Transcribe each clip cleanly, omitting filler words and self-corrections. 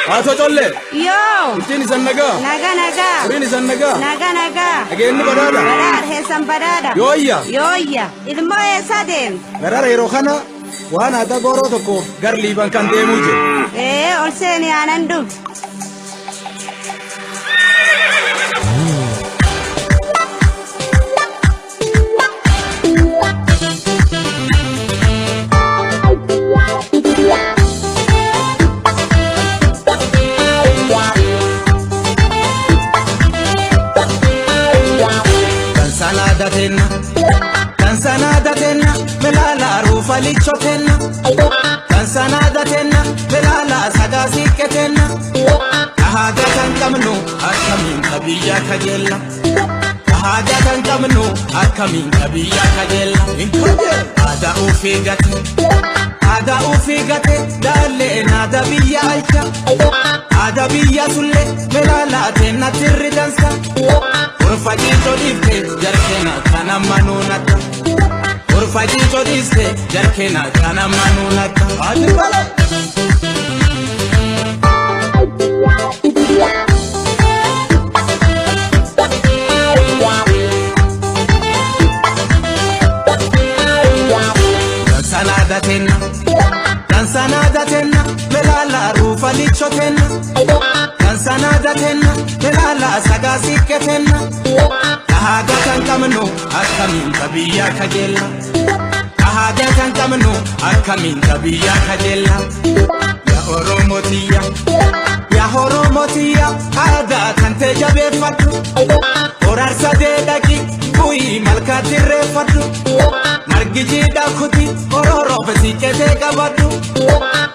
Ato jolle. Yo. Itini sannaga. Naga. Rini sannaga. Naga. Ageenni badada. Badada hesan badada. Yoyya. Ilmo esadem. Garara yeroo kana waan aadaa gooroo tokko gar liiban kan deemuu jira. Ol seeni aanan dhug. Tansanada tenna melala rufa lichotenna Tansanada tenna melala sagasike tenna Kahaga tankamnu akamin kabiya kajella Kahaga tankamnu akamin kabiya kajella Ada ufigate dalle nada biya aisha Ada biya sulle melala tenna tirri dansa Urfajito difte jarkena kana manunata Urfajito difte jarkena kana manunata Adibala Tansanada tenna melala rufa lichotenna Tansanada tenna melala sagasike tenna Kahaga tankamnu akamin kabiya kajella Kahaga tankamnu akamin kabiya kajella Ya Oromotiya Ada tante jabefatu Orarsa dedaki Kui malkatire fatu Margiji dakuti Ororo besikete kabadu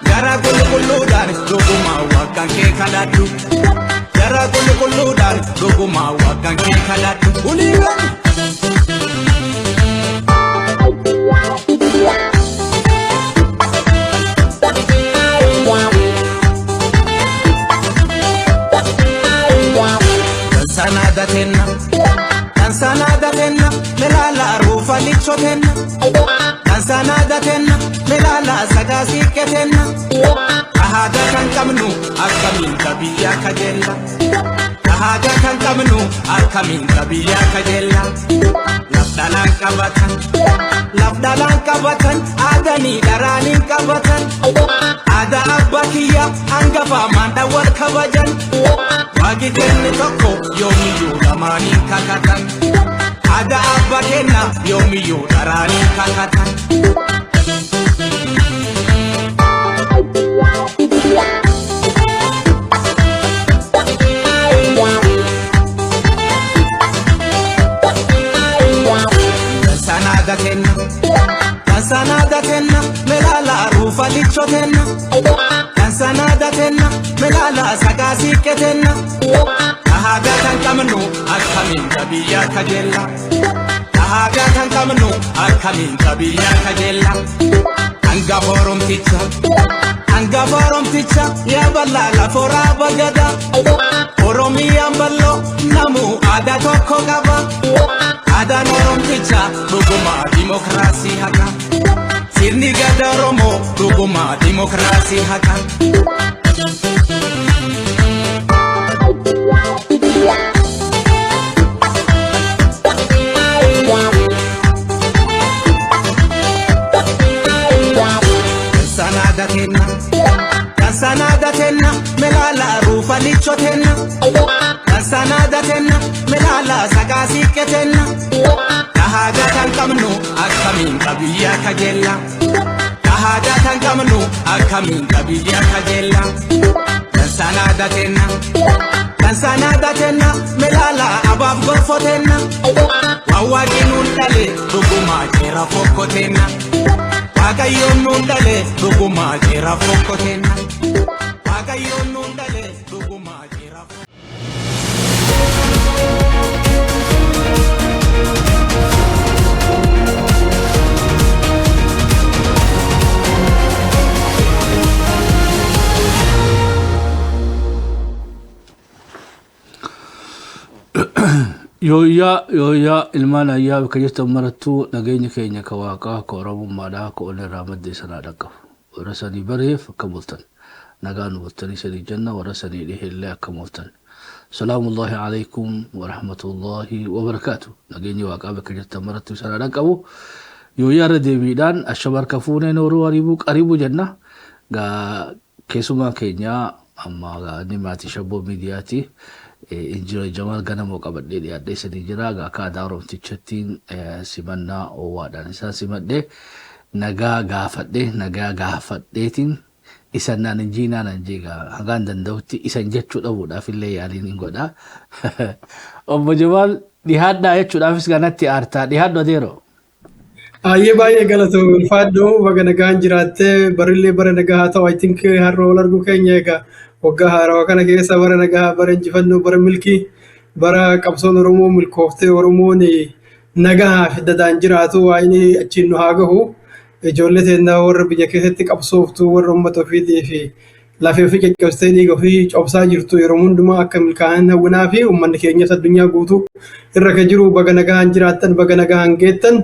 Gara kulu dari Duguma wakanke kaladu Gara kulu dari Duguma wakanke kaladu Uligani Tansanada tenna melala rufa lichotenna Tansanada tenna melala sagasike tenna Kahaga tankamnu akamin kabiya kajella Kahaga tankamnu akamin kabiya kajella Labdalan kabatan adani daranin kabatan Ada abbakiya angafa manda wal kabajan Wagi kenne tokko yomiyu damani kakatan Ada abbakena yomiyu darani kakatan Tansanada tenna melala rufa lichotenna Tansanada tenna melala sagasike tenna Kahaga tankamnu akamin kabiya kajella Kahaga tankamnu akamin kabiya kajella Anga forum ticha ya balala fora bagada Oromiyan ballo namu ada tokko qaba Ada norom ticha duguma demokrasi haka Sirni gada romo duguma demokrasi haka Tansanada tenna melala rufa lichotenna Tansanada tenna melala sagasike tenna Kahaga tankamnu akamin kabiya kajella Kahaga tankamnu akamin kabiya kajella Tansanada tenna melala abab gorfotenna Wawagi nundale duguma jera fokotenna Wagayo nundale duguma jera fokotenna Wagayo nundale duguma jera Yoya ilmaan ayyaa bakka jirtan marattuu nageenya keenya ka waaqaa ka Oromummaadhaa ka olle raamaddee sanaa dhaqqabu. Warra sanii bareef akka bultan. نقانو بطني سني جنة ورسني إليه اللي أكملتن سلام الله عليكم ورحمة الله وبركاته نقيني واقعبك جرت مرت سنة نقبو يو يارد بيدان الشبار كفوني نورو قريبو جنة قا كيسوما كينيا أما قا نماتي شبو ميدياتي injira jamal gana mo kabadde di adde sadi jira ga ka daro tichatin simanna o wadan isa simadde naga gafaddetin isan nan jina nan jiga hagan dan dawti isan jettu dawu da fille yalin ingoda obbo jamal di hadda yettu da fis ganatti arta di haddo dero aye baye galato faddo bagana ganjirate barille barana ga to I think harro largu kenyega wagga haro kana keessa barana ga baran jifanno bar milki bara qabsoon oromo milkoofte oromo ni naga fiddan jiraatu wayni achinno hagahu ijollete na war biya keessatti qabsooftu war ummato fidi fi lafi fi qabsteeni go fi cobsa jirtu yeromunduma akka milkaan hawna fi umman keenya addunyaa guutu irra ka jiru bagana ga jiraatan bagana ga hangeetan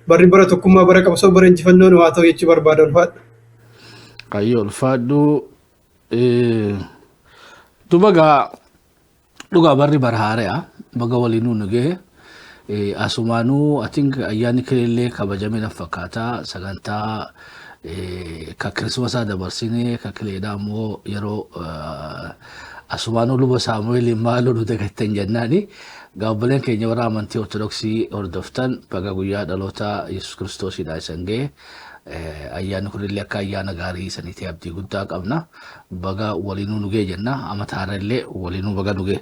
barri bara tokkummaa bara qabsoo bara injifannoon waa ta'u jechi barbaada ulfaadhu. Ayyo ulfaadhu dubaga dhugaa barri barhaare'a baga waliinuu nugee asumaanuu I think ayyaanni kilillee kabajame na fakkaata sagantaa ka kirismasaa dabarsinee ka kileedhaa immoo yeroo asumaanuu luba saamu'eel maaloo nu dagattan jennaani gaabbileen keenya warra amantii ortodoksii hordoftan baga guyyaa dhaloota Yesuus Kiristoosiidha isan ga'e ayyaanni kunillee akka ayyaana gaarii saniitii abdii guddaa qabna baga waliinuu nugee jenna amata haaraallee waliinuu baga nugee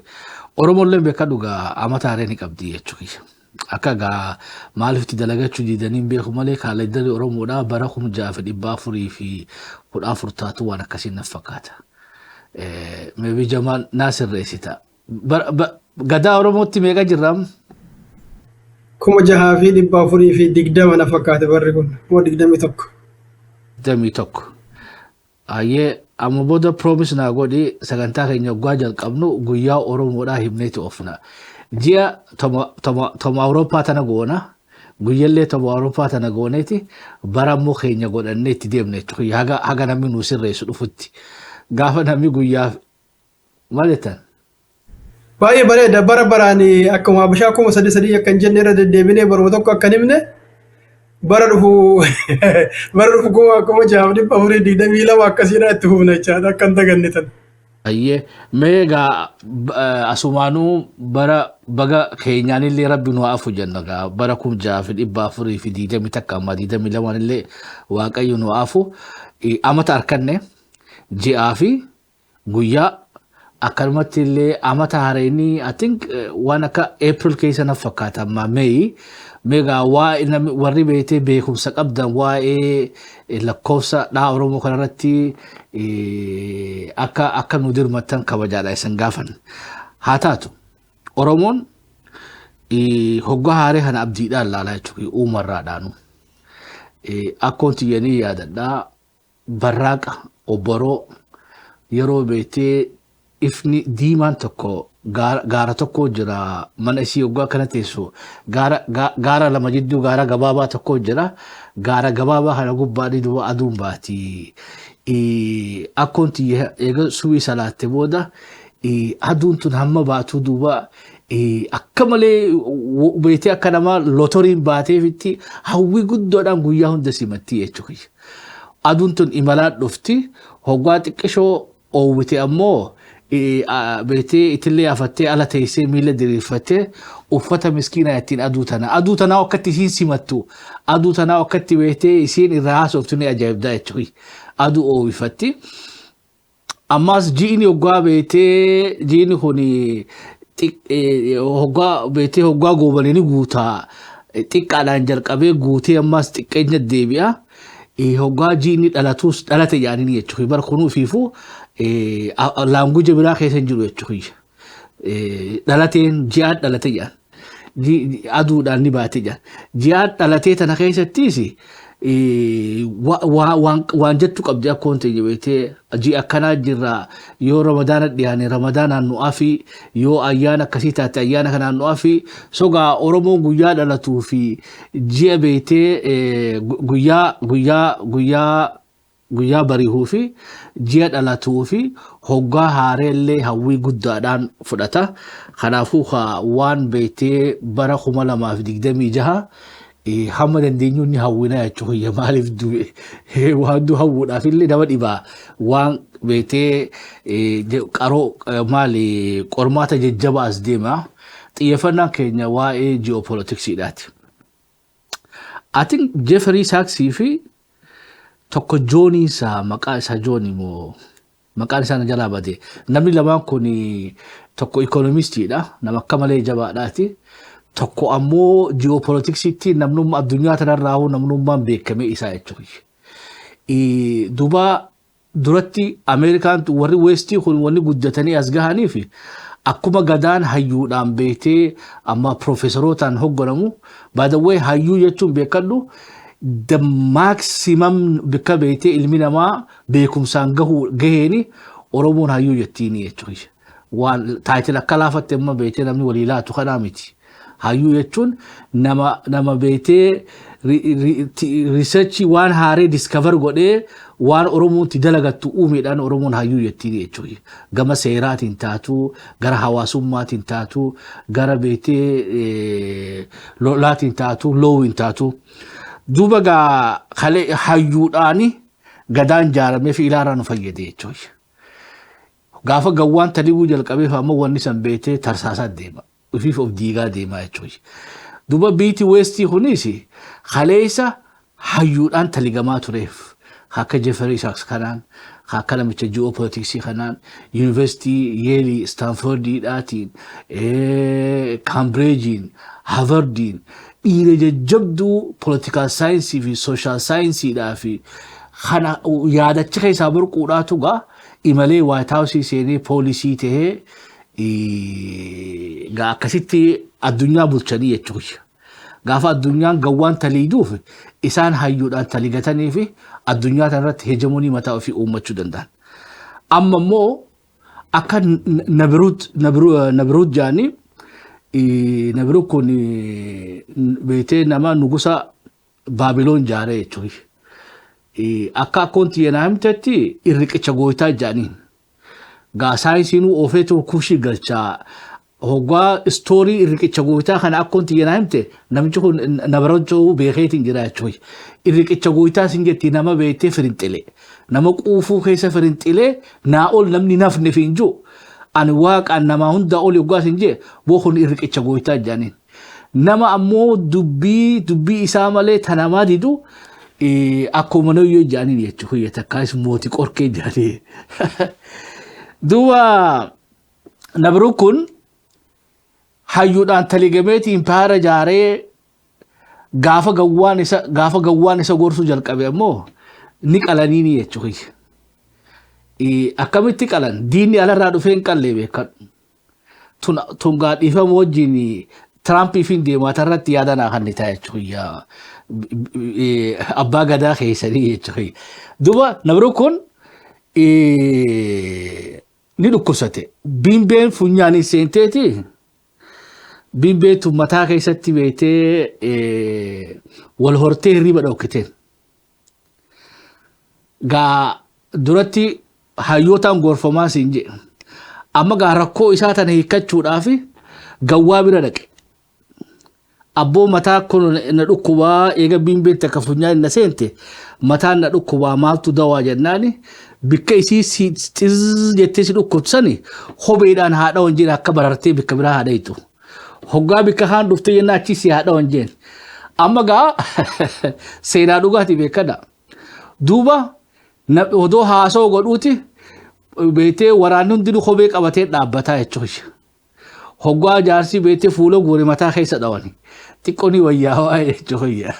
Oromolleen beeka dhugaa amata haaree ni qabdi jechuudha akka gaa maaliifti dalagachuu diidaniin beeku malee kaalendarii Oromoodhaa bara 1414 taatu waan akkasiin na fakkaata meebii Jamaal naasirreessita gadaa Oromootti meeqa jirram? 6,420 na fakkaate barri kun moo 21. Ayyee amma booda promise naa godhi sagantaa keenya waggaa jalqabnu guyyaa Oromoodhaa himneeti ofna. Ji'a toma Awurooppaa tana goona guyyallee toma Awurooppaa tana gooneeti bara immoo keenya godhannee itti deemne jechuudha haga namni nu sirreessu dhufutti gaafa namni guyyaa maal jettan? Baay'ee bareeda bara baraani akkuma Habashaa kuma sadii akkan jenne irra deddeebinee baruma tokko akkan himne bara dhufu kuma 6,422 akkasiidha itti hubna jechaadha akkan dagannitan. Ayyee meegaa asumaanuu bara baga keenyaanillee rabbi nu afu jenna gaa bara 6,420 takka amma 22 illee waaqayyo nu afu amata arkanne ji'aa fi guyyaa akkanumatti illee amata haareenii I think waan akka April keessa na fakkaata amma meegaa waa'ee warri beetee beekumsa qabdan waa'ee lakkoofsa dhaa Oromoo kanarratti akka nu dirmattan kabajaadha isan gaafan haa taatu Oromoon hoggaa haaree kana abdiidhaan laalaa jechuudha uumarraadhaanu akkoonti yanii yaadadhaa barraaqa obboroo yeroo beetee ifni diimaan tokko gaara tokko jira mana isii hoggaa kana teessu gaara lama jidduu gaara gabaabaa tokko jira gaara gabaabaa kana gubbaadhi duba aduun baati akkoonti eega subii salaatte booda aduun tun hamma baatuu duba akka malee beetee akka namaa lotoriin baateefitti hawwii guddoodhaan guyyaa hunda simatti jechuudha aduun tun imalaan dhufti hoggaa xiqqishoo oowwite ammoo beetee itillee afattee ala teessee miila diriirfattee uffata miskiinaa ittiin aduu tanaa akkatti isiin simattu aduu tanaa akkatti beetee isiin irraa haasoftu ni ajaa'ibdaa jechuudha aduu oowwifatti ammas ji'ini hoggaa beetee ji'ini kun hoggaa goobanii guutaa xiqqaadhaan jalqabee guutee ammas xiqqeenya deebi'a hoggaa ji'ini dhalate yaaniin jechuudha bara kunuu fiifuu laanguje biraa keessa jiru jechuudha dhalateen ji'aan dhalate jaan aduudhaan ni baate jaan ji'aan dhalatee tana keessattis waan jettu qabdi akkoon ta'e beetee ji'a akkanaa jirra yoo ramadaana dhiyaane ramadaanaan nu'aa fi yoo ayyaana akkasii taate ayyaana kanaan nu'aa fi sogaa Oromoon guyyaa dhalatuu fi ji'a beetee guyyaa guyyaa barihuu fi ji'a dhalatuu fi hoggaa haareellee hawwii guddaadhaan fudhata. Kanaafuu waan beektee bara 2026 hamma dandeenyuun ni hawwina jechuudha. Maaliif waan hawwuudhaaf illee nama dhibaa waan beektee qaroo maali qormaata jajjabaa as deema. Xiyyeeffannaan keenya waa'ee geopolitiksiidhaati. I think Jeffrey Sachs fi tokko Johnny isa maqaa isaa Johnny moo maqaan isaa jalaa bade namni lamaan kun tokko economistiidha nama akka malee jabaadhaati tokko ammoo geopolitiksiitti namnummaa addunyaa tanarraa namnummaan beekame isaa jechuudha. Duba duratti Ameerikaan warri Westii kun wanni guddatanii as gahanii fi akkuma gadaan hayyuudhaan beektee amma profesorootaan hogganamu by the way hayyuu jechuun beekadhu the maximum bika beektee ilmi namaa beekumsaan gaheeni Oromoon hayyuu jettiini jechuudha. Waan taayitil akka laafatte amma beektee namni walii laatu kanaa miti. Hayyuu jechuun nama beektee research waan haaree discover godhee waan Oromoon ti dalagattu uumeedhaan Oromoon hayyuu jettiini jechuudha. Gama seeraatiin taatu, gara hawaasummaatiin taatu, gara beektee lolaatiin taatu, loowiin taatu. Duuba hayyuudhaani gadaan jaaramee fi ilaaraan fayyade jechuudha. Gaafa gawwaan talibuu jalqabeef amma wanni san beektee tarsaasaa deema. Ufiif of diigaa deemaa jechuudha. Duuba biitii Westii kunis kaleessa hayyuudhaan taligamaa tureef. Akka Jeffrey Sachs kanaan, akka namicha geopolitiksii kanaan, University Yale, Stanfordiidhaatiin, Cambridge'iin, Harvardiin, dhiira jajjabduu political science fi social scienceidhaa fi kana yaadacha keessaa burquudhaatu gaa imalee White House seenee poolisii tahee akkasitti addunyaa bulchanii jechuudha. Gaafa addunyaan gawwaan taliiduuf isaan hayyuudhaan taligatanii fi addunyaa tanarratti hegemonii mataa ofii uummachuu danda'an. Amma immoo akka Nabruut jaanii Nabruut kun beektee nama nugusa Baabiloon jaaree jechuudha. Akka akkoonti yenaa himtetti irriqicha gootaa jaaniin. Gaa saayinsiinuu oofeetu kuushii galchaa. Hoggaa istoorii irriqicha gootaa kana akkoonti yenaa himte namichi kun nabarochoo beekeetiin jira jechuudha. Irriqicha gootaa sin jetti nama beektee firinxilee. Nama quufuu keessa firinxilee naa ol namni nafne fi hin jiru. Ani waaqaan nama hunda ol yoggaa sin jee bookun irriqicha gootaa jaaniin. Nama ammoo dubbii isaa malee tanamaa didu akkuma nayyoo jaaniin jechuudha. Takkaas mootii qorkee jaanii. Duuba Nabruut kun hayyuudhaan taligameeti impaayera jaaree gaafa gawwaan isa gorsuu jalqabe ammoo ni qalaniini jechuudha. Akkamitti qalan diinni alarraa dhufee hin qallee beekan. Tun gaadhiifama wajjin Tirampii fi deemaata irratti yaadanaa kan ta'a jechuudha. Abbaa gadaa keessanii jechuudha. Duuba Nabruut kun ni dhukkubsate. Bimbeen funyaanii seenteeti. Bimbeetu mataa keessatti beektee wal hortee hirriba dhokkiteen. Gaa duratti hayyootaan gorfamaa siin jedhe. Amma gaa rakkoo isaa tana hiikkachuudhaaf gawwaa bira dhaqe. Abboo mataa kun na dhukkubaa eega bimbeen takka funyaan na seente mataan na dhukkubaa maaltu dawaa jennaani bikka isii jettee si dhukkubsani hobeedhaan haadha wanjeen akka barartee bikka biraa haadha hitu. Hoggaa bikka haan dhuftee jennaa achi si haadha wanjeen. Amma gaa seenaa dhugaati beekadha. Duuba odoo haasoo godhuuti beektee waraanni hundinuu hobee qabatee dhaabbataa jechuudha. Hoggaa jaarsi beektee fuula guure mataa keessa dhawani. Xiqqooni wayyaawaa jechuudha.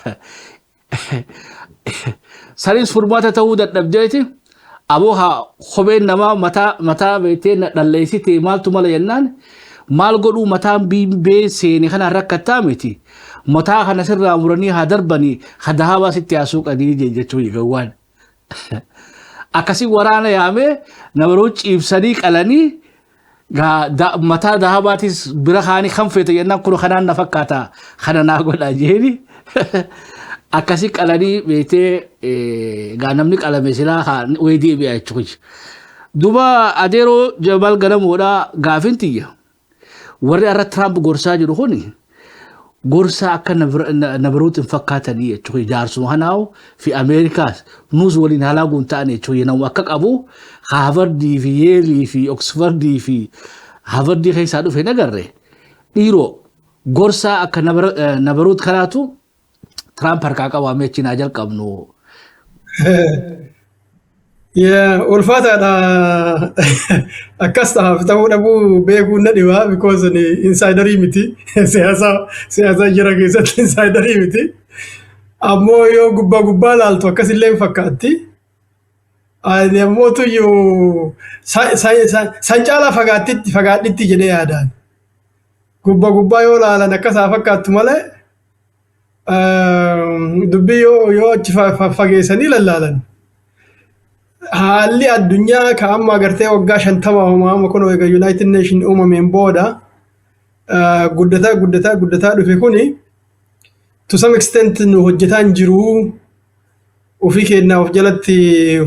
Sanis furmaata ta'uu dadhabdeeti. Aboo hobeen namaa mataa beektee dhalleessitee maaltu mala jennaan maal godhuu mataan bimbee seene kana rakkattaa miti. Mataa kana sirraa muranii haa darbanii haa dahabaa sitti haasuuqanii jechuudha gawwaan. Akkasii waraana yaamee Nabruut ciibsanii qalanii mataa dahabaatis bira kaanii kan feete jennaan kun kanaan na fakkaata kana naa godha jeeni. akkasi qalanii beetee gaanamni qalame silaa weedii bi'a jechuudha. Duba adeeroo Jabal Ganamoodhaa gaafin tiyya. Warri irra Trump gorsaa jiru kuni gorsaa akka nabaruutiin fakkaatanii jechuudha. Jaarsuma kanaawu fi Ameerikaas nuus waliin halaaguun ta'an jechuudha. Namu akka qabu Haavardii fi Yeelii fi Oksfordii fi Haavardii keessaa dhufe nagarre dhiiroo gorsaa akka nabaruut kanaatu Trump harkaa qabaamee achi naa jalqabnu. Ulfaataadha akkas ta'aaf ta'uu dhabuu beekuun na dhibaa because insiderii miti siyaasa jira keessatti insiderii miti ammoo yoo gubbaa laaltu akkasillee hin fakkaatti ani ammoo tuyyuu san caalaa fagaadhitti jedhee yaadaan gubbaa yoo laalan akkasaa fakkaattu malee dubbii yoo achi fageessanii lallaalan haalli addunyaa ka amma agartee waggaa 50 kun egaa United Nation uumameen booda guddataa dhufe kuni to some extent nu hojjetaan jiru ofii keenyaa of jalatti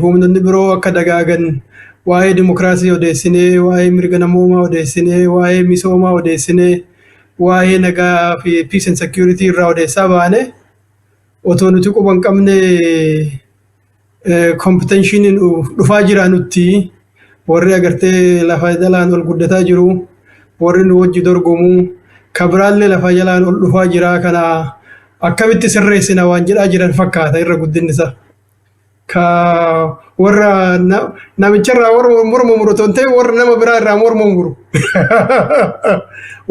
humnoonni biroo akka dagaagan waa'ee dimokiraasii odeessinee waa'ee mirga namoomaa odeessinee waa'ee misoomaa odeessinee waa'ee nagaa fi peace and security irraa odeessaa baane otoo nuti quban qabne competition dhufaa jira nutti warri agartee lafa jalaan ol guddataa jiru warri nu wajji dorgomu kabraalle lafa jalaan ol dhufaa jira kana akkamitti sirreessina waan jedhaa jiran fakkaata irra guddinisa ka warra namicharraa morma muru tontee warra nama biraa irraa morma muru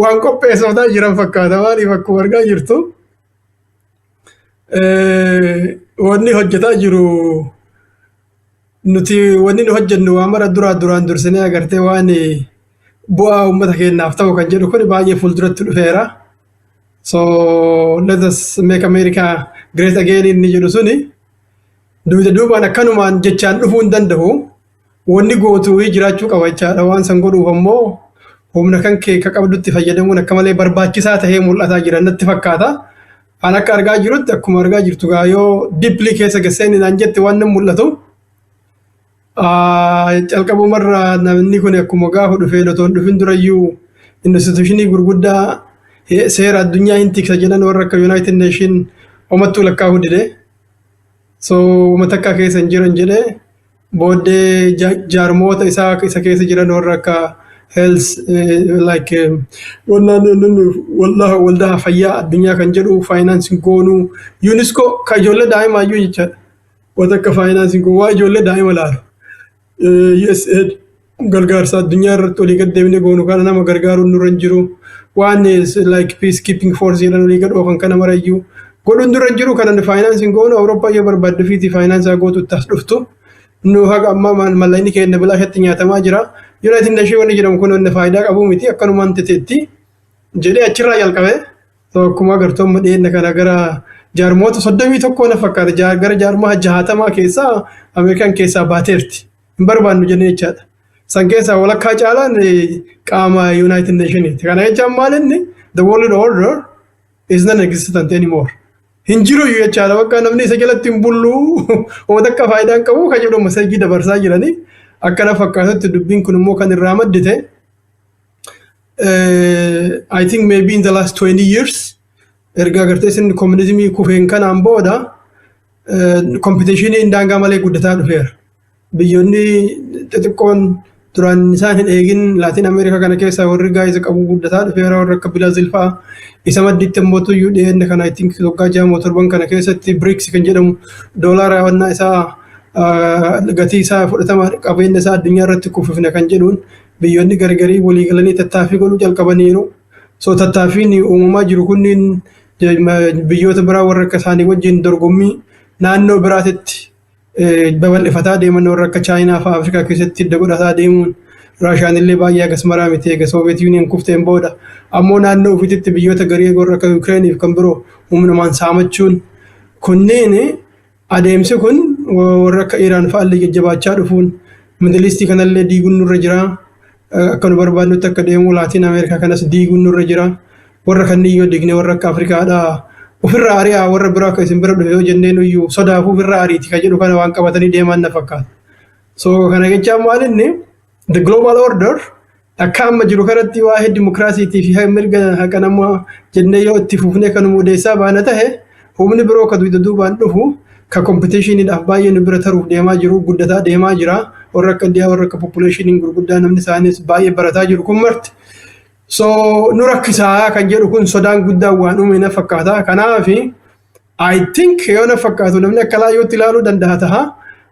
waan qopheessootaa jiran fakkaata maaliif akkuma argaa jirtu wanni hojjetaa jiru nuti wanni nu hojjennu waan mara duraan dursinee agartee waan bu'aa uummata keenyaaf ta'u kan jedhu kun baay'ee fuulduratti dhufeera. So let us make America great again inni jedhu suni duubaan akkanumaan jechaan dhufuu hin danda'u wanni gootuu jiraachuu qaba jechaadha waan san godhuuf ammoo humna kan kee ka qabdutti fayyadamuun akka malee barbaachisaa tahee mul'ataa jira natti fakkaata. An akka argaa jirutti akkuma argaa jirtu gaa yoo deeply keessa gaseen naan jette waan mul'atu calqabumarra namni kun akkuma gaafa dhufee otoon dhufin durayyuu institutionii gurguddaa seera addunyaa hin tiksa jedhan warra akka United Nation omattuu lakkaa'uu dide so uummata akka keessa hin jiran jedhee booddee jaarmoota isa keessa jiran warra akka health like waldaa fayyaa addunyaa kan jedhu financing goonuu UNESCO ka ijoollee daa'imaa iyyuu jechaadha wanta akka financing waa ijoollee daa'ima laalu USAID gargaarsa addunyaa irratti olii gad deemnee goonu kana nama gargaaruun nurra hin jiru waan like peacekeeping force jedhan olii gad oofan kana marayyuu godhuun nurra hin jiru kana financing goonu Awurooppaa yoo barbaadde fiitii finaansaa gootu taas dhuftu nu haga amma mallayni keenya bilaashatti nyaatamaa jira. United Nation wanni jedhamu kun wanni faayidaa qabu miti akkanumaan teteetti jedhee achirraa jalqabe akkuma agartoomma dhiyeenya kana gara jaarmoota 31 na fakkaata gara jaarmaa 60 keessaa Ameerikaan keessaa baateerti hin barbaannu jennee jechaadha. San keessaa walakkaa caalaan qaama United Nation kana jechaan maalinni the world order is non existent anymore. Hin jiru jechaadha bakka namni isa jalatti hin bullu waan akka faayidaa hin qabu kan jedhu masajii dabarsaa jiranii. Akkana fakkaatatti dubbiin kun immoo kan irraa maddite I think maybe in the last 20 years erga agartee isin communismii kufeen kanaan booda competitionii daangaa malee guddataa dhufeera. Biyyoonni xixiqqoon duraan isaan hin eegin Laatiin Ameerikaa kana keessaa warri gaa'isa qabu guddataa dhufeera warra akka Biraazil fa'aa isa madditti immoo tuyyuu dhiyeenya kana I think waggaa 6 kana keessatti BRICS kan jedhamu doolaara wannaa isaa gatii isaa fudhatama qabeenya isaa addunyaa irratti kuufifne kan jedhuun biyyoonni gargarii walii galanii tattaaffii godhuu jalqabaniiru. So tattaaffiin uumamaa jiru kunniin biyyoota biraa warra akka isaanii wajjin dorgommii naannoo biraatitti babal'ifataa deeman warra akka Chaayinaa fa'aa Afrikaa keessatti hidda godhataa deemuun Raashiyaan illee baay'ee agas maraa miti eega Sooviyeet Yuuniyen kufteen booda ammoo naannoo ofiitti biyyoota garii warra akka Yukireeniif kan biroo humnumaan saamachuun kunneen adeemsi kun warra akka Iraan fa'aallee jajjabaachaa dhufuun Middle East kanallee diiguun nurra jira akka nu barbaadnutti akka deemu Laatiin Ameerikaa kanas diiguun nurra jira warra kanneen yoo diigne warra akka Afrikaadhaa ofirraa ari'aa warra biraa akka isin bira dhufe yoo jenneen iyyuu sodaafuu ofirraa ariiti kan jedhu kana waan qabatanii deeman na fakkaata. So kana jechaan maal inni the global order akka amma jiru kanatti waa'ee dimokiraasiitii fi mirga haqa namaa jennee yoo itti fufnee kan odeessaa baana tahe humni biroo ka duubaan dhufu ka competitioniidhaaf baay'ee nu bira taruuf deemaa jiru guddataa deemaa jira warra akka Indiyaa warra akka populationiin gurguddaa namni isaanis baay'ee barataa jiru kun marti. So nu rakkisaa kan jedhu kun sodaan guddaan waan uume na fakkaata. Kanaaf I think yoo na fakkaatu namni akka laayyootti ilaaluu danda'a taha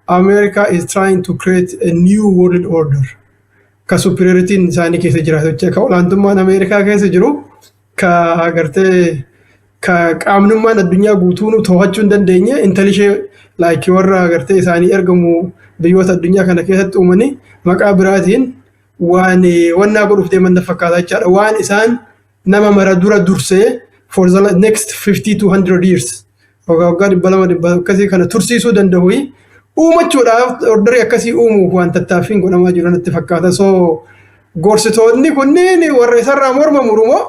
America is trying to create a new world order. Ka superioritiin isaanii keessa jiraatu jecha ka olaantummaan Ameerikaa keessa jiru ka agartee ka qaamnummaan addunyaa guutuu to'achuu hin dandeenye intalishee like warra agartee isaanii ergamu biyyoota addunyaa kana keessatti uumanii maqaa biraatiin waan wannaa godhuuf deeman na fakkaata jechaadha. Waan isaan nama mara dura dursee for the next 50 to 100 years waggaa 200 akkasii kana tursiisuu danda'u uumachuudhaaf ordarii akkasii uumuuf waan tattaaffiin godhamaa jiru natti fakkaata. So gorsitoonni kunniin warra isarraa morma murumoo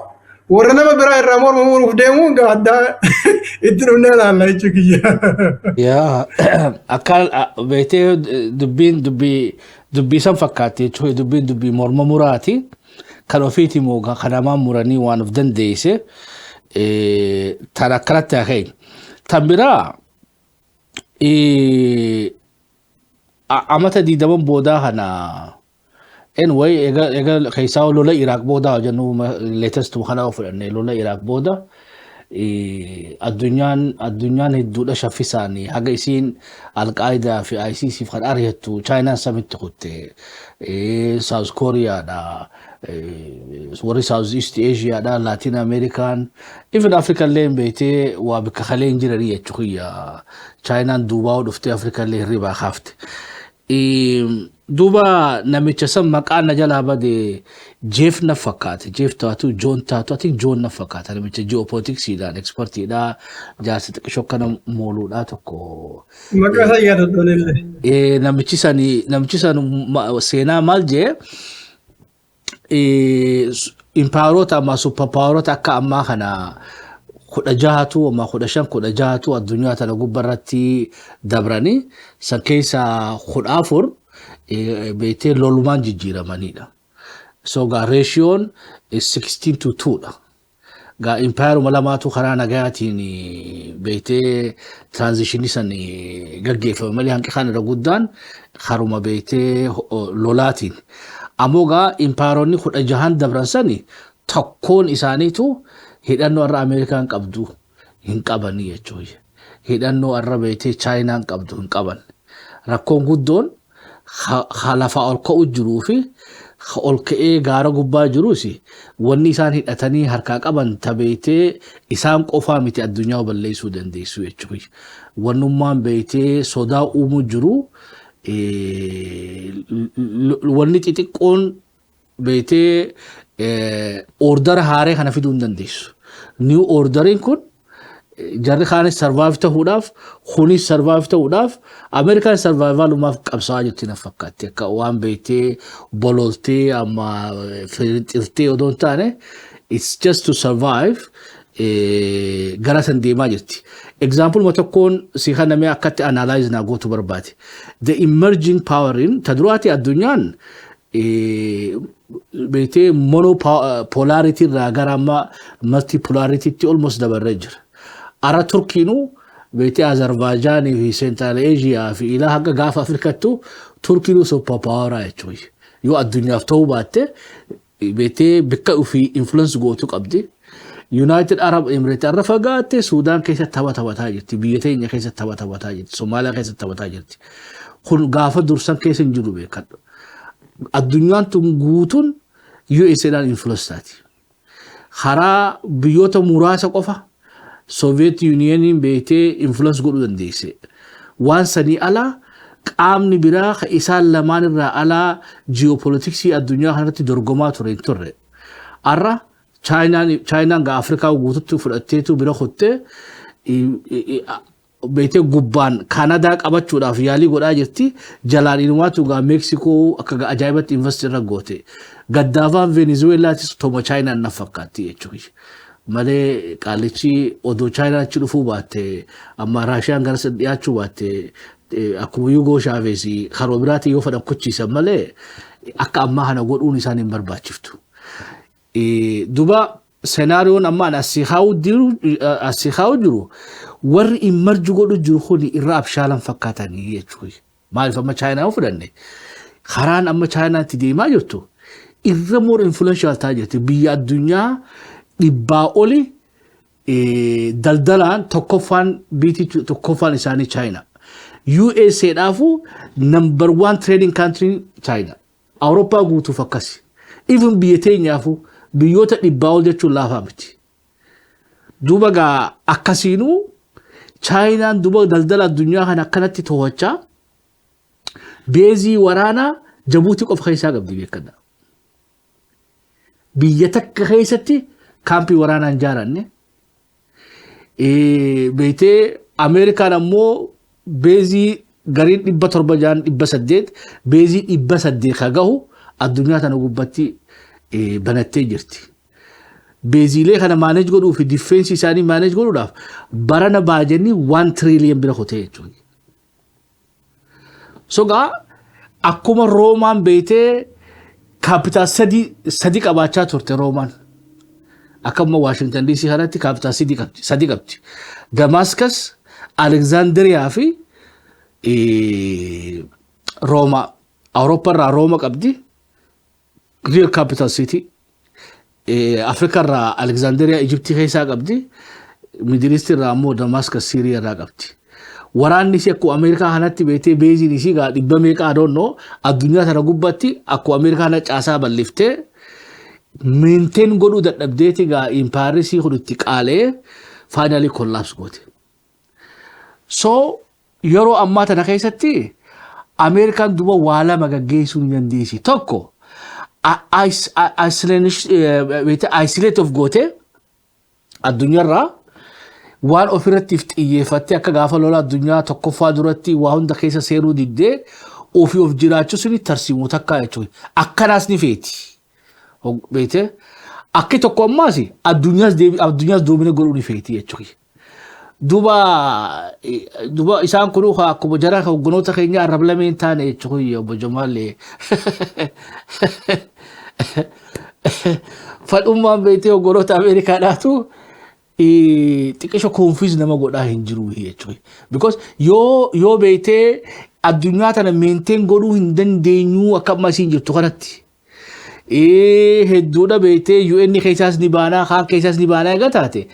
warra nama biraa irraa morma muruuf deemuun gaaddaa itti dhufnee ilaalla jechuu kiyya. Yaa akka beetee dubbii san fakkaatti jechuudha dubbii morma muraati kan ofiiti moo kan namaan muranii waan of dandeesse tan akkanatti hafe tan biraa amata diidaman boodaa kana anyway ega keessaa lola Iraaq boodaa jennu latest kana fudhanne lola Iraaq booda addunyaan hedduudha shaffisaanii haga isiin Al-Qaeda fi ISIS kan ari'attu China samitti kutte South Korea da warri South East Asia da Latin American even Africa leen beete waa bika khaleen jiranii jechuudha China duubaa dhufte Africa leen riba khafte duba namicha san maqaan na jalaa bade Jeff na fakkaate Jeff taatu John taatu I think John na fakkaata namicha geopolitiksiidhaan expertiidha jaarsi xiqqishoo kana mooluudhaa tokko maqaa isaa yaadadhoonillee namichi san seenaa maal jee impaawuroota amma suppaawuroota akka ammaa kana 16 amma 15 addunyaa tana gubbarratti dabranii san keessa 14 beetee lolumaan jijjiiramanidha. So gaa ratioon 16 to 2 dha. Gaa impaayaruma lamaatu karaa nagayaatiin beetee transitionii san gaggeeffame malee hanqi kana irra guddaan haruma beetee lolaatiin. Ammoo gaa impaayaronni 16 dabran sani tokkoon isaaniitu hidhannoo irra Ameerikaan qabdu hin qabanii jechuudha. Hidhannoo irra beetee Chaayinaan qabdu hin qaban. Rakkoon guddoon lafa ol ka'u jiruu fi ol ka'ee gaara gubbaa jiruus wanni isaan hidhatanii harkaa qaban tabeetee isaan qofaa miti addunyaa balleessuu dandeessu jechuudha. Wannummaan beetee sodaa uumuu jiru wanni xixiqqoon beetee ordara haaree kana fiduu hin dandeessu. New orderiin kun jarri kaanis survive ta'uudhaaf kunis survive ta'uudhaaf Amerikaan survivalumaaf qabsaa'aa jirti na fakkaatti akka waan beetee bololtee amma firxirtee odoon taane it's just to survive gara san deemaa jirti. Example ma tokkoon si kana mee akkatti analyze na gootu barbaade. The emerging power in taduraati addunyaan beetee monopolarity irraa gara amma multipolarity almost dabarree jira. Ara Turkiinu beetee Azerbaijan fi Central Asia fi ilaa haga gaafa Afrikattu Turkiinu superpower jechuudha. Yoo addunyaaf ta'uu baatte beetee bikka ofii influence gootu qabdi. United Arab Emirates arra fagaatte Suudaan keessatti taphataa jirti. Biyya teenya keessatti taphataa jirti. Somaaliyaa keessatti taphataa jirti. Kun gaafa dursan keessa hin jiru beekadhu. Addunyaan tun guutuun USA'dhaan influence taati. Karaa biyyoota muraasa qofa Soviet Unioniin beetee influence godhuu dandeesse. Waan sanii alaa qaamni biraa isaan lamaan irraa alaa geopolitiksii addunyaa kanatti dorgomaa ture hin turre. Arra Chaayinaan gaa Afrikaa guututti fudhatteetu bira kuttee beetee gubbaan Kanadaa qabachuudhaaf yaalii godhaa jirti. Jalaan inumaatu gaa Meeksikoo akka ajaa'ibatti invest irra goote. Gaddaafaan Venezuelaatis toma Chaayinaan na fakkaatti jechuudha. malee qaalichi odoo Chaayinaa achi dhufuu baatte amma Raashiyaan gara dhiyaachuu baatte akkuma Yugo Chavez karoo biraatti yoo fedhan kochiisan malee akka ammaa kana godhuun isaan hin barbaachiftu. Duba senaariyoon ammaan asii haa'u jiru warri immarju godhu jiru kuni irra abshaalan fakkaatanii jechuudha. Maaliif amma Chaayinaa fudhanne karaan amma Chaayinaatti deemaa jirtu irra more influential ta'aa jirti biyya addunyaa dhibbaa oli daldalaan tokkoffaan isaanii Chaayinaa. USA dhaafu number 1 trading country China. Awurooppaa guutuuf akkasi. Even biyya teenyaafu biyyoota dhibbaa ol jechuun laafaa miti. Duuba gaa akkasiinuu Chaayinaan duuba daldala addunyaa kana akkanatti to'achaa beezii waraanaa Jabuutii qofa keessaa qabdi beekadha. Biyya takka keessatti kaampii waraanaa hin jaaranne. Beetee Ameerikaan ammoo beezii gariin 700 beezii 800 ka gahu addunyaa tana gubbatti banattee jirti. Beeziilee kana maanej godhuu fi difeensi isaanii maanej godhuudhaaf barana baajanii 1 trillion bira hotee jechuudha. Sogaa akkuma Roomaan beetee kaapitaal sadi qabaachaa turte Roomaan. Akkuma Washington DC kanatti kaapitaal sadi qabdi. Damascus, Alexandria fi Roma. Awurooppaa irraa Roma qabdi. Real capital city. Afrika irraa Alexandria Egyptii keessaa qabdi. Middle East irraa ammoo Damascus Syria irraa qabdi. Waraanni isii akkuma Ameerikaa kanatti beetee beeziin isii gaa dhibba meeqa adoonnoo addunyaa tana gubbatti akkuma Ameerikaa kana caasaa balliftee maintain godhuu dadhabdeeti gaa impaarisii kudutti qaalee finally collapse goote. So yeroo ammaa tana keessatti Ameerikaan duba waa lama gaggeessuu ni dandeessi. Tokko isolate of goote addunyaarraa waan ofirratti xiyyeeffattee akka gaafa lola addunyaa tokkoffaa duratti waa hunda keessa seeruu diddee ofii of jiraachuu suni tarsiimoo takkaa jechuudha. Akkanaas ni feeti. Beete akki tokko ammaas addunyaas doomina godhuu ni feeti jechuudha. Duba isaan kun akkuma jara hogganoota keenya arrablameen taane jechuudha obbo Jamaalee. Fadhummaan beetee hogganoota Ameerikaadhaatu xiqqisho konfiis nama godhaa hin jiru jechuudha. Because yoo beetee addunyaa tana maintain godhuu hin dandeenyu akka ammaa isiin jirtu kanatti. Hedduudha beetee UN keessaas ni baanaa kaan keessaas ni baanaa egaa taate.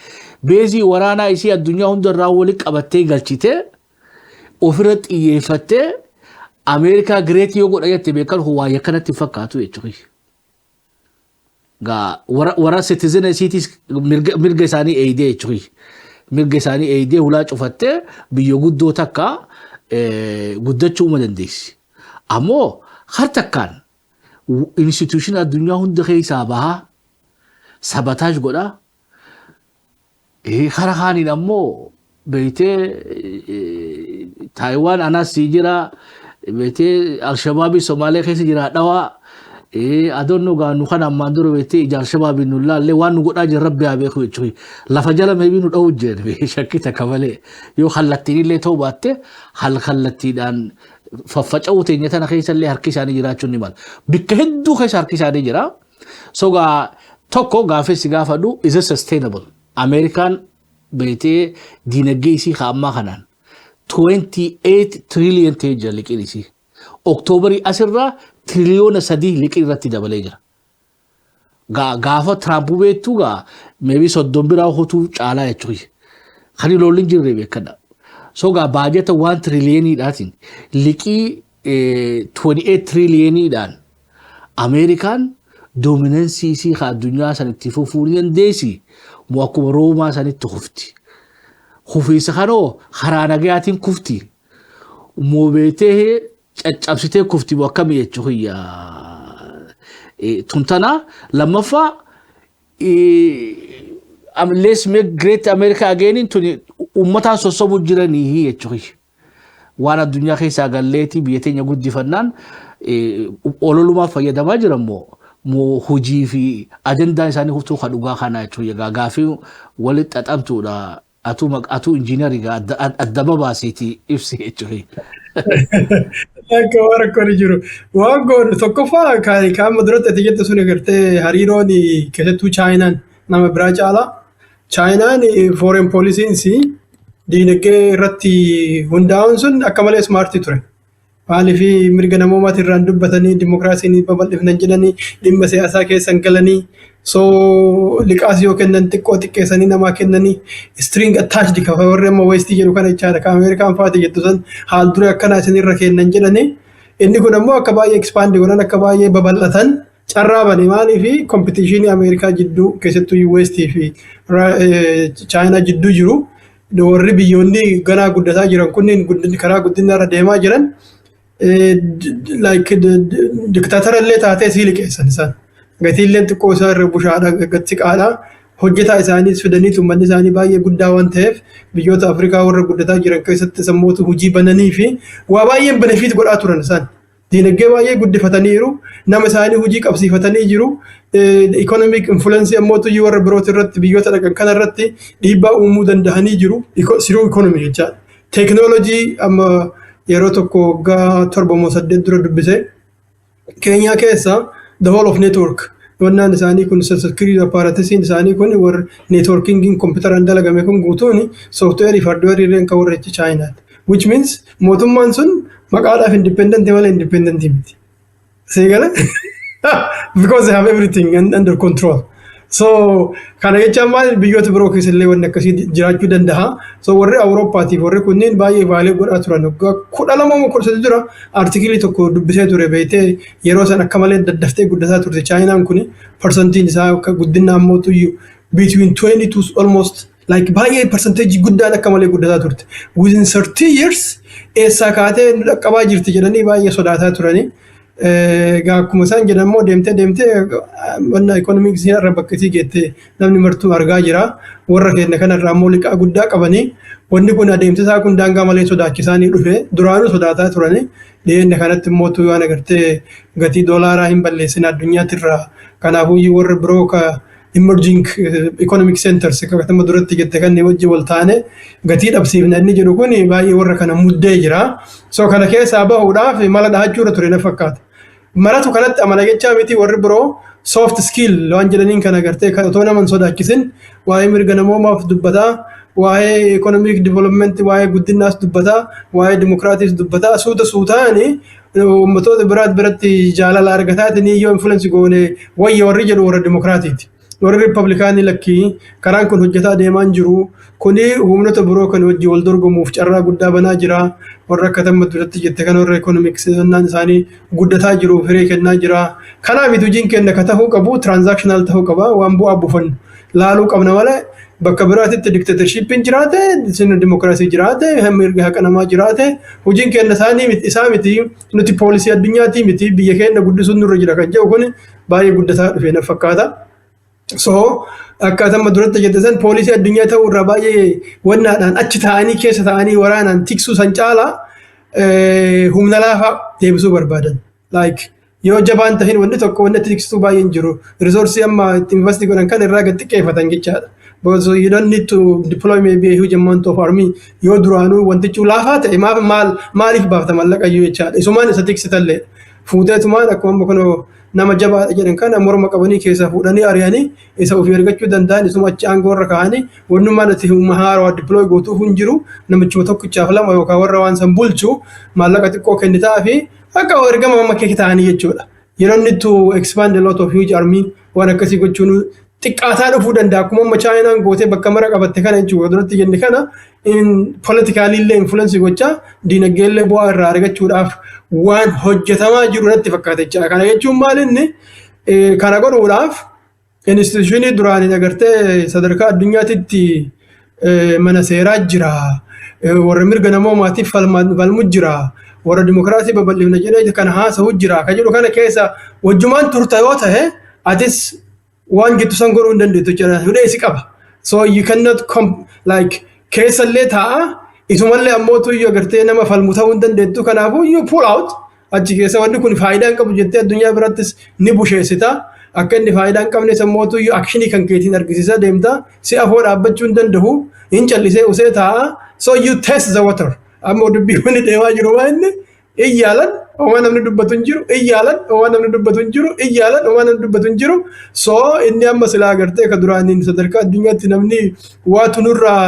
Beezii waraanaa isii addunyaa hundarraa walitti qabattee galchitee ofirratti xiyyeeffattee Ameerikaa Great yoo godha jettee beekan waa yakkanatti fakkaatu jechuudha. Gaa warra citizen isiitis mirga isaanii eeyidee jechuudha. Mirga isaanii eeyidee hulaa cufattee biyya guddoo takka guddachuu uma dandeessi. Ammoo har takkaan institution addunyaa hunda keessaa bahaa sabotaaj godhaa. Kara kaaniin ammoo beetee Taayiwaan anaas jira beetee Alshabaabii Somaalee keessa jira dhawaa adoonnoo gaanu kan ammaan dura beetee Alshabaabii nu laallee waan nu godhaa jiru rabbi haa beeku jechuudha. Lafa jala meebii nu dha'uu jira shakkii takka malee yoo kallattiin illee ta'uu baatte kallattiidhaan faffaca'uu teenya tana keessa illee harki isaanii jiraachuun ni mala. Bikka hedduu keessa harki isaanii jira. Sogaa tokko gaafessi gaafadhu is sustainable. Ameerikaan beetee diinagdee isii ammaa kanaan 28 trillion ta'ee jira liqiin isii. Oktoobarii asirraa tiriliyoona 3 liqii irratti dabalee jira. Gaafa Tiraamp beektu gaa meebii 30 biraa hotuu caalaa jechuudha. Kan lolli hin jirre beekadha. So gaa baajata 1 trillioniidhaatiin liqii 28 trillioniidhaan Ameerikaan doominansii isii ka addunyaa sanitti fufuu ni dandeessi. Mo akkuma Roomaa sanitti kufti. Kufiisa kanoo karaa nagayaatiin kufti. Mo beetee caccabsitee kufti mo akkamii jechuudha. Tuntana lammaffaa let's make great America again tuni ummataan sossobuu jiranii jechuudha. Waan addunyaa keessaa galleetii biyya teenya guddifannaan ololumaaf fayyadamaa jiran moo moo hojii fi ajandaan isaanii hubtuu kan dhugaa kana jechuudha. Egaa gaafii walitti xaxamtuudha. Atu injiineriga addaba baasiitii ibsi jechuudha. Akka waan rakkoon jiru. Waan goonu tokkoffaa kan duratti ati jettu sun agartee hariiroon keessattuu Chaayinaan nama biraa caalaa. Chaayinaan foreign policyinsi diinagdee irratti hundaa'uun sun akka malee smartii ture. Maaliif mirga namoomaati irraan dubbatanii dimokiraasiin babal'ifnan jedhanii dhimma siyaasaa keessan galanii liqaas yoo kennan xiqqoo xiqqeessanii namaa kennanii string attached ka warri amma westii jedhu kana jechaadha. Ka Ameerikaan faati jettu san haal dure akkanaa isinirra kennan jedhanii inni kun ammoo akka baay'ee expand godhan akka baay'ee babal'atan carraa bane maaliif competitionii Ameerikaa jidduu keessattuu westii fi Chaayinaa jidduu jiru warri biyyoonni ganaa guddataa jiran kunniin karaa guddinaa irra deemaa jiran like diktaatara illee taatee sii liqeessan isaan. Gatiillee xiqqoo isaa irra bushaadha xiqqaadha. Hojjetaa isaaniis fidanii uummanni isaanii baay'ee guddaa waan ta'eef biyyoota Afrikaa warra guddataa jiran keessatti sammoota hojii bananii fi waa baay'een benefiit godhaa turan isaan. Diinagdee baay'ee guddifataniiru. Nama isaanii hojii qabsiifatanii jiru. Economic influence ammootu warra birooti irratti biyyoota dhaqan kana irratti dhiibbaa uumuu danda'anii jiru. Siruu economy jechaadha. Teknoolojii amma yeroo tokko waggaa 7-8 dura dubbise Keenyaa keessa the whole of network wannaan isaanii kun security apparatus isaanii kun war networking computer dalagame kun guutuun software hardware irreen kan warra China which means mootummaan sun maqaadhaaf independent wala independent miti seegala because they have everything under control. So kana jechaan maal biyyoota biroo keessallee wanni akkasii jiraachuu danda'a. So warri Awurooppaatiif warri kunniin baay'ee baalee godhaa turan. 12 dura artikilii tokko dubbisee ture beeytee yeroo san akka malee daddaftee guddataa turte Chaayinaan kun percentiin isaa akka guddina ammootu between 20 to almost like baay'ee percentage guddaan akka malee guddataa turte. Within 30 years eessaa kaatee dhaqqabaa jirti jedhanii baay'ee sodaataa turanii. Akkuma isaan jedhamoo deemtee wanna economics irra bakkeetii geette namni martuu argaa jira. Warra keenya kanarraa immoo liqaa guddaa qabanii wanni kun adeemsisaa kun daangaa malee sodaachisaanii dhufe duraanuu sodaataa turanii dhiyeenya kanatti immoo waan agartee gatii doolaaraa hin balleessin addunyaattirraa kanaafuu warra biroo ka emerging economic centers akkatuma duratti jette kan wajji wal taane gatii dhabsiifna inni jedhu kun baay'ee warra kana muddee jira. So kana keessaa bahuudhaaf mala dhahachuudha ture na fakkaata. Maratu kanatti amala jechaa miti warri biroo soft skill waan jedhaniin kana agartee kan otoo naman sodaachisin waa'ee mirga namoomaaf dubbataa waa'ee economic development waa'ee guddinaas dubbataa waa'ee dimokiraatiis dubbataa suutaani ummatoota biratti jaalala argataatiin yoo influence goone wayya warri jedhu warra dimokiraatiiti. Warri Riippablikaanii lakkii karaan kun hojjetaa deemaan jiru. Kuni humnoota biroo kan wajji wal dorgomuuf carraa guddaa banaa jira. Warra akka tamma duratti jette kan warra economics isaanii guddataa jiru firee kennaa jira. Kanaaf hojiin kenna ka tahuu qabu transactional tahuu qaba waan bu'aa buufan laaluu qabna malee bakka biraatitti dictatorshipin jiraate sirna dimokiraasii jiraate mirga haqa namaa jiraate hojiin kenna isaa miti nuti poolisii addunyaati miti biyya keenya guddisuun nurra jira kan jedhu kun baay'ee guddataa dhufe na fakkaata. So akkaataa duratti jette san poolisii addunyaa ta'uu irraa baay'ee wannaadhaan achi ta'anii keessa ta'anii waraanaan tiksuu san caalaa humna laafaa deebisuu barbaadan. Like yoo jabaan tahin wanti tokko wanti tiksuu baay'een jiru resource amma itti investi godhan kan irraa gad xiqqeeffatan jechaadha. Because you don't need to deploy maybe a huge amount of army. Yoo duraanuu wantichi laafaa ta'e maaliif baafta mallaqa iyyuu jechaadha. Isumaan isa tiksitallee fuuteetumaan akkuma kunoo nama jabaadha jedhan kana morma qabanii keessaa fuudhanii ari'anii isa ofii argachuu danda'an isuma achi aangoo irra kaa'anii wannummaan ati humna haaraa deploy gootuuf hin jiru namichuma tokkichaaf lama yookaan warra waan san bulchu maallaqa xiqqoo kennitaa fi akka ergama makkee ta'anii jechuudha. Yeroo inni to expand a lot of huge army waan akkasii gochuun xiqqaataa dhufuu danda'a akkuma amma Chaayinaan gootee bakka mara qabatte kana jechuudha duratti jenne kana politikaalii illee influence gochaa diinagdee illee bu'aa irraa argachuudhaaf waan hojjetamaa jiru natti fakkaata jechuudha. Kana jechuun maal inni kana godhuudhaaf institutionii duraanii agartee sadarkaa addunyaatitti mana seeraa jira. Warra mirga namoomaatiif falmu jira. Warra dimokiraasii babal'ifna jedhee kana haasa'u jira. Kan jedhu kana keessa wajjumaan turta yoo ta'e atis waan jettu san godhuu hin dandeettu jechuudha. Hudhee si qaba. So you cannot like keessallee ta'a. Isumallee ammootu iyyuu agartee nama falmu ta'uu hin dandeettu. Kanaafuu iyyuu pull out achi keessa wanti kun faayidaa hin qabu jettee addunyaa birattis ni busheessita. akka inni faayidaa hin qabne sammootu akshinii kan keetiin argisiisaa deemta si afoo dhaabbachuu hin danda'u hin callisee usee taa'a so you test the water amma dubbii wani deemaa jiru waan inni iyyaalan waan namni dubbatu hin jiru iyyaalan waan namni dubbatu hin jiru iyyaalan waan namni dubbatu hin jiru so inni amma silaa agartee ka duraaniin sadarkaa addunyaatti namni waa tunurraa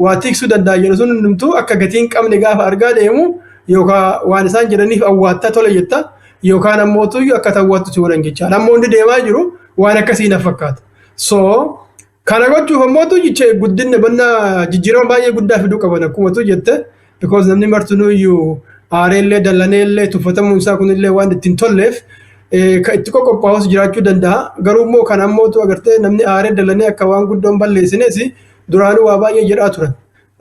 waa tiksuu danda'a jedhu sun hundumtuu akka gatiin qabne gaafa argaa deemu yookaan waan isaan jedhaniif awwaattaa tola jetta yookaan ammootu akka tawwaattu si godhan jecha ammoo hundi deemaa jiru waan akkasii na fakkaata so kana gochuuf ammootu jecha guddinna banna jijjiirama baay'ee guddaa fiduu qaban akkumatu jette because namni martinuu iyyuu aareellee dallaneellee tuffatamuun isaa kunillee waan ittiin tolleef ka itti qophaa'us jiraachuu danda'a garuu immoo kan ammootu agartee namni aaree dallanee akka waan guddoon balleessines duraanuu waa baay'ee jedhaa turan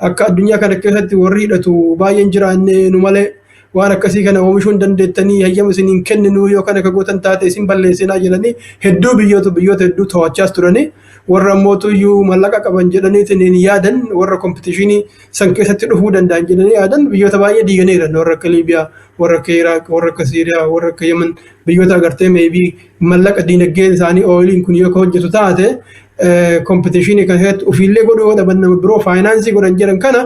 akka addunyaa kana keessatti warri hidhatu baay'een jiraanne nu malee waan akkasii kana oomishuu hin dandeettanii hayyama isin hin kenninu yoo kana ka gootan taate isin balleessinaa jedhanii hedduu biyyoota hedduu to'achaas turanii warra ammootu iyyuu mallaqa qaban jedhaniitiin hin yaadan warra kompitishinii san keessatti dhufuu danda'an jedhanii yaadan biyyoota baay'ee diiganiiran warra akka Liibiyaa warra akka Iraaq warra akka Siiriyaa warra akka Yemen biyyoota agartee meebii mallaqa diinagdee isaanii ooyiliin kun yoo ka hojjetu taate kompitishinii kan keessatti ofiillee godhuu dhaban nama biroo faayinaansii godhan jedhan kana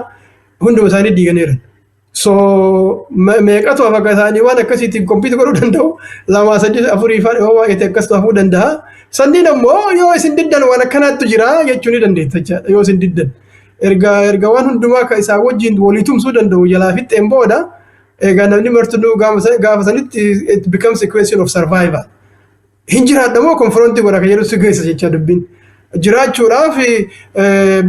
hunduma isaanii diiganiiran. So meeqatu afaka isaanii waan akkasiitiin kompiitii godhuu danda'u lama sadii afurii faan yoo waa'ee akkas ta'uu danda'a. Sanniin ammoo yoo isin diddan waan akkanaattu jira jechuu ni dandeetta jechaadha yoo isin diddan. Erga waan hundumaa kan isaa wajjin walii tumsuu danda'u jalaa fixxeen booda egaa namni martinuu gaafa sanitti it becomes a question of survival. Hin jiraadha moo konfrontii godha kan jedhu si geessa jecha dubbiin. Jiraachuudhaaf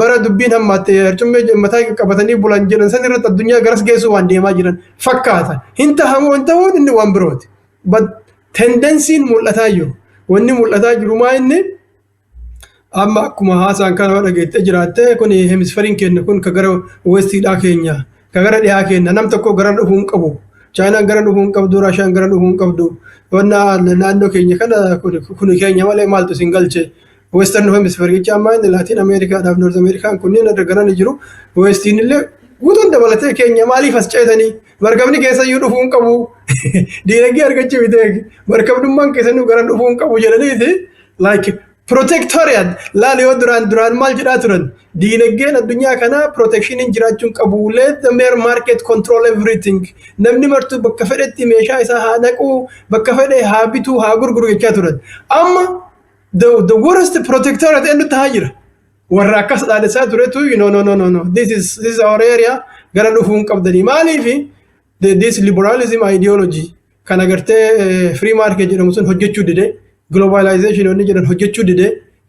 bara dubbiin hammaattee harcummee mataa qabatanii bulan jiran san irratti addunyaa garas geessuu waan deemaa jiran fakkaata. Hin tahamoo hin ta'uun inni waan birooti. But tendensiin mul'ataa jiru. Wanni mul'ataa jiru maa inni amma akkuma haasaan kana dhageettee jiraattee kun hemisferiin keenya kun ka gara westiidhaa keenya ka gara dhiyaa keenya nam tokko gara dhufuu hin qabu. Chaayinaan gara dhufuu hin qabdu Raashiyaan gara dhufuu hin qabdu. Naannoo keenya kana kun keenya malee maaltu isin galche. Western Hemisphere jecha amma inni Latin America dhaaf North America kunniin arganan jiru Westiin illee guutuun dabalatee keenya maaliif as ceetanii markabni keessa iyyuu dhufuu hin qabu diinagdee argachuu bitee markabnummaan keessa nu gara dhufuu hin qabu jedhaniiti like protectorate laal yoo duraan maal jedhaa turan diinagdeen addunyaa kana protectioniin jiraachuun qabu let the mere market control everything namni martuu bakka fedhetti meeshaa isaa haa naqu bakka fedhe haa bituu haa gurguru jechaa turan amma the worst protectorate endu tahajira warra akkas dhaadhesaa turetu no this is our area gara dhufuu hin qabdanii maaliifi this liberalism ideology kan agartee free market jedhamu sun hojjechuu dide globalization wanni jedhan hojjechuu dide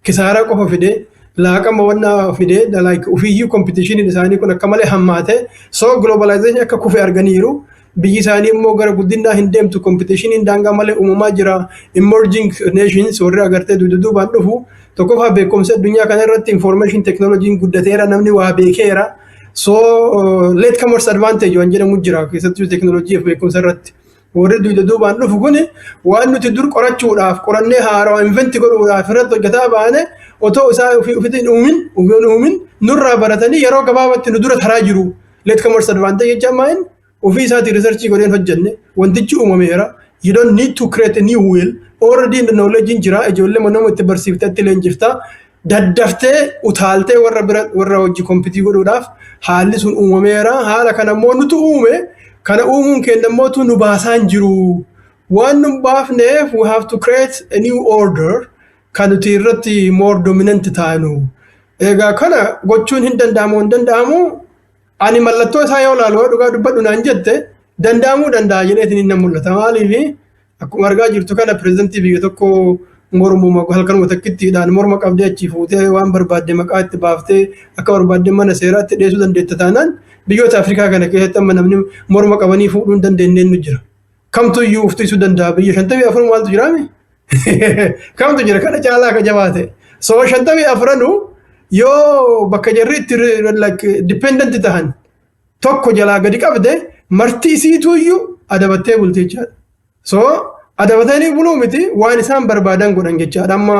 kisaaraa qofa fide laaqama wanna fide like ufiyyuu competition isaanii kun akka malee hammaate so globalization akka kufe arganiiru biyyi isaanii immoo gara guddinaa hin deemtu competition daangaa malee uumamaa jira emerging nations warri agartee duubaan dhufu tokkoffaa beekumsa addunyaa kana irratti information technology guddateera namni waa beekeera so latecomers advantage waan jedhamu jira keessattuu technology fi beekumsa irratti warri duubaan dhufu kun waan nuti dur qorachuudhaaf qorannee haaraa invent godhuudhaaf irratti hojjetaa baane otoo isaa ofiitiin uumin nurraa baratanii yeroo gabaabatti nu dura taraa jiru latecomers advantage jechamaan ofii isaati researchii godheen hojjenne wantichi uumameera you don't need to create a new wheel already the knowledge jira ijoollee manuma itti barsiiftetti leenjifta daddaftee utaaltee warra hojii kompitii godhuudhaaf haalli sun uumameera haala kana immoo nutu uume kana uumuun keenya immoo nu baasaan jiru waan nu baafneef we have to create a new order kan nuti irratti more dominant taanu egaa kana gochuun hin danda'amu ani mallattoo isaa yoo laalu dhugaa dubbadhu naan jette danda'amuu danda'a jedheetiin hin mul'ata maaliifi akkuma argaa jirtu kana pirezidantii biyya tokko mormuma halkanuma takkittiidhaan morma qabdee achi fuutee waan barbaadde maqaa itti baaftee akka barbaadde mana seeraatti dhiyeessuu dandeetta taanaan biyyoota Afrikaa kana keessatti amma namni morma qabanii fuudhuu hin dandeenyeen nu jira. Kamtu iyyuu uftisuu danda'a biyya 54 maaltu jiraame? Kamtu jira kana caalaa akka jabaate. So 54 yoo bakka jarri itti like dependent tahan tokko jalaa gadi qabde marti isiitu iyyuu adabattee bulti jechaadha. So adabatanii buluu miti waan isaan barbaadan godhan jechaadha. Amma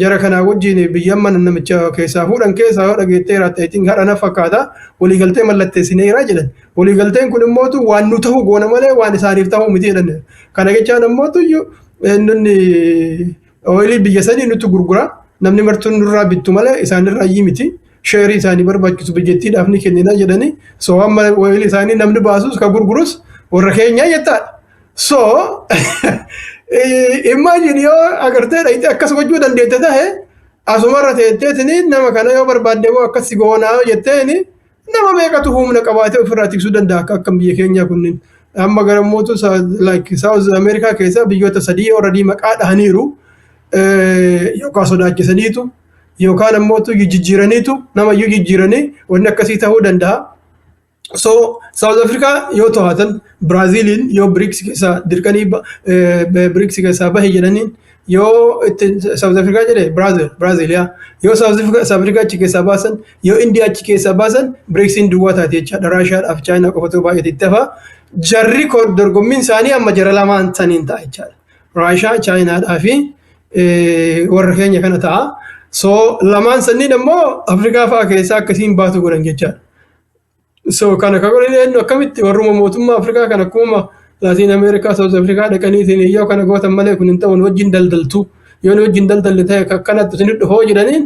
jara kanaa wajjin biyya amma namicha keessaa fuudhan keessaa yoo dhageetteera ta'eetiin hadha na fakkaata waliigaltee mallatteessineera jedhan. Waliigalteen kun immoo waan nu ta'uu goona malee waan isaaniif ta'uu miti jedhan. Kana jechaan immoo iyyuu inni oilii biyya sanii nutti gurgura namni martuun nurraa bittu malee isaanirraa miti sheerii isaanii barbaachisu biyyattiidhaaf ni kennina jedhanii so amma oilii isaanii namni baasus ka gurgurus warra keenya jettaadha. So imagine yoo agartee dhayti akkas gochuu dandeette ta'e asumarra teetteetini nama kana yoo barbaadde moo akkas goonaa jetteeni nama meeqatu humna qabaatee ofirraa tiksuu danda'a akka biyya keenya kunniin. Amma garamootu like South America keessa biyyoota sadii already maqaa dhahaniiru yookaan sodaachisaniitu yookaan ammoo jijjiiraniitu nama jijjiiranii wanni akkasii ta'uu danda'a. So South Africa yoo to'atan Braziliin yoo BRICS keessa dirqanii BRICS keessa bahe jedhaniin yoo South Africa jedhe Brazil yaa yoo South Africa achi keessa baasan yoo India achi keessa baasan BRICSin duwwaa taate jechaadha. Raashiyaadhaaf Chaayinaa qofatu baay'ee itti hafa. Jarri dorgommiin isaanii amma jara lamaan saniin ta'a jechaadha. Raashiyaa Chaayinaadhaa fi warra keenya kana ta'a. So lamaan sanniin ammoo Afrikaa fa'aa keessaa akkasiin baatu godhan jechaadha. So kana kagoleen akkamitti warruma mootummaa Afrikaa kana akkuma Latin America South Africa dhaqaniitiin yoo kana gootan malee kun hin ta'u wajjin daldaltu yoo wajjin daldalle ta'e akkanatti isin dhufoo jedhaniin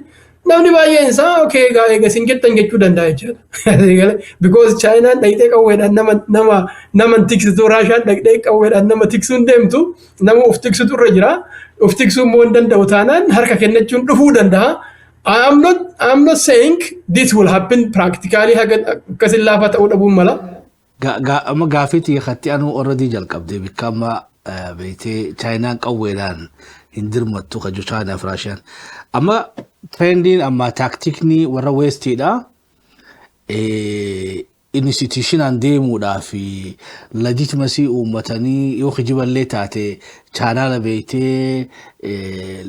namni baay'een isaa okay egaa isin jettan jechuu danda'a jechuudha. Because China dhaqxee qawweedhaan nama tiksitu Raashiyaan dhaqxee qawweedhaan nama tiksuun deemtu nama of tiksutu irra jira. Of tiksuu immoo hin danda'u taanaan harka kennachuun dhufuu danda'a. I'm not saying this will happen practically kasin lafa ta'uu dhabuun mala. Amma gaafiti yakatti anu already jalqabde bikkama beetee Chaayinaan qawweedhaan hin dirmattu kaju Chaayinaaf Raashiyaan. Amma trendiin amma taaktikni warra Westiidha. Institutionaan deemuudhaa fi legitimacy uummatanii yoo kijiballee taate chaanaala beeytee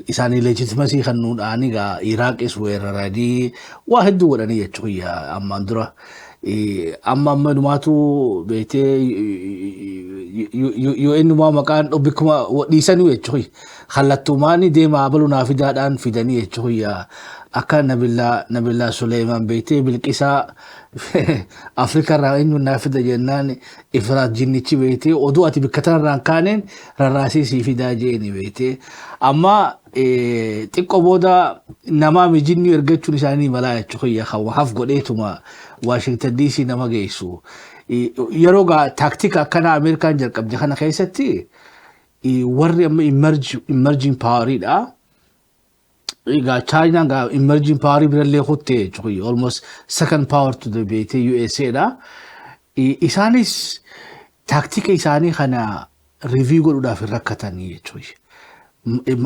isaanii legitimacy kan nuudhaan egaa Iraaqis weeraranii waa hedduu godhanii jechuudha ammaan dura. Amma dhumaatu beeytee yoo innumaa maqaan bikkuma dhiisanii jechuudha. Kallattumaanii deemaa baluunaa fidaadhaan fidanii jechuudha. Akka Nabillaa Suleymaan beeytee Bilqisaa Afrika irraa eenyuun naa fida jennaan Ifraat jinnichi beeytee oduu ati bikka tanarraan kaaneen rarraasii sii fidaa jeeni beeytee. Amma xiqqoo booda namaa mijinni ergachuun isaanii malaa jechuudha kan haf godheetuma Washington DC nama geessu. Yeroo gaa taaktika akkana Ameerikaan jalqabde kana keessatti warri amma emerging poweriidha. China got emerging power birallee hotte jechuudha almost second power to the USA dha. Isaanis taaktika isaanii kana review godhuudhaaf rakkatanii jechuudha.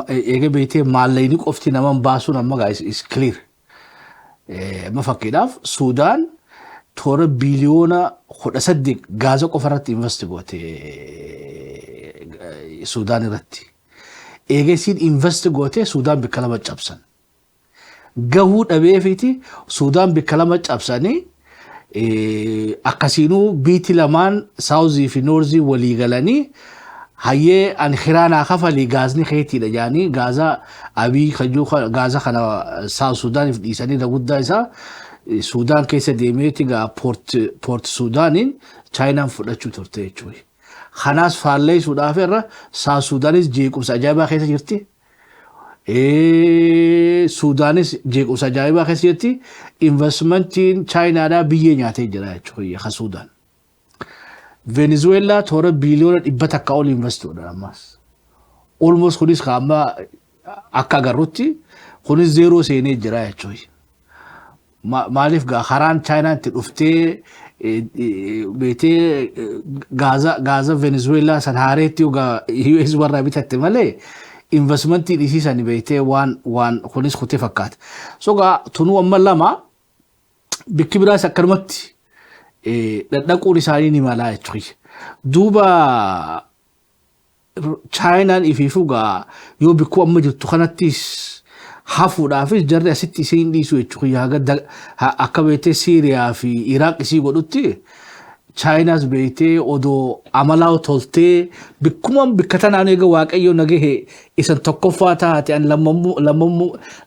Eega beeytee maallaqni qofti naman baasuun amma gaa is clear. Amma fakkiidhaaf Suudaan toora biliyoona 18 gaaza qofa irratti invest goote Suudaan irratti. Eegasiin invest goote Suudaan bikka lama cabsan. Gahuu dhabeefiti Suudaan bikka lama cabsanii akkasiinuu biiti lamaan Saawuzii fi Noorzii walii galanii hayyee an khiraanaa kafalii gaazni keetiidha jaanii gaaza abii kajuu gaaza kana Saawuz Suudaaniif dhiisanii guddaa isaa Suudaan keessa deemeeti gaa poort Suudaaniin Chaayinaan fudhachuu turte jechuudha. Kanaas faalleessuudhaaf irra Saawuz Suudaanis jeequmsa ajaa'ibaa keessa jirti. Suudaanis jeequmsa ajaa'ibaa keessa jirti. Investmentiin Chaayinaadhaa biyyee nyaatee jira jechuudha kan Suudaan. Venezuelaa toora biliyoona 100 akka ol investoodha ammas. Almost kunis amma akka agarrutti kunis zeeroo seenee jira jechuudha. Maaliif gaa karaan Chaayinaan itti dhuftee beetee Gaaza Venezuelaa san haareetti US warraa bitatte malee investmentii dhiisisan beetee waan kunis kutee fakkaata. So gaa tunuu amma lama bikki biraas akkanumatti dhadhaquun isaanii ni malaa jechuudha. Duuba Chaayinaan ifiifuu gaa yoo bikkuu amma jirtu kanattis hafuudhaafis jarri asitti isiin dhiisu jechuudha. Akka beetee Siiriyaa fi Iraaq isii godhutti Chaayinaas beetee odoo amalaa toltee bikkuma bikka tanaan eega Waaqayyo nagahe isan tokkoffaa taate an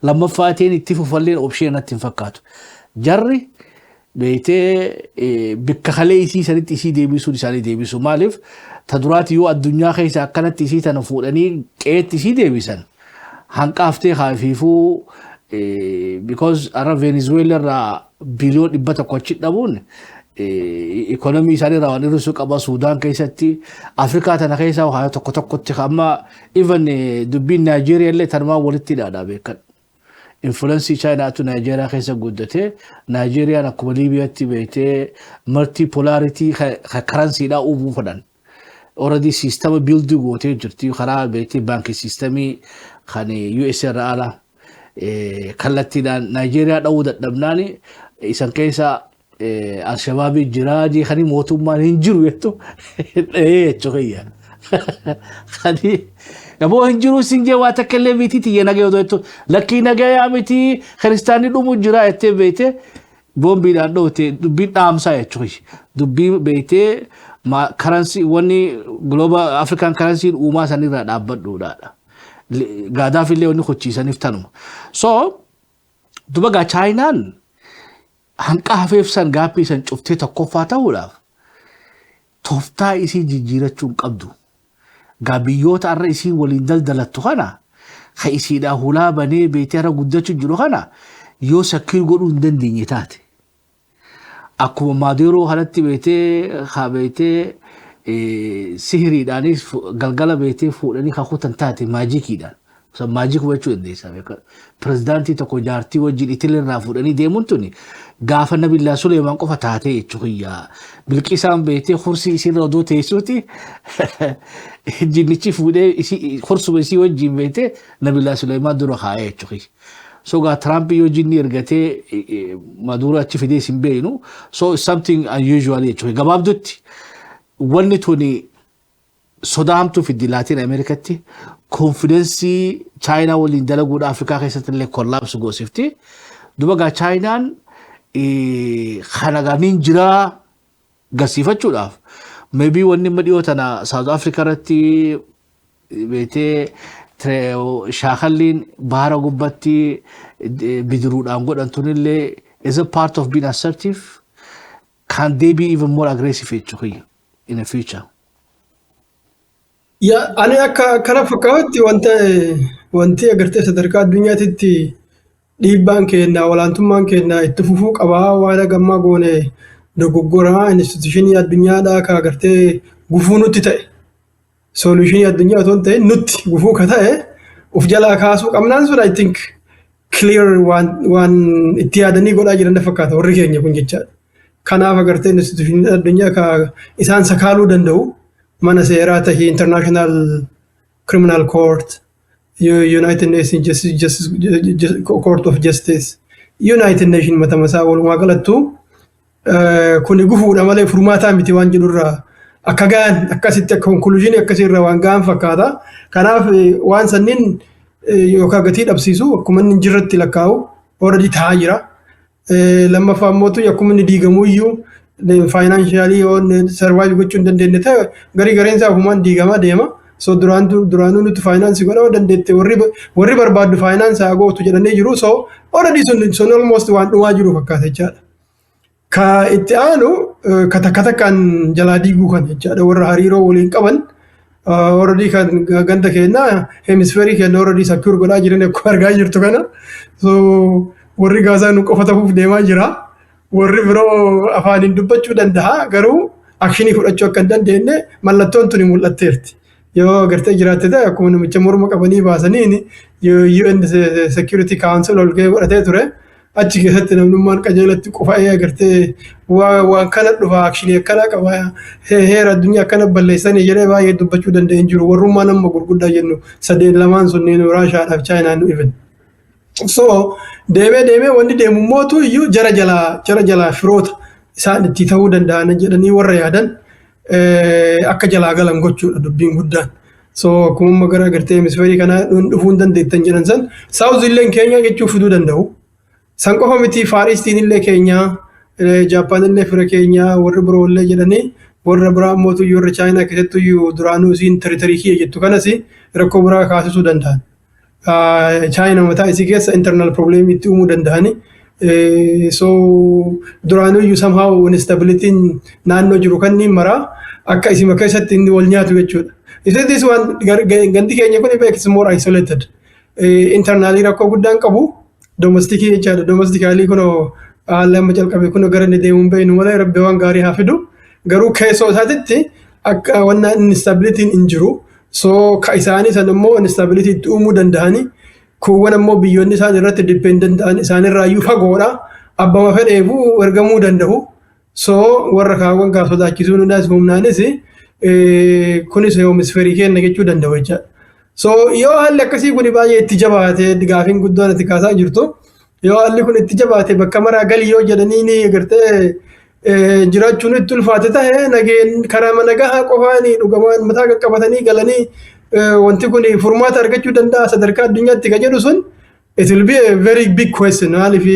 lammaffaateen itti fufalleen opsheenatti hin fakkaatu. Jarri beetee bikka kalee isii sanitti isii deebisuun isaanii deebisu. Maaliif ta duraati yoo addunyaa keessa akkanatti isii tana fuudhanii qeetti isii deebisan hanqaaftee haafiifuu because ara Venezuela irraa biliyoon 100 achi dhabuun economy isaanii irraa waan hir'isuu qaba Suudaan keessatti Afrikaa tana keessa waa tokkotti amma even dubbiin Nigeria illee tanumaan walitti hidhaadha beekan. Influence China to Nigeria keessa guddate Nigeria akkuma Libyatti beekte multipolarity currency dha uumuu fedhan. Already system build gootee jirti karaa beekte bank systemii kan US irraa ala kallattiidhaan Nigeria dha'uu dadhabnaani isan keessa Al-Shabaab jiraadi kan mootummaan hin jiru jettu jechuudha. Kani Namo hinjiru singe wata kelle miti ti yena gedo to lakki naga ya miti kristani dumu jira ette bete bombi da do te dubbi damsa ya chui dubbi bete ma currency woni global African currency uma sanira da baddo da Gaddafi le woni khochi sanif tanu so dubaga China hanqa hafef san gapi san cufte ta kofata wala tofta isi jijirachun qabdu Gabiyoota arra isii waliin daldalattu kana ka isiidhaa hulaa banee beetee irra guddachuu jiru kana yoo sakkii godhuu hin dandeenye taate. Akkuma Maadiroo kanatti beetee sihiriidhaanis galgala beetee fuudhanii kakutan taate maajikiidhaan. Maajik hubachuu dandeessa. Pirezidaantii tokko jaartii wajjin itilirraa fuudhanii deemuun tuni gaafa Nabillaa Suleemaan qofa taatee jechuudha. Bilqisaan beetee kursii isiirra odoo teessuuti jinnichi fuudhee kursuma isii wajjin beetee Nabillaa Suleemaan dura kaa'ee jechuudha. So gaa Trump yoo jinni ergatee Maduro achi fidee sin beeynu so something unusual jechuudha. Gabaabdutti wanni tuni sodaamtu fiddi Laatiin Ameerikatti confidence China waliin dalaguudha Afrikaa keessatti illee collapse goosifti. Dubagaa Chinaan khanagaaniin jiraa gasiifachuudhaaf maybe wanni madhiyoo tana South Africa irratti beetee shaakalliin bahara gubbatti bidiruudhaan godhantun illee is a part of being assertive. Can they be even more aggressive in the future? Ya, ani akka kana fakkaatti wanti agartee sadarkaa addunyaatti dhiibbaan keenya walaantummaan keenya itti fufuu qabaa waan gammaa goone dogoggoraa instituushinii addunyaadhaa ka agartee gufuu nutti ta'e solutionii addunyaa otoo ta'e nutti gufuu ka ta'e uf jalaa kaasuu qabnaan sun I think clear waan itti yaadanii godhaa jiran fakkaata warri keenya kun jechaadha. Kanaaf agartee instituushinii addunyaa ka isaan sakaaluu danda'u. Mana seeraa tahii International Criminal Court, United Nations Court of Justice, United Nations matamasaa walumaa galattu kuni gufuudha malee furmaataa miti waan jedhurraa akka gaan akkasitti akka conclusion akkasirra waan gaan fakkaata. Kanaaf waan sannin yookaan gatii dhabsiisu akkuma inni jirratti lakkaa'u already ta'aa jira. Lammaffaa mootu akkuma inni diigamuu iyyuu financially on survive gochuun dandeenye ta'e gareen isaa humaan diigamaa deema. So duraanuu nuti finance godhuu dandeette warri barbaadu finance haa gootu jedhanii jiru. So already sun almost waan dhumaa jiru fakkaata jechaadha. Ka itti aanu katakkan jalaa diiguu kan jechaadha warra hariiroo waliin qaban already kan ganda keenya hemisfeerii keenya already secure godhaa jiran akkuma argaa jirtu kana. So warri gaazaa nu qofa ta'uuf deemaa jira. Warri biroo afaaniin dubbachuu danda'a garuu akshinii fudhachuu akka hin dandeenye mallattoon tuni mul'atteerti. Yoo agartee jiraatte ta'e akkuma namicha morma qabanii baasaniin UN Security Council ol ga'ee godhatee ture achi keessatti namnummaan qajeelatti qofa'ee agartee waan kana dhufa akshinii akkana qaba heera addunyaa akkana balleessanii jedhee baay'ee dubbachuu danda'een jiru warrummaa nama gurguddaa jennu sadeen lamaan sunneen Raashaadhaaf Chaayinaan nu ifan. So deemee wanti deemu mootu iyyuu jara jalaa firoota isaan itti ta'uu danda'an jedhanii warra yaadan akka jalaa galan gochuudha dubbiin guddaan. So akkuma gara agartee hemisfeerii kana dhufuu hin dandeettan jedhan san South illee keenya jechuu fiduu danda'u. San qofa miti Far Eastiin illee keenya Jaapaan illee fira keenya warri biroo illee jedhanii warra biraa mootu iyyuu warra Chaayinaa keessattuu iyyuu duraanuu isiin territorii kiyya jettu kanas rakkoo biraa kaasisuu danda'an. China mataa isii keessa internal problem itti uumuu danda'ani. So duraanuu iyyuu somehow instability naannoo jiru kan ni mara akka isii keessatti inni wal nyaatu jechuudha. This one gandi keenya kun is more isolated. internaalii rakkoo guddaan qabu domestikii jechaadha. Domestikaalii kunoo haala amma jalqabe kunoo gara inni deemuun beeknu malee rabbi waan gaarii haa fidu. Garuu keessoo isaatitti akka wanna instabilitiin hin jiru. So ka isaanii san immoo instability itti uumuu danda'anii kuuwwan ammoo biyyoonni isaan irratti dependent ta'an isaanirraayyuu fagoodha. Abbama fedheefuu ergamuu danda'u. So warra kaawwan gaa sodaachisuu hundaas humnaanis kunis heemisferii kenna jechuu danda'u jechaadha. So yoo haalli akkasii kun baay'ee itti jabaatee gaafiin guddoon itti kaasaa jirtu yoo haalli kun itti jabaate bakka maraa galii yoo jedhanii ni agartee jiraachuun itti ulfaate ta'e nageen karaa mana gahaa qofaanii dhugamaan mataa qaqqabatanii galanii wanti kun furmaata argachuu danda'a sadarkaa addunyaatti kan jedhu sun it will be a very big question maaliif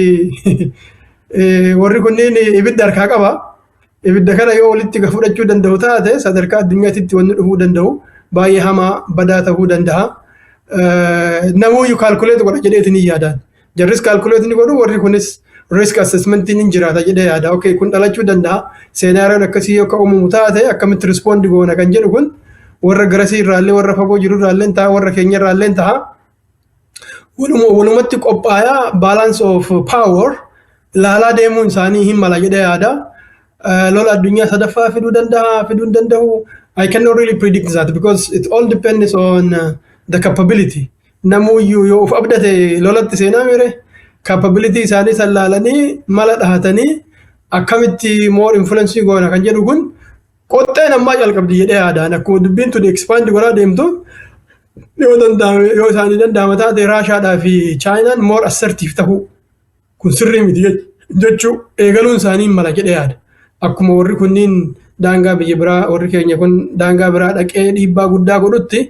warri kunniin ibidda harkaa qaba. Ibidda kana yoo walitti fudhachuu danda'u taate sadarkaa addunyaatti wanni dhufuu danda'u baay'ee hamaa badaa ta'uu danda'a. Namuyyuu kaalkuleet godha jedheetiin hin yaadaan. Jarris kaalkuleet ni godhu warri kunis risk assessmentiin hin jiraata jedhee yaada. Okay kun dhalachuu danda'a. Seenaariyoon akkasii yoo uumamu taate akkamitti rispoond goona kan jedhu kun warra garasii irraallee warra fagoo jiru irraallee ta'a warra keenya irraallee ta'a. Walumatti qophaayaa balance of power ilaalaa deemuun isaanii hin mala jedhee yaada. Lola addunyaa sadaffaa fiduu danda'a fiduu hin danda'u. I cannot really predict that because it all depends on the capability. Namuyyuu yoo of abdate lolatti seenaa mire capability isaanii sallaalanii mala dhahatanii akkamitti more influence goona kan jedhu kun qoxxeen ammaa jalqabdi jedhee yaadaan akkuma dubbiin tuni expand godhaa deemtu yoo isaanii danda'ama taate Raashaadhaa fi Chaayinaan more assertive ta'uu kun sirrii miti jechuu eegaluun isaanii mala jedhee yaada. Akkuma warri kunniin daangaa biyya biraa warri keenya kun daangaa biraa dhaqee dhiibbaa guddaa godhutti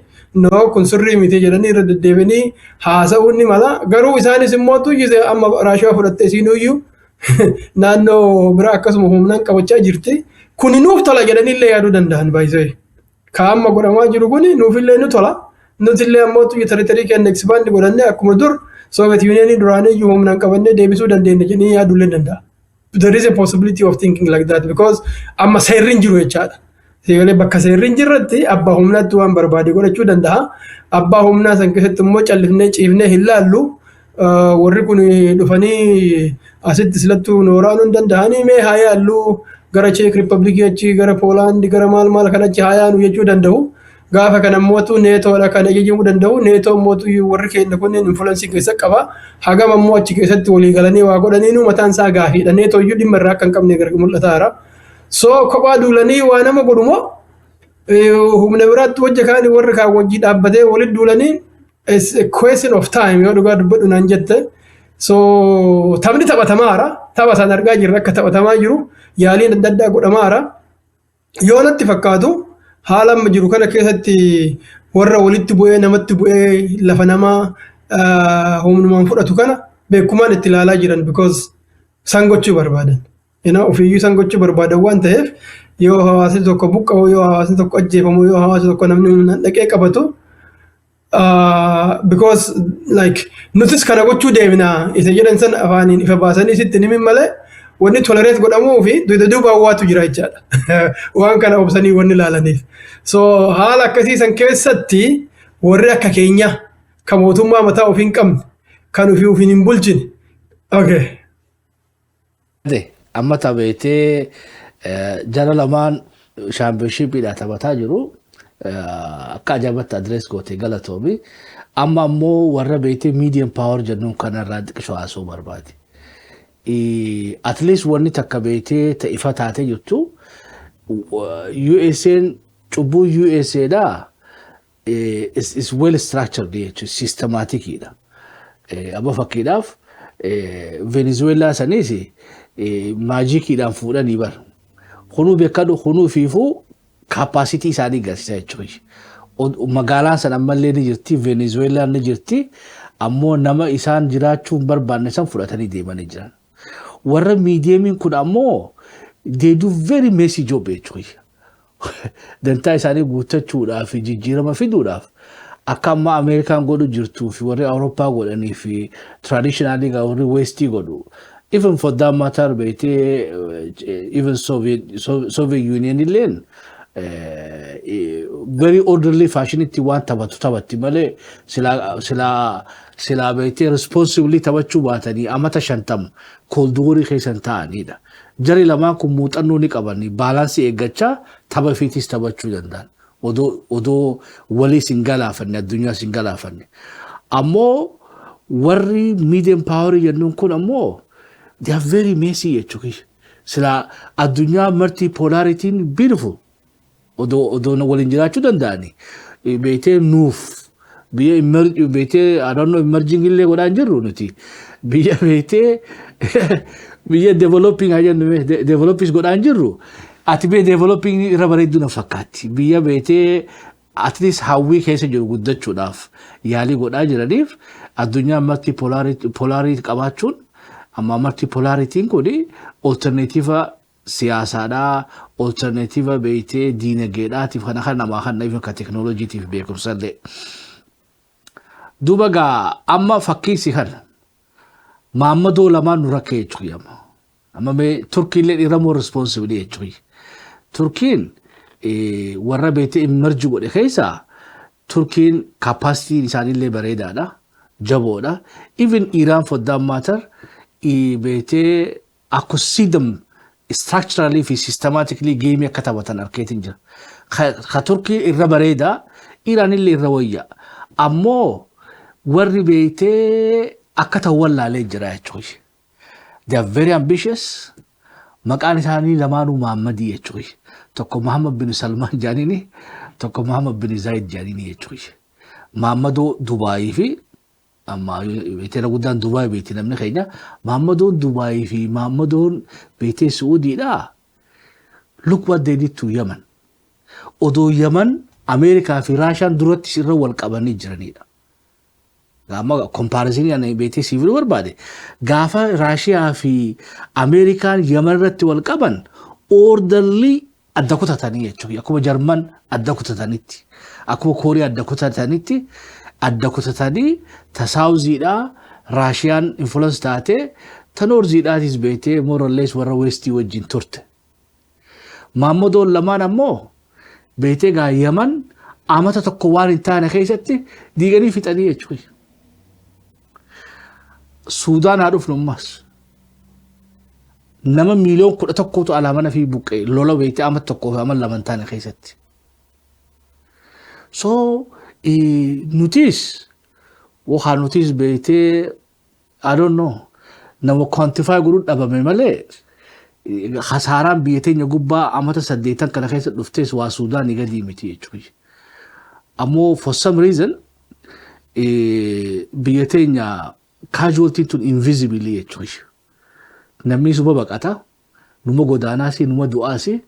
no kun sirrii miti jedhanii irra deddeebianii haasa'uun ni mala. Garuu isaanis immoo tuyyise amma Raashaa fudhattee isiinuyyuu naannoo biraa akkasuma humnaan qabachaa jirti. Kuni nuuf tola jedhaniillee yaaduu danda'an baay'isee. Ka amma godhamaa jiru kuni nuufillee nu tola. Nutillee ammoo tuyya territorii keenya expand godhannee akkuma dur Soviet Union duraaniyyuu humnaan qabannee deebisuu dandeenya jedhanii yaaduullee danda'a. There is a possibility of thinking like that because amma seerriin jiru jechaadha. Seerri bakka seerriin jirratti abbaa humnaatti waan barbaade godhachuu danda'a. Abbaa humnaa san keessatti immoo callifnee ciifnee hin laallu. Warri kun dhufanii asitti silattuu nooraanuu hin danda'anii mee haa yaallu gara Czech Republic achi gara Poland gara maal kan achi haa yaanu jechuu danda'u. Gaafa kana mootu neetoodha kan eeyyamuu danda'u. Neetoo mootu warri keenya kunneen influence keessa qaba. Hagam ammoo achi keessatti walii galanii waa godhaniinu mataan isaa gaafiidha. Neetoo iyyuu dhimma irraa akka hin qabne mul'ataara. So kophaa duulanii waa nama godhumoo humna biraatti wajja kaanii warri kaan wajjii dhaabbatee walitti duulanii it's a question of time yoo dhugaa dubbadhu naan jette. So taphni taphatamaara. Tapha san argaa jirra akka taphatamaa jiru yaaliin adda addaa godhamaara. Yoo natti fakkaatu haala amma jiru kana keessatti warra walitti bu'ee namatti bu'ee lafa namaa humnumaan fudhatu kana beekumaan itti ilaalaa jiran because san gochuu barbaadan. Ofiiyyuu san gochuu barbaadan waan ta'eef yoo hawaasni tokko buqqa'u yoo hawaasni tokko ajjeefamu yoo hawaasni tokko namni humnaan dhaqee qabatu because like nutis kana gochuu deemna isa jedhan san afaaniin ifa baasanii sitti nimin malee wanni tolerate godhamuu fi duuba waatu jira jechaadha. Waan kana obsanii wanni ilaalaniif. So haala akkasiisan keessatti warri akka keenya kan mootummaa mataa ofii hin qabne kan ofii hin bulchine. Okay. Amma taphatee jara lamaan shaampiyoonshiippiidhaan taphataa jiru. Akka ajaa'ibatti adrees gootee galatoomi. Amma ammoo warra beektee medium power jennuun kanarraa xiqqishoo haasoo barbaade. At least wanni takka beektee ta'ifa taatee jirtu USA'n cubbuu USA'dha is well structured jechuudha systematicidha. Abba fakkiidhaaf Venezuela sanis maajikiidhaan fuudhanii bar. Kunuu beekadu kunuu fiifuu capacity isaanii garsiisa jechuudha. Magaalaan san ammallee ni jirti Venezuela ni jirti ammoo nama isaan jiraachuun barbaanne san fudhatanii deemanii jiran. Warra mediumiin kun ammoo they do very messy job jechuudha. Dantaa isaanii guuttachuudhaaf jijjiirama fiduudhaaf akka amma Ameerikaan godhu jirtuu fi warri Awurooppaa godhanii fi traditionally warri Westii godhu. Even for that matter beektee even Soviet Union illeen very orderly fashion itti waan taphatti malee silaa beektee responsibly taphachuu baatanii amata 50 koolduurii keessan ta'anidha. Jari lamaan kun muuxannoo ni qabani baalaansii eeggachaa tapha fiitis taphachuu danda'an. Odoo walii sin galaafanne addunyaa sin galaafanne. Ammoo warri medium power jennuun kun ammoo they are very messy jechuudha. Sila addunyaa multipolaritiin beautiful. Odoo waliin jiraachuu danda'ani. Beetee nuuf biyya beetee I don't know emerging illee godhaan jirru nuti. Biyya beetee biyya developing developing godhaan jirru. Ati bee developing irra bareedduu na fakkaatti. Biyya beetee at least hawwii keessa jiru guddachuudhaaf yaalii godhaa jiraniif addunyaa multipolarity qabaachuun amma multipolaritiin kuni alternative siyaasaadhaa alternative beeytee diinagdeedhaatiif kan namaa kan naif kan teknooloojiitiif beekumsallee. Duuba gaa amma fakkiisi kana Maammadoo lamaan nu rakkee jechuudha. Amma mee Turkiillee dhiramoo responsibility jechuudha. Turkiin warra beeytee emerge godhe keessaa Turkiin capacity isaaniillee bareedaadha jaboodha. Even Iran for that matter beeytee akka sidam structurally fi systematically game akka taphatan arkeetiin jira. Ka Turkii irra bareeda, Iran illee irra wayya. Ammoo warri beeytee akka ta'uun laalee jira jechuudha. They are very ambitious. Maqaan isaanii lamaanuu Muhammadii jechuudha. Tokko Muhammad bin Salman jaanini, tokko Muhammad bin Zayed jaanini jechuudha. Muhammadoo Dubaayii fi amma beetee guddaan Dubaay beetee namni keenya Muhammadoon Dubaayii fi Muhammadoon beetee Suudiidha. Look what they did to Yemen. Odoo Yemen Ameerikaa fi Raashaan duratti sirra wal qabanii jiranidha. Gama comparison ani beetee civil barbaade. Gaafa Raashiyaa fi Ameerikaan Yemen irratti wal qaban orderly adda kutatanii jechuudha. Akkuma Jarman adda kutatanitti. Akkuma Kooriyaa adda kutatanitti. Adda kutatanii tasaawuziidhaa Raashiyaan influence taate tanorziidhaatis beetee more or less warra westii wajjin turte. Muhammadoon lamaan ammoo beetee gaa Yemen amata tokko waan hin taane keessatti diiganii fixanii jechuudha. Suudaan haa dhufnu ammas nama miiliyoon 11tu alaamana fi buqqee lola beetee amata tokko fi amata lama hin taane keessatti. So notice waxaa notice beeytee I don't know nama quantify godhuu dhabame malee khasaaraan biyya teenya gubbaa amata 8 kana keessa dhuftees waa Suudaan gadi miti jechuudha. Ammoo for some reason biyya teenya casualty tun invisibly jechuudha. Namni suba baqata numa godaanaasi numa du'aasi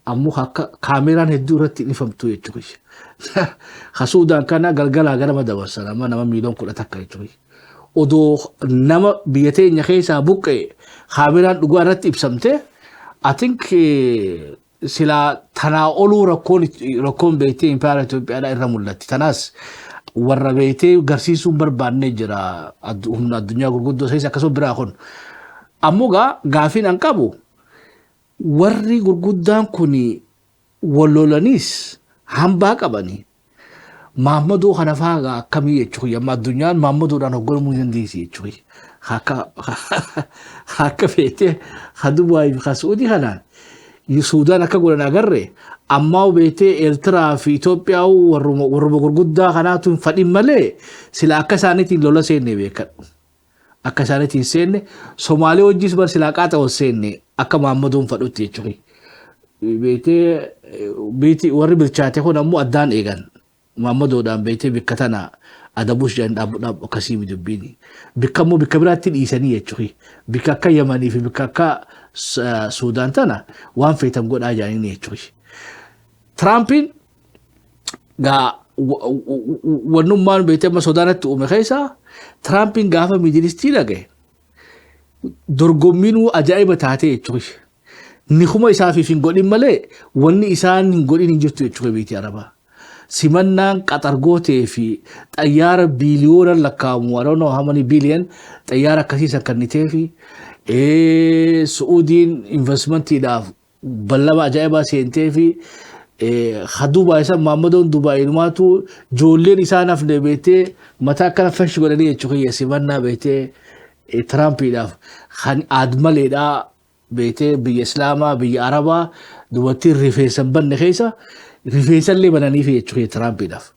ammoo akka kaameraan hedduu irratti ifamtu jechuudha. Suudaan kana galgala gara madabarsan amma nama miiliyoon 10 takka jechuudha. Odoo nama biyya teenya keessaa buqqee kaameraan dhugaa irratti ibsamte I think sila tanaa oluu rakkoon beeytee impaayera Itoophiyaadhaa irra mul'atti. Tanaas warra beeytee garsiisuun barbaannee jira humna addunyaa gurguddoo keessa akkasuma biraa kun. Ammoo gaafiin an qabu warri gurguddaan kuni wallolanis hambaa qabanii Muhammadoo kana faagaa akkamii jechuudha. Amma addunyaan Muhammadoodhaan hogganamuu dandeessi jechuudha. Akka beetee Dubaay fi Suudii kanaan Suudaan akka godhan agarre ammaa beetee Eertiraa fi Itoophiyaa warra gurguddaa kanaatu hin fadhin malee sila akka isaaniitiin lola seenne beekan. Akka isaaniitiin seenne Somaalee wajjis bar sila qaaxa'oo seenne akka Muhammadoon fadhutti jechuudha. Beetee warri bilchaate kun ammoo addaan eegan. Muhammadoodhaan beetee bikka tana adabuus jedhan dhaabuu akkasii midubbiini. Bikka immoo bikka biraatti dhiisanii jechuudha. Bikka akka Yemanii fi bikka akka Suudaan tana waan feetan godhaa jiranii jechuudha. Tiraampiin wannummaan beetee amma Suudaanatti uume keessaa Tiraampiin gaafa miidilistii dhagaye dorgommiinuu ajaa'iba taatee jechuudha. Ni kuma isaaf hin godhin malee wanni isaan hin godhin hin jirtu jechuudha beetii Arabaa. Simannaan qaxargootee fi xayyaara biiliyoona lakkaa'amu I don't know how many billion xayyaara akkasiisan kannitee fi Suudiin investmentiidhaaf ballama ajaa'ibaa seentee fi خدوبا إسا محمدون دبي نماتو جولين إسا نفن بيتي متى كان فش قولني يتشوكي يسيبنا بيتي ترامب يداف خان أدمال إدا بيتي بي إسلاما بي عربا دواتي رفيسا بن خيسا رفيسا اللي بناني في يتشوكي ترامب يداف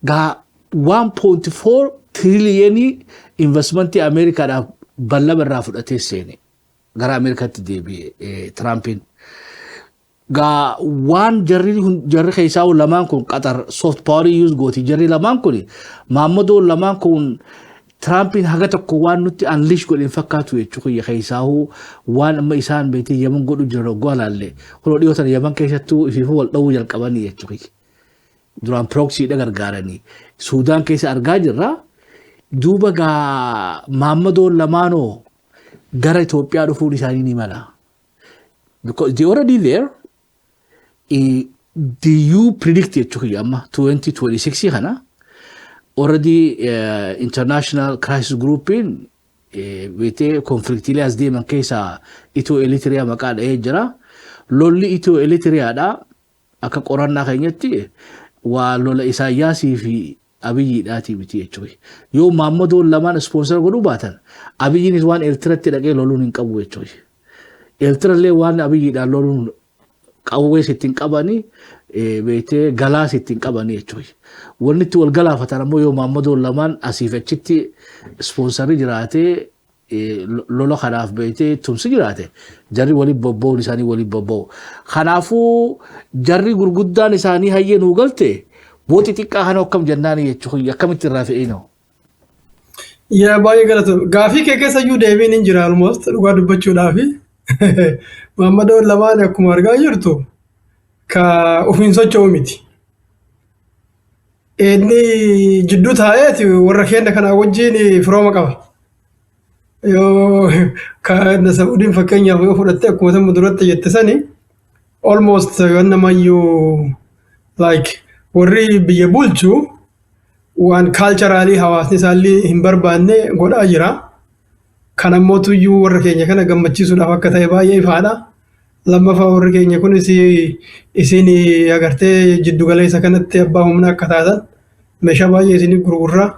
غا 1.4 تريليوني investmenti أمريكا دا بلا برا فلاتي سيني غرا أمريكا تدي ترامبين غا وان جري خيساو لمان كون قطر soft power use غوتي جري لمان كوني محمدو لمان كون ترامبين حاجة تكو وان نتي unleash قول انفكاتو يتشوكو يخيساو وان اما إسان بيتي يمن قولو جرو قوالا اللي هلو ديوتان يمن كيساتو إفيفو والدو يلقباني يتشوكي duraan proxy da gargaaranii Suudaan keessa argaa jirra duuba gaa Maammadoo lamaanoo gara Itoophiyaa dhufuun isaanii ni mala because they already there do you predict jechuudha amma 2026 kana already international crisis groupin wete conflictilee as deeman keessa Itoo Eritrea maqaa dhahee jira lolli Itoo Eritrea dha akka qorannaa keenyatti waa lola Isaayyaasii fi Abiyyiidhaatii miti jechuudha. Yoo Maammadoon lamaan sponsor godhuu baatan Abiyyiinis waan Eertiratti dhaqee loluun hin qabu jechuudha. Eertirallee waan Abiyyiidhaan loluun qawwees ittiin qabanii beetee galaas ittiin qabanii jechuudha. Wanni itti wal galaafatan ammoo yoo Maammadoon lamaan asiif achitti sponsorii jiraatee lola kanaaf beetee tumsi jiraate jarri waliin bobba'uun isaanii waliin bobba'u. Kanaafuu jarri gurguddaan isaanii hayyee nuu galte booti xiqqaa kana akkam jennaani jechuudha akkamitti irraa fe'inoo. Yaa baay'ee galatoom gaafii kee keessa iyyuu deebiin hin jira almost dhugaa dubbachuudhaafi Maammadoon lamaan akkuma argaa jirtu ka ofiin socho'u miti. Inni jidduu taa'eeti warra keenya kanaa wajjin firooma qaba. Yoo kan Saa'udiin fakkeenyaaf yoo fudhatte akkuma san duratti jette sani almost namayyuu like warri biyya bulchu waan culturally hawaasni isaallee hin barbaanne godhaa jira. Kan ammoo tuyyuu warra keenya kana gammachiisuudhaaf akka ta'e baay'ee ifaadha. Lammaffaa warri keenya kunis isin agartee jiddu galeessa kanatti abbaa humna akka taatan meeshaa baay'ee isin gurgurraa.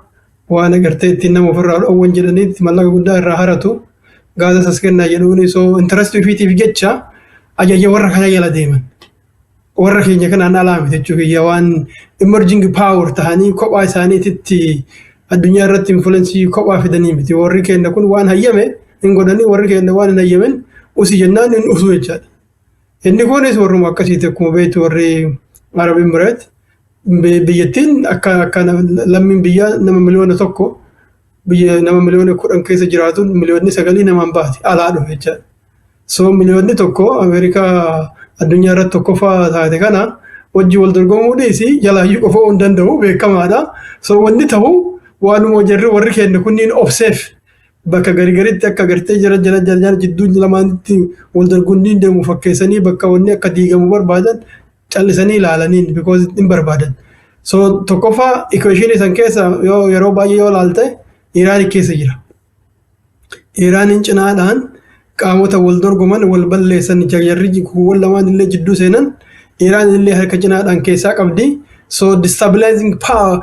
Waan agartee ittiin nama ofirraa dhoowwan jedhaniitti mallaqa guddaa irraa haratu gaazas as kennaa jedhuuni so interest ofiitiif jecha ajajja warra kana jala deeman warra keenya kanaan alaa miti jechuudha waan emerging power tahanii kophaa isaaniititti addunyaa irratti influensii kophaa fidanii miti warri keenya kun waan hayyame hin godhanii warri keenya waan hin hayyamen usii jennaan hin usuu jechaadha. Inni kunis warruma akkasiiti akkuma beektu warri Arab Emirates biyyattiin akka lammiin biyyaa nama miliyoona tokko biyya nama miliyoona 10 keessa jiraatu miliyoonni 9 namaan baati alaa dhufe jechaadha. So miliyoonni tokko Ameerikaa addunyaa irratti tokkoffaa taate kana wajji wal dorgomuu dhiisi jalaayyuu qofaa hin danda'u beekamaadha. So wanni ta'u waanuma jarri warri keenya kunniin obseef bakka garigaritti akka gartee jara jidduu lamaanitti wal dorgommiin deemu fakkeessanii bakka wanni akka diigamu barbaadan callisanii ilaalaniin because hin barbaadan. So tokkoffaa equation isan keessa yeroo baay'ee yoo ilaalte Iraan keessa jira. Iraan cinaadhaan qaamota wal dorgoman wal balleessan jarri wal lamaan illee jidduu seenan Iraan illee harka cinaadhaan keessaa qabdi. So destabilizing power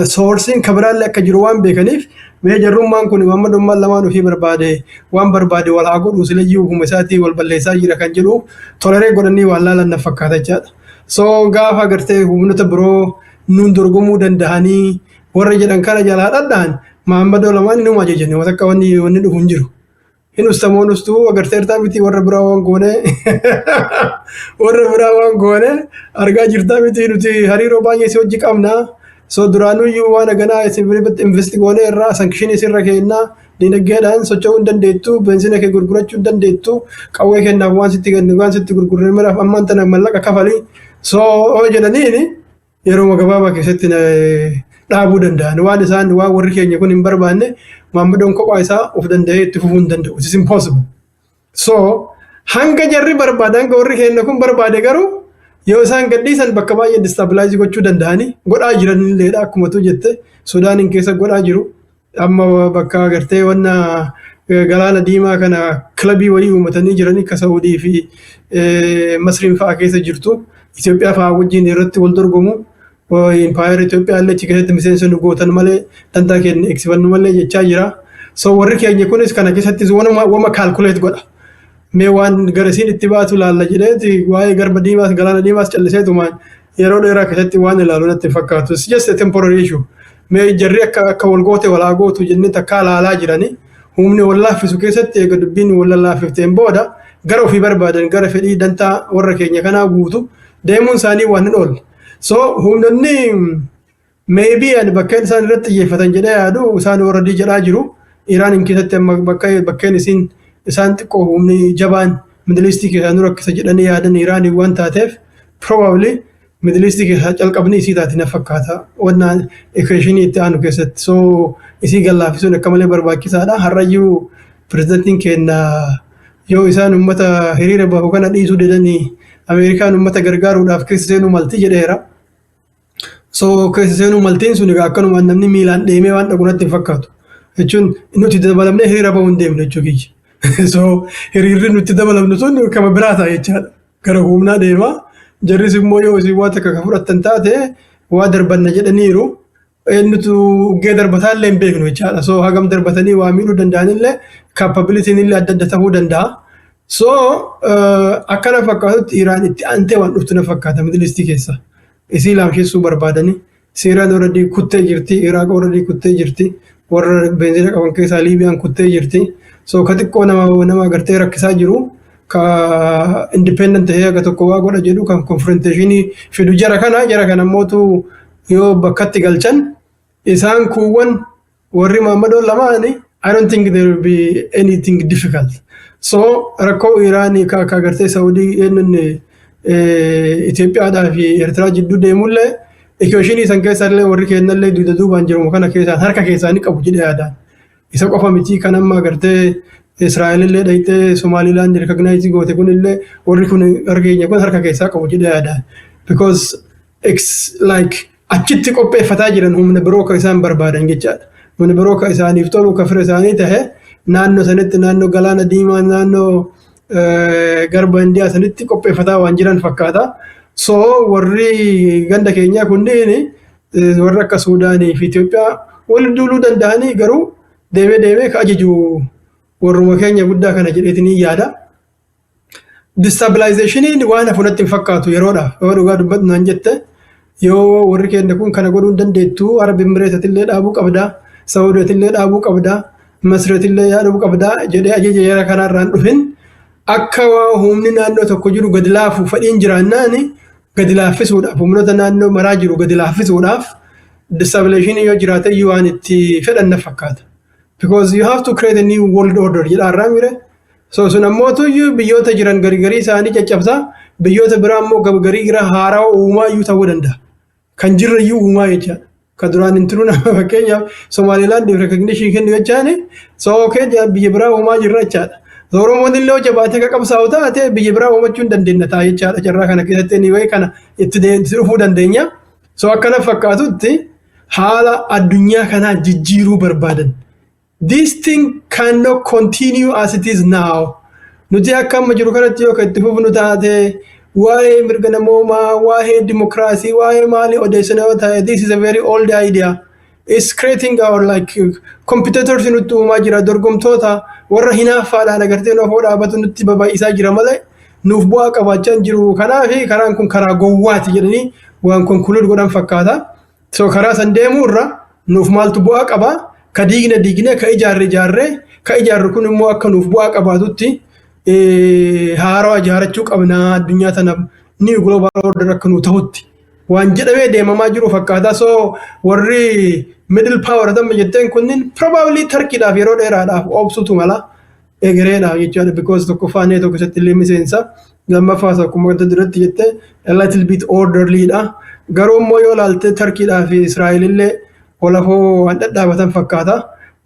sourcing kabraalee akka jiru waan beekaniif mee jarrummaan kun Maammadoon lamaan ofii barbaade waan barbaade wal haa godhu silayyuu huma isaatii wal balleessaa jira kan jedhu toleree godhanii waan laalan na fakkaata jechaadha. So gaafa agartee humnoota biroo nuun dorgomuu danda'anii warra jedhan kana jalaa dhadhaan Maammadoon lamaan inuma ajajanii waan akka wanni dhufu hin jiru. Hin ustamoon ustuu agartee irtaa miti warra biraa waan goone warra biraa waan goone argaa jirtaa miti nuti hariiroo baay'ee si hojii qabna. So duraanuyyuu waan aganaa isin invest goone irraa sankshinii sirra kennaa dinagdeedhaan socho'uu hin dandeettu beenzina kee gurgurachuu hin dandeettu qawwee kennaaf waan sitti gurgurre miraaf ammaan tana mallaqa kafalii. So jedhaniini yeroo gabaabaa keessatti dhaabuu danda'an waan isaan waan warri keenya kun hin barbaanne Maammadoon kophaa isaa of danda'ee itti fufuu hin danda'u. It is impossible. So hanga jarri barbaadan hanga warri keenya kun barbaade garuu yoo isaan gadhiisan bakka baay'ee destabilize gochuu danda'anii godhaa jiran illeedha akkuma tu jette Sudaaniin keessa godhaa jiru. Amma bakka agartee wanna galaana diimaa kana kilabii wayii uummatanii jiranii akka Saawudii fi Masriin fa'aa keessa jirtu. Itoophiyaa fa'aa wajjin irratti wal dorgomu empire Itoophiyaa illee achi keessatti miseensa nu gootan malee dantaa keenya eegsifannu malee jechaa jira. So warri keenya kunis kana keessatti wama calculate godha. Mee waan garasiin itti baatu laalla jedheeti waa'ee garba diimaas galaana diimaas calliseetumaan yeroo dheeraa keessatti waan ilaalu natti fakkaatu. It's just a temporary issue. Mee jarri akka wal goote walaa gootu jennee takkaa ilaalaa jirani. Humni wal laaffisu keessatti eega dubbiin wal laaffifteen booda gara ofii barbaadan gara fedhii dantaa warra keenya kanaa guutu deemuun isaanii waan hin oolle. So humnoonni maybe ani bakka isaan irratti xiyyeeffatan jedhee yaadu isaan warra jedhaa jiru. Iraan keessatti amma bakkeen isaan xiqqoo humni jabaan Middle East keessaa nu rakkisa jedhanii yaadan Iraan waan taateef probably Middle East keessaa calqabni isii taati na fakkaata wannaan equation itti aanu keessatti. So isii gallaafisuun akka malee barbaachisaadha. Har'ayyuu pirezidantiin keenya yoo isaan uummata hiriira bahu kana dhiisuu didanii Ameerikaan uummata gargaaruudhaaf keessa seenuu malti jedheera. So keessa seenuu maltiin sun egaa akkanuma namni miilaan deemee waan dhaqu natti hin fakkaatu. Jechuun nuti dabalamnee hiriira bahuu hin deemne jechuudha. So hiriirri nuti dabalamnu sun kama biraa ta'a jechaadha. Gara humnaa deema. Jarris immoo yoo isin waa takka fudhattan taate waa darbanna jedhaniiru. Eenyutu gee darbataa illee hin beeknu jechaadha. So hagam darbatanii waa miidhuu danda'anillee capabilitiin illee adda adda ta'uu danda'a. So akkana fakkaatutti Iraan itti aantee waan dhuftu na fakkaata Middle East keessa. Isii laamsheessuu barbaadanii. Seeraan already kuttee jirti. Iraaq already kuttee jirti. Warra beenzina qaban keessaa Liibiyaan kuttee jirti. So ka xiqqoo nama agartee rakkisaa jiru ka independent ta'ee aga tokko waa godha jedhu kan confrontationii fidu jara kana mootu yoo bakkatti galchan isaan kuuwwan warri Maammadoo lamaani I don't think there will be anything difficult. So rakkoo Iraanii ka agartee Saudii eenyuun Itoophiyaadhaa fi Eertiraa jidduu deemullee equationii san keessallee warri kennallee duubaan jiru kana keessaan harka keessaanii qabu jedhee yaadaan. Isa qofa miti kan amma agartee Israa'elillee dhayitee Somaaliilaand recognize goote kunillee warri kun argeenya kun harka keessaa qabu jedhee yaadaan. Because it's like achitti qopheeffataa jiran humna biroo kan isaan barbaadan jechaadha. Humna biroo kan isaaniif tolu kan fira isaanii tahe naannoo sanitti naannoo galaana diimaa naannoo garba Indiyaa sanitti qopheeffataa waan jiran fakkaata. So warri ganda keenyaa kunneen warra akka Suudaanii fi Itoophiyaa wal duuluu danda'anii garuu deemee ka ajaju warruma keenya guddaa kana jedheetanii yaada. Destabilizationiin waan hafunatti hin fakkaatu yeroodhaaf yoo dhugaa dubbatu naan jette yoo warri keenya kun kana godhuu dandeettu Arab Emiratesillee dhaabuu qabda, Saudiyatillee dhaabuu qabda, Masratillee dhaabuu qabda jedhee ajaja yera kanarraan dhufin akka humni naannoo tokko jiru gadi laafu fadhiin jiraannaani gadi laaffisuudhaaf humnoota naannoo maraa jiru gadi laaffisuudhaaf destabilization yoo jiraate waan itti fedhan na fakkaata. Because you have to create a new world order jedha arraamire. So sun ammoo biyyoota jiran garii isaanii caccabsaa biyyoota biraa immoo garii gara haaraa uumaa iyyuu ta'uu danda'a. Kan jirre iyyuu uumaa jechaadha. Kan duraan hin turuu nama fakkeenyaaf Somaaliilaand recognition kennu jechaani so biyya biraa uumaa jirra jechaadha. Oromoon illee jabaatee ka qabsaa'u taate biyya biraa uumachuu hin dandeenya ta'a jechaadha. Carraa kana keessatti anyway kana itti dhufuu dandeenya. So akkana fakkaatutti haala addunyaa kanaa jijjiiruu barbaadan. This thing cannot continue as it is now. Nuti akka amma jiru kanatti yoo itti fufnu taate waa'ee mirga namoomaa, waa'ee dimokiraasii, waa'ee maalii odeessanoo ta'e this is a very old idea. It's creating our like competitors nutti uumaa jira dorgomtoota warra hinaaffaadhaan agartee nuuf dhaabatu nutti babay'isaa jira malee nuuf bu'aa qabaachaa jiru. Kanaaf karaan kun karaa gowwaati jedhanii waan konkuluud godhan fakkaata. So karaa san deemuurra nuuf maaltu bu'aa qabaa? Ka diigne ka ijaarre ka ijaarru kun immoo akka nuuf bu'aa qabaatutti haaraa ijaarachuu qabna addunyaa tana new global order akka nu ta'utti waan jedhamee deemamaa jiru fakkaata. So warri middle power tamma jetteen kunniin probably Turkiidhaaf yeroo dheeraadhaaf obsutu mala egereedhaaf jechuudha. Because tokkoffaa nee tokko isatti illee miseensa lammaffaas akkuma duratti jettee a little bit orderlyidha. Garuu immoo yoo ilaalte Turkiidhaaf Israa'el illee olafoo waan dhadhaabatan fakkaata.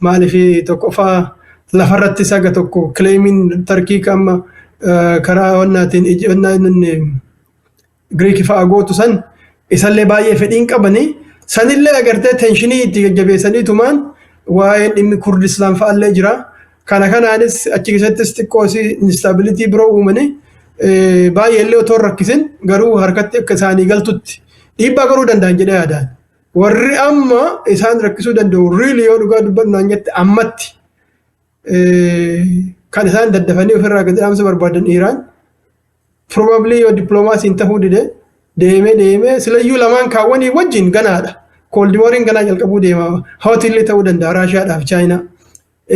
Maaliif tokkoffaa lafarratti saga tokko claiming Turkii kama karaa wannaatiin Greek fa'aa gootu san isallee baay'ee fedhiin qabanii sanillee agartee tenshinii itti jajjabeessaniitumaan waa'een dhimmi Kurdistaan fa'allee jira. Kanaanis achi keessattis xiqqoo instability biroo uumanii baay'ee illee otoo rakkisin garuu harkatti akka isaanii galtutti dhiibbaa garuu danda'an jedhee yaadaan. Warri amma isaan rakkisuu danda'u riili yoo dhugaa dubbannaan jette ammatti kan isaan daddafanii ofirraa gadi dhaamsa barbaadan Iraan probably yoo dippiloomaasiin ta'uu dide deemee silayyuu lamaan kaawwanii wajjin ganaadha. Cold War'n ganaa jalqabuu deema. Hootillee ta'uu danda'a Raashiyaadhaaf Chaayinaa.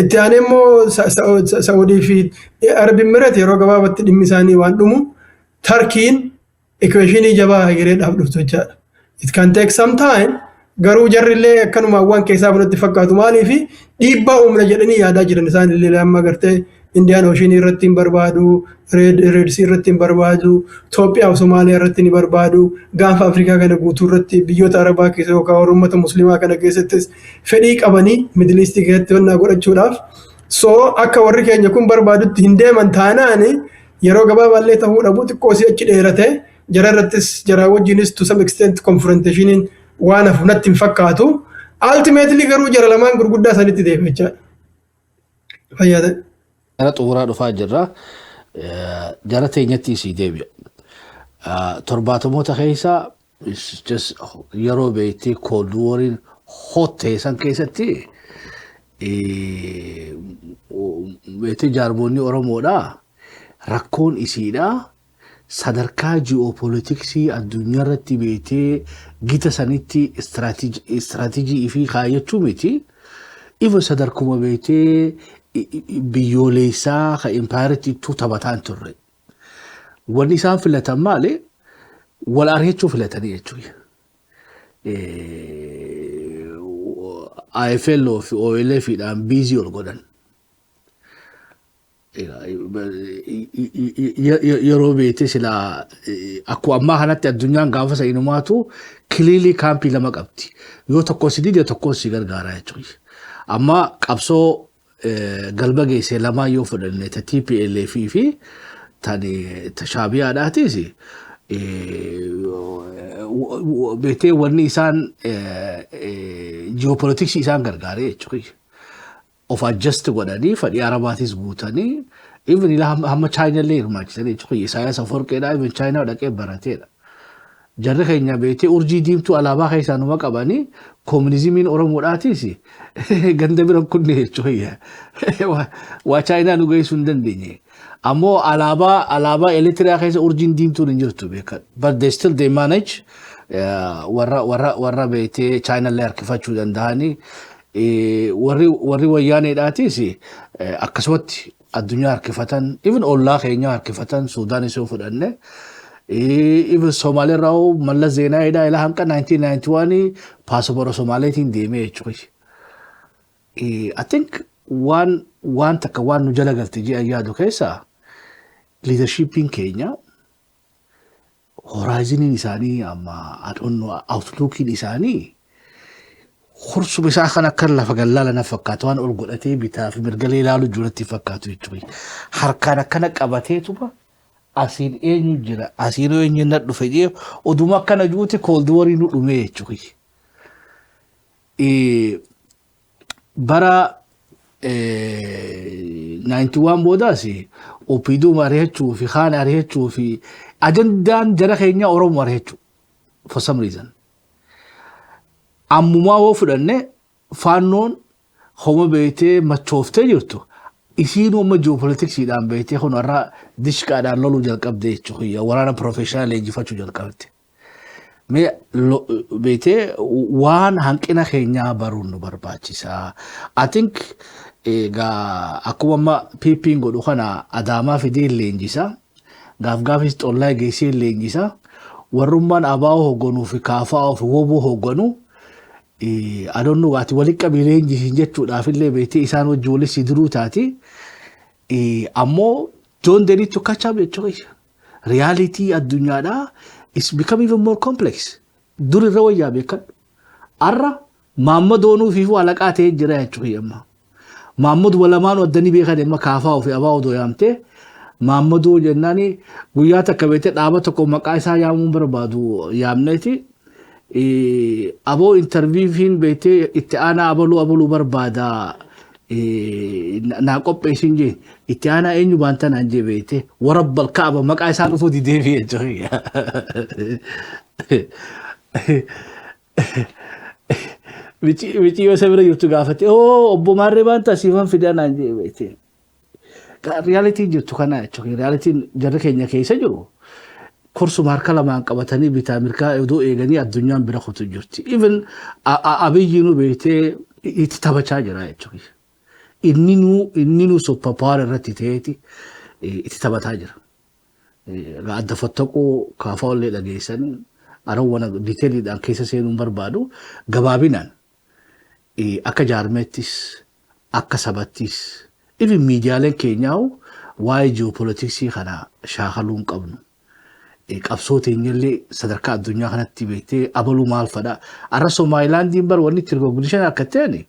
Itti aanee immoo Saawudii fi Arab Emirates yeroo gabaabatti dhimmi isaanii waan dhumu Tarkiin equationii jabaa hireedhaaf dhuftu jechaadha. It can take some time garuu jarrillee akkanuma waan keessaa bunatti fakkaatu maaliif dhiibbaa uumna jedhanii yaadaa jiran isaan illee amma gartee Indian Ocean irratti hin barbaadu, Red Sea irratti hin barbaadu, Itoophiyaa fi Somaaliyaa irratti ni barbaadu, gaafa Afrikaa kana guutuu irratti biyyoota Arabaa keessa yookaan uummata Muslimaa kana keessattis fedhii qabanii Middle East keessatti wannaa godhachuudhaaf. So akka warri keenya kun barbaadutti hin deeman taanaan yeroo gabaabaallee ta'uu dhabu xiqqoo si achi dheerate jara irrattis jara wajjinis to some extent confrontationiin waan hafu natti hin fakkaatu. Ultimately garuu jara lamaan gurguddaa sanitti deemechaa. Fayyada. Gara xumuraa dhufaa jirra. Jara teenyatti isii deebi'a. Torbaatamoota keessa yeroo beektii Cold War'n hot ta'e san keessatti beektii jaarmoonni Oromoodhaa rakkoon isiidhaa sadarkaa ji'oopolitiksii addunyaa irratti beektii gita sanitti istiraatiijii fi kaayyachuu miti. Ifa sadarkuma beektii biyyoolessaa ka impaayiritti taphataan turre. Wanni isaan filatan maali? Wal ari'achuu filatanii jechuudha. IFL fi OLF dhaan biizii ol godhan. Yeroo beekte silaa akkuma ammaa kanatti addunyaan gaafa isa inumaatu kiliilii kaampii lama qabdi. Yoo tokko si dide tokko si gargaara jechuudha. Amma qabsoo galba geessee lamaa yoo fudhanne ta TPLF fi ta Shaabiyaadhaatis beektee wanni isaan ji'oopolitiksii isaan gargaaree jechuudha. Of adjust godhanii fadhii Arabaatis guutanii even ilaa hamma Chaayinaallee hirmaachisanii jechuudha. Isaayaas Afawarqeedhaa even Chaayinaa dhaqee barateedha. Jarri keenya beektee urjii diimtuu alaabaa keessaanuma qabanii koominizimiin Oromoodhaatis ganda biran kunne jechuudha. Waa Chaayinaa nu geessuu hin dandeenye. Ammoo alaabaa elektiriyaa keessa urjiin diimtuun hin jirtu beekan. But they still they manage warra beektee Chaayinaallee harkifachuu danda'anii. Warri wayyaaneedhaatis akkasumatti addunyaa harkifatan even ollaa keenya harkifatan Suudaanis yoo fudhanne even Somaaliirraa Mallas Zeenaawiidhaa ilaa hanqa 1991 paaspoora Somaaleetiin deemee jechuudha. I think waan takka waan nu jala galte ji'a yaadu keessaa leadershipiin keenya horaayiziniin isaanii amma outlookiin isaanii Khursu bisaa kan akka lafa gallaala na fakkaatu waan ol godhatee bitaa fi mirgalee ilaalu juratti fakkaatu jechuudha. Harkaan akkana qabateetuma asiin eenyu jira asiin eenyu na dhufe jee oduma akkana juuti Cold War'n nu dhume jechuudha. Bara 91 boodaas OPDO mari'achuu fi Khaan ari'achuu fi ajandaan jara keenya Oromoo ari'achuu for some reason. Ammumaa woo fudhanne faannoon homa beektee machooftee jirtu isiin uumma ji'oopolitiksiidhaan beektee hunarraa dishqaadhaan loluu jalqabde jechuudha. Waraana professional leenjifachuu jalqabde. Mee beektee waan hanqina keenyaa baruun nu barbaachisa. I think akkuma amma PP'n godhu kana Adaamaa fidee leenjisa. Gaafgaafis xollaa geessee leenjisa. Warrummaan abaa'oo hoogganuu fi kaafaa fi woboo hoogganu. I don't know ati waliin qabilee injisiin jechuudhaaf illee beektee isaan wajjin waliin siduruu taati. Ammoo don't they need to catch up jechuudha. Reality addunyaadhaa is becoming even more complex. Dur irra wayyaa beekan. Arra Maammad Oonuu fi walaqaa ta'ee jira jechuudha amma. Maammad walamaan waddanii beekan amma kaafaa fi abaa odoo yaamtee Maammad Oo jennaani guyyaa takka beektee dhaaba tokko maqaa isaa yaamuun barbaadu yaamneeti. Aboo interviewin beektee itti aanaa abaluu barbaada naa qopheessin jee itti aanaa eenyu baanta naan jee beekte warabbal kaaba maqaa isaa dhufuu didee fi jechuudha. Bici yoo sabira jirtu gaafate obbo Maarree baanta siifan fidaa naan jee beekte. Realitiin jirtu kana jechuudha. Realitiin jarri keenya keessa jiru. Korsuma harka lamaan qabatanii bitaa mirgaa odoo eeganii addunyaan bira kutu jirti. Even abiyyiinu beektee itti taphachaa jira jechuudha. Inni nu suppapaawar irratti ta'eeti itti taphataa jira. Adda fottaquu kaafaa ollee dhageessan arawwana diteeliidhaan keessa seenuun barbaadu gabaabinaan akka jaarmeettis akka sabattis even miidiyaaleen keenyaa waa'ee ji'oopolitiksii kana shaakaluu hin qabnu. Qabsoo teenyallee sadarkaa addunyaa kanatti beektee abaluu maal fadhaa. Arra Somalilaandiin bar wanni itti recognition akka ta'ani.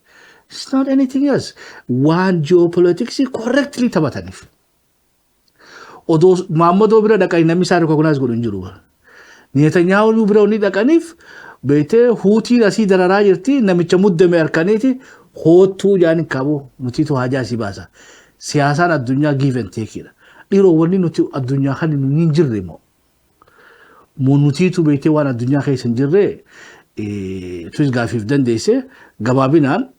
It's not anything else. Waan geopolitics correctly taphataniif. Odoo Maammadoo bira dhaqanii namni isaa recognize godhu hin jiru. Netanyaahuu bira wanni dhaqaniif beektee huutiin asii dararaa jirti namicha muddame harkaniiti hoottuu jaaniin qabu nutiitu haajaa si baasa. Siyaasaan addunyaa give and take dha. Dhiiroo wanni nuti addunyaa kan hin jirre moo. Nutiitu beektee waan addunyaa keessa hin jirre tuis gaafiif dandeesse gabaabinaan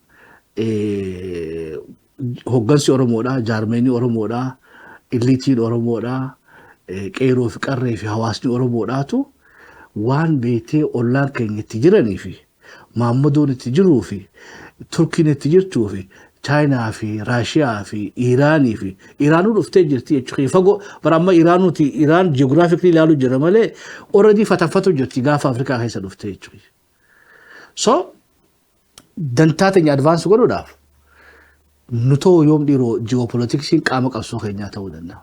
hoggansi Oromoodha, jaarmeenii Oromoodha, illiitiin Oromoodha, qeeroo fi qarree fi hawaasni Oromoodhaatu waan beektee ollaan keenya itti jiranii fi Maammadoon itti jiruu fi Turkiin itti jirtuu fi Chaayinaa fi Raashiyaa fi Iraanii fi Iraanuu dhuftee jirti jechuudha. Fagoo bara amma Iraanuuti Iraan ji'oogiraafikii ilaaluu jira malee already fatafatu jirti gaafa Afrikaa keessa dhuftee jechuudha. So dantaa teenya advance godhuudhaaf nutoo yoom dhiiroo ji'oopolitiksiin qaama qabsoo keenyaa ta'uu danda'a.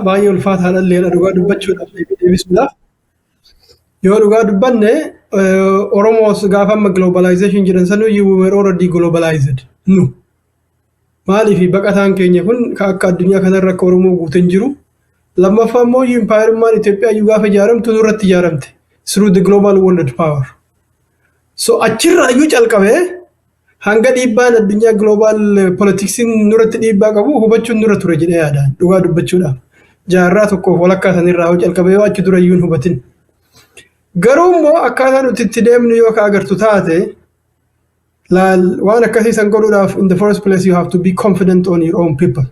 Baay'ee ulfaataadha illee dhugaa dubbachuudhaaf deebisuudhaaf. Yoo dhugaa dubbanne Oromoos gaafa amma globalization jedhan sanuu you were already globalized. Nu. Maaliif baqataan keenya kun akka addunyaa kanarra akka Oromoo guutan jiru. Lammaffaa immoo empire Itoophiyaa gaafa ijaaramtu nurratti ijaaramte through the global world power. So achirraa iyyuu calqabee hanga dhiibbaan addunyaa global politiksiin nurratti dhiibbaa qabu hubachuun nurra ture jedhee yaadaan dhugaa dubbachuudhaaf. Jaarraa tokkoof walakkaa sanirraa calqabee achi dura iyyuu hin hubatin. Garuu immoo akkaataa nuti itti deemnu yoo ka agartu taate waan akkasii san godhuudhaaf in the first place you have to be confident on your own people.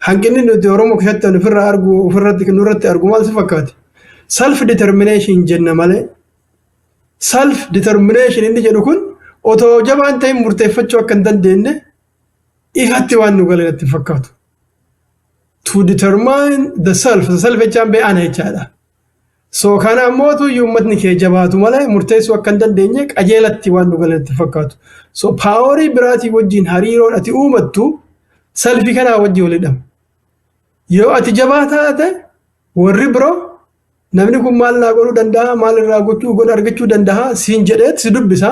Hanqinni nuti Oromoo keessatti ofirraa argu ofirratti nurratti argu maal si fakkaate? Self determination jenna malee. Self determination inni jedhu kun otoo jabaan ta'in murteeffachuu akka hin dandeenye ifatti waan nu galee natti fakkaatu. To determine the self jechaan be'ana jechaadha. So kana ammoo uummatni kee jabaatu malee murteessuu akka hin dandeenye qajeelatti waan nu galee natti fakkaatu. So paaworii biraatii wajjin hariiroon ati uumattu selfii kanaa wajjin walidhama. Yoo ati jabaa taate warri biroo namni kun maal naa godhuu danda'a maal irraa argachuu danda'a siin jedheet si dubbisa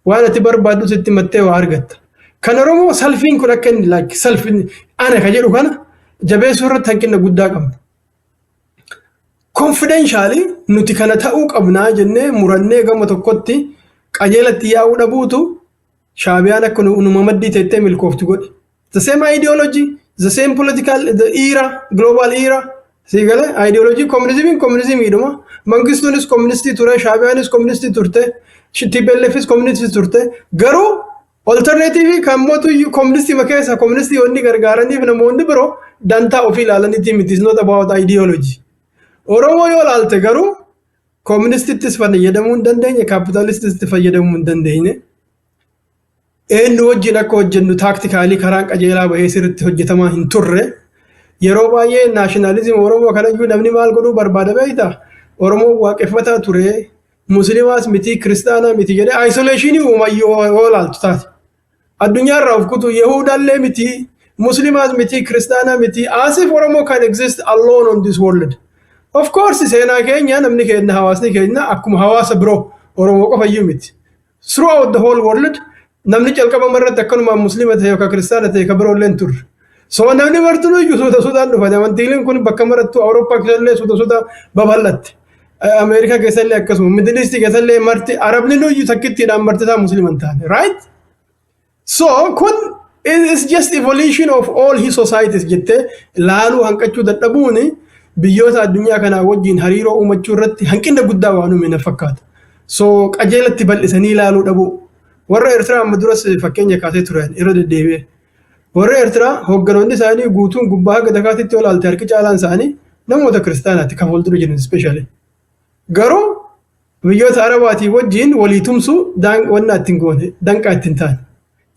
waan ati barbaaddu sitti mattee waa argatta. Kan Oromoo selfiin kun akka inni like selfiin ana ka jedhu kana jabeessuu irratti hanqina guddaa qabna. Confidentially nuti kana ta'uu qabnaa jennee murannee gama tokkotti qajeelatti yaa'uu dhabuutu shaabiyaan akka numa maddii teettee milkooftu godhe. The same ideology, the same political the era, global era. Sigale ideology communism iduma. Mangistunis communisti ture, Shabiyanis communisti turte, TPLFis communisti turte. Garuu alternative kan mootu communisti makeessa communisti onni gargaaraniif namoonni biroo dantaa ofii ilaalaniiti miti. It's not about ideology. Oromoo yoo ilaalte garuu communistittis fayyadamuu hin dandeenye, capitalistis fayyadamuu hin dandeenye. Eenyu wajjin akka hojjennu tactically karaan qajeelaa bahee sirriitti hojjetamaa hin turre. Yeroo baay'ee nationalism Oromoo kanayyuu namni maal godhuu barbaada beektaa? Oromoo waaqeffataa ture, Musliimaas miti, Kiristaanaa miti jedhee isolationii uumayyuu yoo ilaaltu taate. Addunyaarraa of kutu Yahudaallee miti, Musliimaas miti, Kiristaanaa miti, as if Oromoo can exist alone on this world. Of course seenaa keenya namni keenya hawaasni keenya akkuma hawaasa biroo Oromoo qofayyuu miti. Throughout the whole world namni calqaba irratti akkanuma Musliima ta'e yookaan Kiristaana ta'e ka biroolleen turre. So namni martuu iyyuu suutaan dhufate amantiileen kun bakka marattuu Awurooppaa keessallee suuta babal'atte. Ameerikaa keessallee akkasuma Middle East keessallee marti Arabni iyyuu takkittiidhaan martisaa Musliiman ta'an. Right? So kun It's just evolution of all his societies jette laalu hanqachuu dadhabuuni biyyoota addunyaa kanaa wajjin hariiroo uumachuu irratti hanqina guddaa waan uume na fakkaata. So qajeelatti bal'isanii laaluu dhabu. Warra Eertiraa amma duras fakkeenya kaasee turan irra deddeebi'e. Warra Eertiraa hogganoonni isaanii guutuun gubbaa haga dakaatitti olaalte harki caalaan isaanii namoota kiristaanaatti kan fuuldura jiran especially. Garuu biyyoota Arabaatii wajjin walii tumsu wanna ittiin goone danqaa ittiin taane.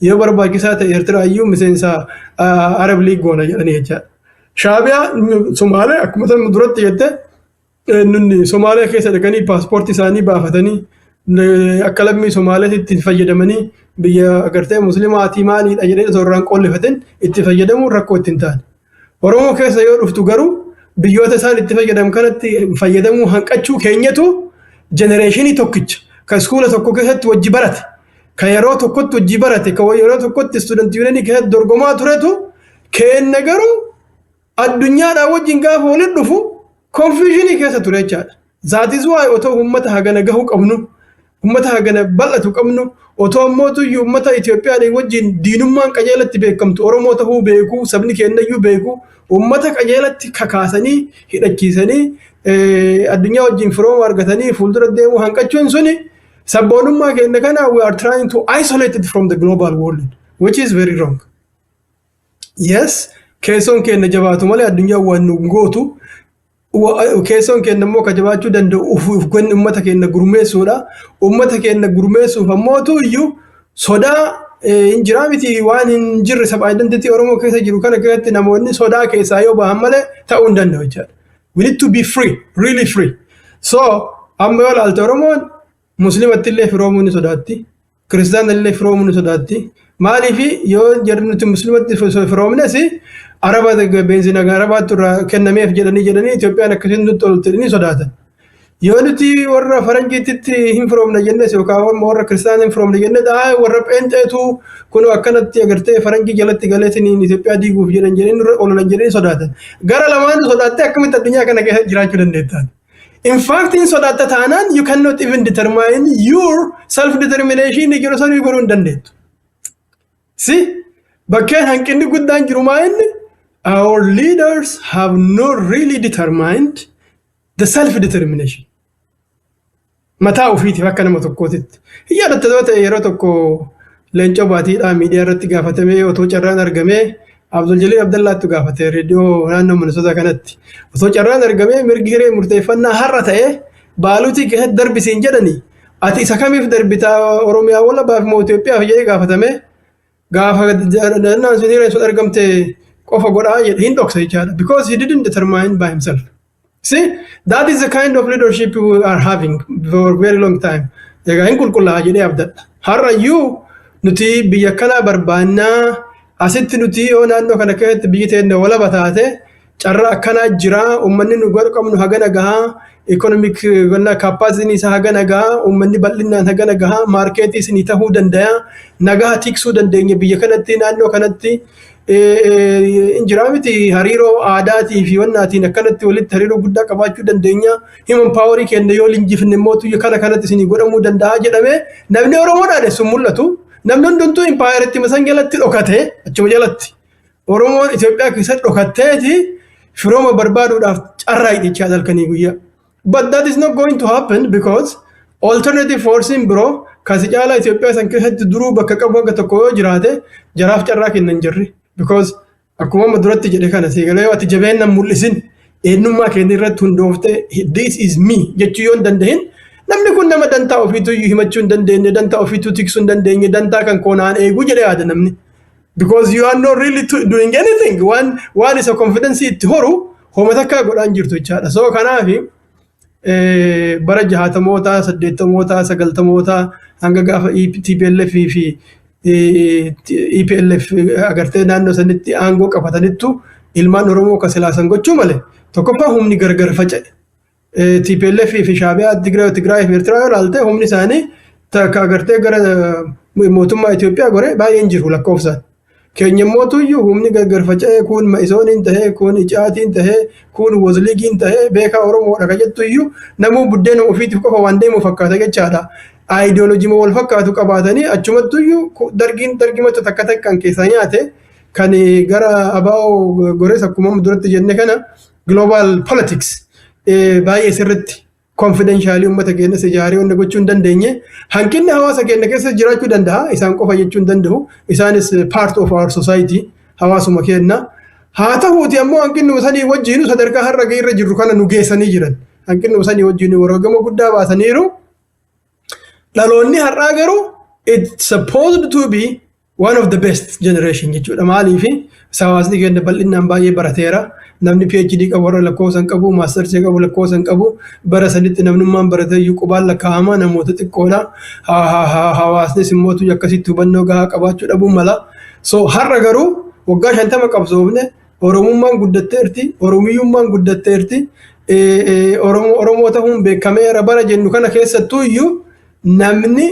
Yoo barbaachisaa ta'e Eertiraa iyyuu miseensa Arab League goona jedhanii jechaadha. Shaabiyaa Somaalee akkuma sana duratti jette nunni Somaalee keessa dhaqanii paaspoortii isaanii baafatanii akka lammii Somaaleetti fayyadamanii biyya agartee muslimaatii maaliidha jedhanii sorraan qollefatin itti fayyadamuun rakkoo ittiin taane. Oromoo keessa yoo dhuftu garuu biyyoota isaan itti fayyadamu kanatti fayyadamuu hanqachuu keenyatu jenereeshinii tokkicha kan iskuula tokko keessatti wajji barate kan yeroo tokkotti wajji barate kan yeroo tokkotti istuudantii yuunanii keessatti dorgomaa turetu kenna garuu addunyaadhaa wajjin gaafa waliin dhufu konfiizinii keessa ture jechaadha. Zaatis waa'ee otoo uummata hagana gahuu qabnu uummata hagana bal'atu qabnu otoo ammootu uummata Itoophiyaa wajjin diinummaan qajeelatti beekamtu Oromoo tahuu beekuu sabni kennayyuu beekuu uummata qajeelatti kakaasanii hidhachiisanii addunyaa wajjin firooma argatanii fuuldura deemuu hanqachuun suni sabboonummaa kenna kana we are trying to isolate it from the global world which is very wrong. Yes, keessoon kenna jabaatu malee addunyaa waan nu gootu keessoon kenna immoo ka jabaachuu danda'u uf gonni uummata kenna gurmeessuudha. Uummata kenna gurmeessuuf ammootu iyyuu sodaa hin jiraa miti waan hin jirre saba identity Oromoo keessa jiru kana keessatti namoonni sodaa keessaa yoo bahan malee ta'uu hin danda'u jechaadha. We need to be free, really free. So, amma yoo ilaalte Oromoon Muslimatti illee firoomuu ni sodaatti, Kiristaana illee firoomuu ni sodaatti. Maaliif yoo jarri nuti Muslimatti firoomnes Araba beenzina Arabaatti irraa kennameef jedhanii Itoophiyaan akkasiin nutti olte ni sodaatan. Yoo nuti warra Faranjiitti hin firoomne jennes yookaan warra Kiristaana hin firoomne jennes warra Pheenxeetu kun akkanatti agartee Faranjii jalatti galeetiin Itoophiyaa diiguuf jedhanii ololan jedhanii sodaatan. Gara lamaan sodaattee akkamitti addunyaa kana keessa jiraachuu dandeettaan. In fact, in sodaatta taanaan you cannot even determine your self-determination jiru sanuu godhuu hin dandeettu. See, bakkeen hanqinni guddaan jiru maa'inni our leaders have not really determined the self-determination. Mataa ofiitiif akka nama tokkootitti. Yaadatta ta'e yeroo tokko leencoo baatiidhaan miidiyaa irratti gaafatamee otoo carraan argamee Abdul Jalil Abdallaatu gaafate reediyoo naannoo Minnesota kanatti. Otoo carraan argamee mirgi hiree murteeffannaa har'a ta'e baaluutii keessatti darbisiin jedhanii ati isa kamiif darbitaa Oromiyaa wala baaf moo Itoophiyaaf jedhee gaafatamee gaafa naannoo sun hiree sun argamte qofa godhaa jedhe hin dhoksa jechaadha because he didn't determine by himself. See, that is the kind of leadership we are having for a very long time. Egaa hin qulqullaa'aa jedhee abdadha. Har'ayyuu nuti biyya kana barbaannaa asitti nuti yoo naannoo kana keessatti biyyi teenya walaba taate carraa akkanaa jira uummanni nu godhu qabnu hagana gahaa economic capacity isaa hagana gahaa uummanni bal'inaan hagana gahaa maarkeetii isinii tahuu danda'a nagaa tiksuu dandeenya biyya kanatti naannoo kanatti injiraa miti hariiroo aadaatii fi wannaatiin akkanatti walitti hariiroo guddaa qabaachuu dandeenya human power kenna yoo linjifne mootu kana kanatti isinii godhamuu danda'a jedhamee namni Oromoodhaan sun mul'atu. Namni hundumtuu impaayiritti masan jalatti dhokate achuma jalatti Oromoon Itoophiyaa keessatti dhokatteeti firooma barbaaduudhaaf carraa hidhichaa halkanii guyyaa. But that is not going to happen because alternative forcing biroo kasi caalaa Itoophiyaa san keessatti duruu bakka qabu akka tokko yoo jiraate jaraaf carraa kennan jirri. Because akkuma amma duratti jedhe kana seegalee yoo ati jabeenna mul'isin eenyummaa keenya irratti hundooftee this is me jechuu yoo hin danda'in namni kun nama dantaa ofiitu himachuu hin dandeenye dantaa ofiitu tiksuu hin dandeenye dantaa kan koonaan eeguu jedhee yaada namni. Because you are not really doing anything. One is a confidence itti horu hooma takkaa godhaan jirtu jechaadha. So kanaafi bara 60moota 80moota 90moota hanga gaafa TPLF fi EPLF agartee naannoo sanitti aangoo qabatanittu ilmaan Oromoo ka silaasan gochuu malee tokkoffaa humni gargar faca'e. TPLF fi Shaabiyaa Tigraay fi Eertiraa ilaalte humni isaanii takka agartee gara mootummaa Itoophiyaa gore baay'een jiru lakkoofsaan. Keenya mootuyyuu humni gargar faca'ee kun Ma'isooniin tahee kun Icaatiin tahee kun Wozligiin tahee beekaa Oromoodha ka jettu iyyuu namuu buddeena ofiitiif qofa waan deemu fakkaata jechaadha. ideology ma wal fakkaatu qabaatanii achumattuyyuu dargimatu takka takkaan keessa nyaate kan gara abaa'oo gorees akkuma duratti jenne kana global politics baay'ee sirritti confidentially uummata keenya ijaaree hunda gochuu hin dandeenye hanqinni hawaasa keenya keessa jiraachuu danda'a isaan qofa jechuu hin danda'u isaanis part of our society hawaasuma keenya haa ta'uuti ammoo hanqinni sanii wajjin sadarkaa har'a irra jirru kana nu geessanii jiran hanqinni sanii wajjin wareegama guddaa baasaniiru dhaloonni har'aa garuu it's supposed to be one of the best generation jechuudha maaliif hawaasni keenya bal'inaan baay'ee barateera namni PhD qabu warra lakkoofsan qabu maasters qabu lakkoofsan qabu bara sanitti namnummaan barate iyyuu qubaan lakkaa'ama namoota xiqqoodha hawaasnis immoo akkasitti hubannoo gahaa qabaachuu dhabuu mala so har'a garuu waggaa 50 qabsoofne oromummaan guddatteerti oromiyyummaan guddatteerti oromoo ta'uun beekameera bara jennu kana keessattuu iyyuu namni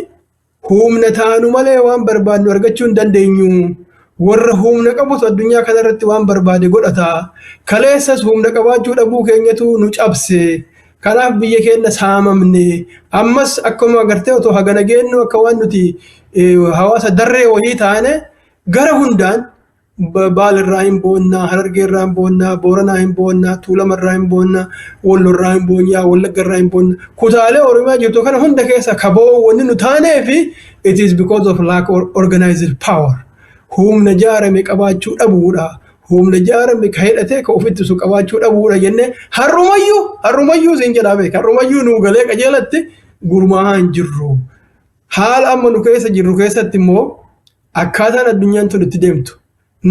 humna taanu malee waan barbaadnu argachuu hin dandeenyu warra humna qabutu addunyaa kanarratti waan barbaade godhata kaleessas humna qabaachuu dhabuu keenyatu nu cabse kanaaf biyya keenya saamamne ammas akkuma agartee otoo hagana geennu akka waan nuti hawaasa darree wayii taane gara hundaan baalirraa hin boonnaa harargeerraa hin boonnaa booranaa hin boonnaa tuulamarraa hin boonnaa wallorraa hin boonnaa wallaggarraa hin boonnaa kutaalee oromiyaa jirtu kana hunda keessa kaboo wanni nu taanee fi it is because of lack of organized power humna jaarame qabaachuu dhabuudha humna jaarame ka hidhatee ka ofittisu qabaachuu dhabuudha jenne harrumayyuu siin jedhaa beeka harrumayyuu nuu galee qajeelatti gurmaa'aa hin jirru haala amma nu keessa jirru keessatti immoo akkaataan addunyaan tun itti deemtu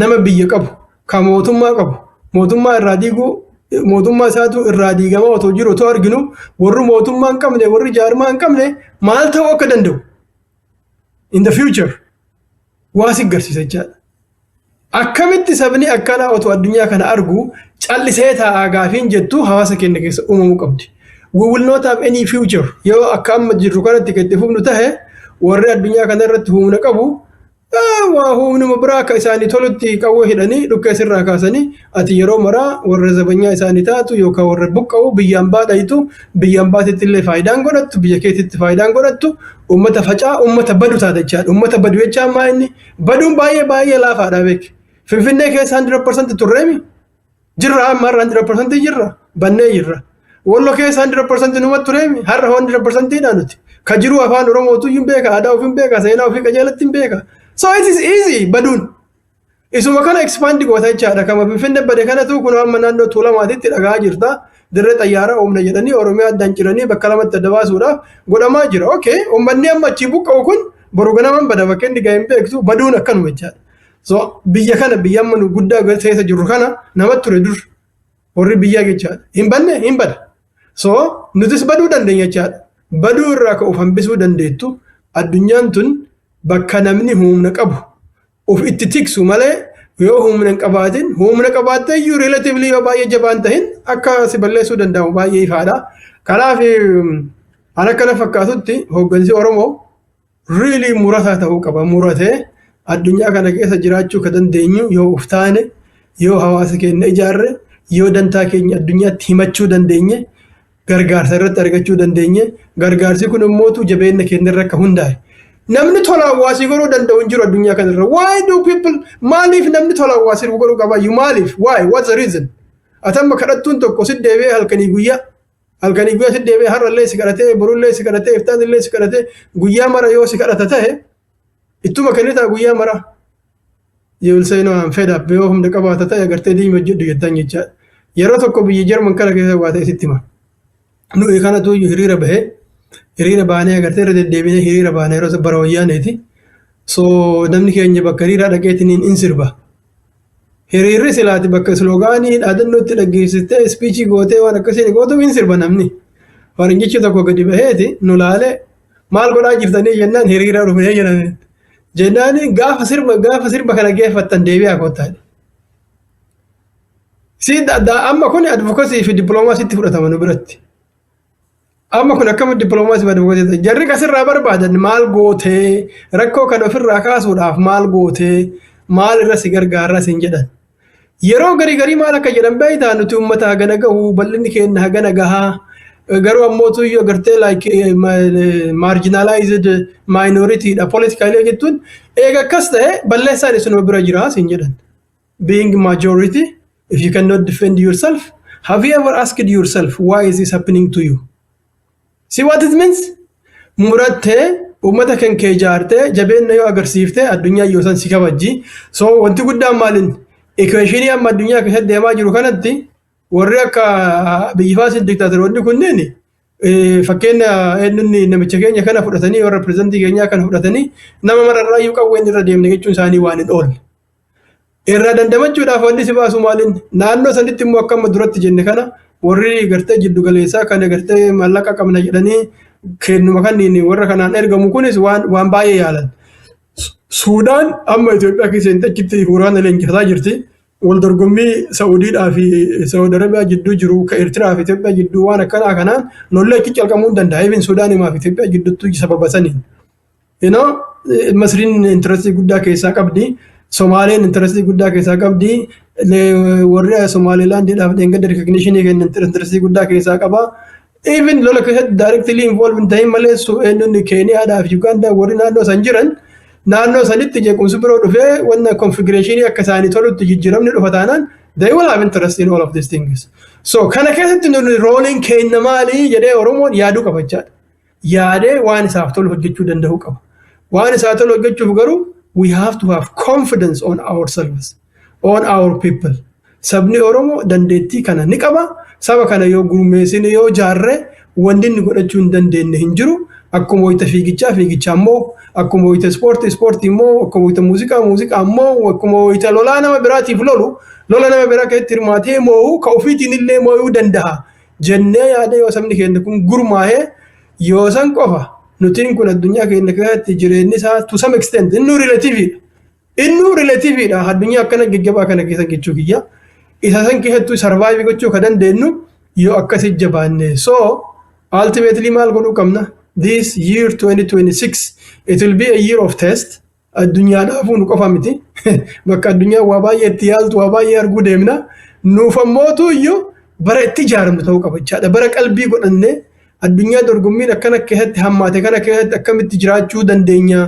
nama biyya qabu ka mootummaa qabu mootummaa irraa diiguu mootummaa isaatu irraa diigamaa otoo jiru otoo arginu warri mootummaa hin qabne warri jaarmaa hin qabne maal ta'uu akka danda'u in the future waasi garsiisa jechaadha. Akkamitti sabni akkanaa otoo addunyaa kana argu callisee taa'aa gaafiin jettu hawaasa keenya keessa uumamuu qabdi. We will not have any future yoo akka amma jirru kanatti itti fufnu tahe warri addunyaa kana irratti humna qabu waa humnuma biraa akka isaanii tolutti qawwee hidhanii dhukkee sirraa kaasanii ati yeroo maraa warra zabanyaa isaanii taatu yookaan warra buqqa'u biyyaan baadhayitu biyyaan baatitti illee faayidaan godhattu biyya keetitti faayidaan godhattu ummata facaa ummata badu taata jechaadha ummata badu jechaan maa inni baduun baay'ee laafaadha beek finfinnee keessa 100% turreemi jirra ammarra 100% jirra bannee jirra wallo keessa 100% numa turreemi har'a 100% dha nuti ka jiru afaan oromootu hin beeka aadaa ofii hin beeka seenaa ofii qajeelatti hin beeka so it is easy baduun isuma kana expand goota jechaadha kama finfinnee bade kanatu kun amma naannoo tuulamaatitti dhagaa jirta dirree xayyaaraa oomna jedhanii oromiyaa addaan ciranii bakka lamatti adda baasuudhaaf godhamaa jira okay uummanni amma achii buqqa'u kun boru ganaman bada bakka inni ga'een beektu baduun akkanuma jechaadha so biyya kana biyya amma nu guddaa keessa jirru kana namatti ture dur warri biyyaa jechaadha hin banne hin bada so nutis baduu dandeenya jechaadha baduu irraa ka'uuf hambisuu dandeettu addunyaan tun bakka namni humna qabu of itti tiksu malee yoo humna hin qabaatin humna qabaattee iyyuu relatively yoo baay'ee jabaan tahin akka si balleessuu danda'u baay'ee ifaadha kanaaf ana kana fakkaatutti hooggansi oromoo really murataa ta'uu qaba muratee addunyaa kana keessa jiraachuu ka dandeenyu yoo uf taane yoo hawaasa keenya ijaarre yoo dantaa keenya addunyaatti himachuu dandeenye gargaarsa irratti argachuu dandeenye gargaarsi kun immootu jabeenya keenya irra akka hundaa'e namni tola hawaasii godhuu danda'u hin jiru addunyaa kanarra why do people maaliif namni tola hawaasii godhuu qaba maaliif why what's the reason atamma kadhattuun tokko si deebi'ee halkanii guyyaa si deebi'ee har'allee si kadhatee borullee si kadhatee iftaanillee si kadhatee guyyaa mara yoo si kadhata tahe ittuma kennitaa guyyaa mara you will say no I'm fed up yoo humna qabaata ta'e agartee diima jedhu jettan jechaadha yeroo tokko biyya Jarman kana keessa waa ta'e sitti hima nuyi kanatu hiriira baanee agartee irra deddeebinee hiriira baanee yeroo bara wayyaaneeti so namni keenya bakka hiriiraa dhaqeetiniin in sirba hiriirri silaati bakka sloogaanii dhaadannootti dhaggeessitee spiichii gootee waan akkasiin gootu in sirba namni faranjichi tokko gadi baheeti nu laalee maal godhaa jirtanii jennaan hiriira dhufnee jedhame jennaani gaafa sirba kana geeffattan deebi'aa koottaadha si amma kun advokasii fi dippiloomaasiitti fudhatama nu biratti amma kun akkam dippiloomaasii fi advokasii jarri kasirraa barbaadan maal gootee rakkoo kan ofirraa kaasuudhaaf maal gootee maal irra si gargaarra siin jedhan yeroo garii maal akka jedhan beeytaa nuti uummata hagana gahu bal'inni keenya hagana gahaa garuu ammootu yoo gartee like marginalized minority dha politically jettuun eega akkas ta'e balleessaan isinuma bira jira siin jedhan. Being majority, if you cannot defend yourself, have you ever asked yourself why is this happening to you? See what it means? Murattee ummata kan kee jaartee jabeenna yoo agarsiifte addunyaa yoo san si kabajji. So wanti guddaan maalin equationii amma addunyaa keessatti deemaa jiru kanatti warri akka biyyifaasin diktaatoroonni kunneen fakkeenya eenyuun namicha keenya kana fudhatanii warra pirezidantii keenyaa kana fudhatanii nama mararraayyuu qawween irra deemne jechuun isaanii waan hin oolle. Irraa dandamachuudhaaf wanti si baasu maalin naannoo sanitti immoo akka amma duratti jenne kana warri gartee jiddu galeessaa kana gartee maallaqa qabna jedhanii kennuma kanniin warra kanaan ergamu kunis waan baay'ee yaalan. Suudaan amma Itoophiyaa keessatti achitti waraana leenjisaa jirti. Wal dorgommii Saudiidhaa fi Saudi Arabiyaa jidduu jiru ka Eertiraa fi Itoophiyaa jidduu waan akkanaa kanaan lolli achi calqamuu danda'a. Even Suudaanimaa fi Itoophiyaa jidduutti sababa saniin. Masriin intarastii guddaa keessaa qabdi. Somaaleen intarastii guddaa keessaa qabdi. Warri Somaalilaandiidhaaf dheengadda recognitionii kennan intarastii guddaa keessaa qaba. Even lola keessatti directly involved hin ta'in malee eenyuun Keeniyaadhaa fi Ugaandaa warri naannoo san jiran naannoo sanitti jeequmsi biroo dhufee wanna configuration akka isaanii tolutti jijjiiramni dhufa taanaan they will have interest in all of these things. So kana keessatti nuni rooliin keenya maalii jedhee Oromoon yaaduu qaba jechaadha. Yaadee waan isaaf tolu hojjechuu danda'uu qaba. Waan isaaf tolu hojjechuuf garuu we have to have confidence on ourselves, on our people. Sabni Oromoo dandeettii kana ni qaba. Saba kana yoo gurmeessine yoo jaarre wanti inni godhachuu hin dandeenye hin jiru. Akkuma wayita fiigichaa immoo akkuma wayita ispoortii immoo akkuma wayita muuziqaa immoo akkuma wayita lolaa nama biraatiif lola nama biraa keessatti hirmaatee moo'uu ka ofiitiin illee moo'uu danda'a jennee yaada yoo sabni keenya kun gurmaa'ee yoo san qofa nutiin kun addunyaa keenya keessatti jireenyi isaa to some extent innuu relatiiviidha addunyaa akkana gaggabaa kana keessa jechuu kiyya isa san keessattuu sarvaayiv gochuu ka dandeenyu yoo akkasi jabaanne so ultimately maal godhuu qabna. This year 2026, it will be a year of test. Addunyaadhaafuu nu qofa miti. Bakka addunyaa waa baay'ee itti yaaltu waa baay'ee arguu deemna. Nuuf ammootu iyyuu bara itti ijaaramnu ta'uu qaba jechaadha. Bara qalbii godhannee addunyaa dorgommiin akkana keessatti hammaate kana keessatti akkamitti jiraachuu dandeenya.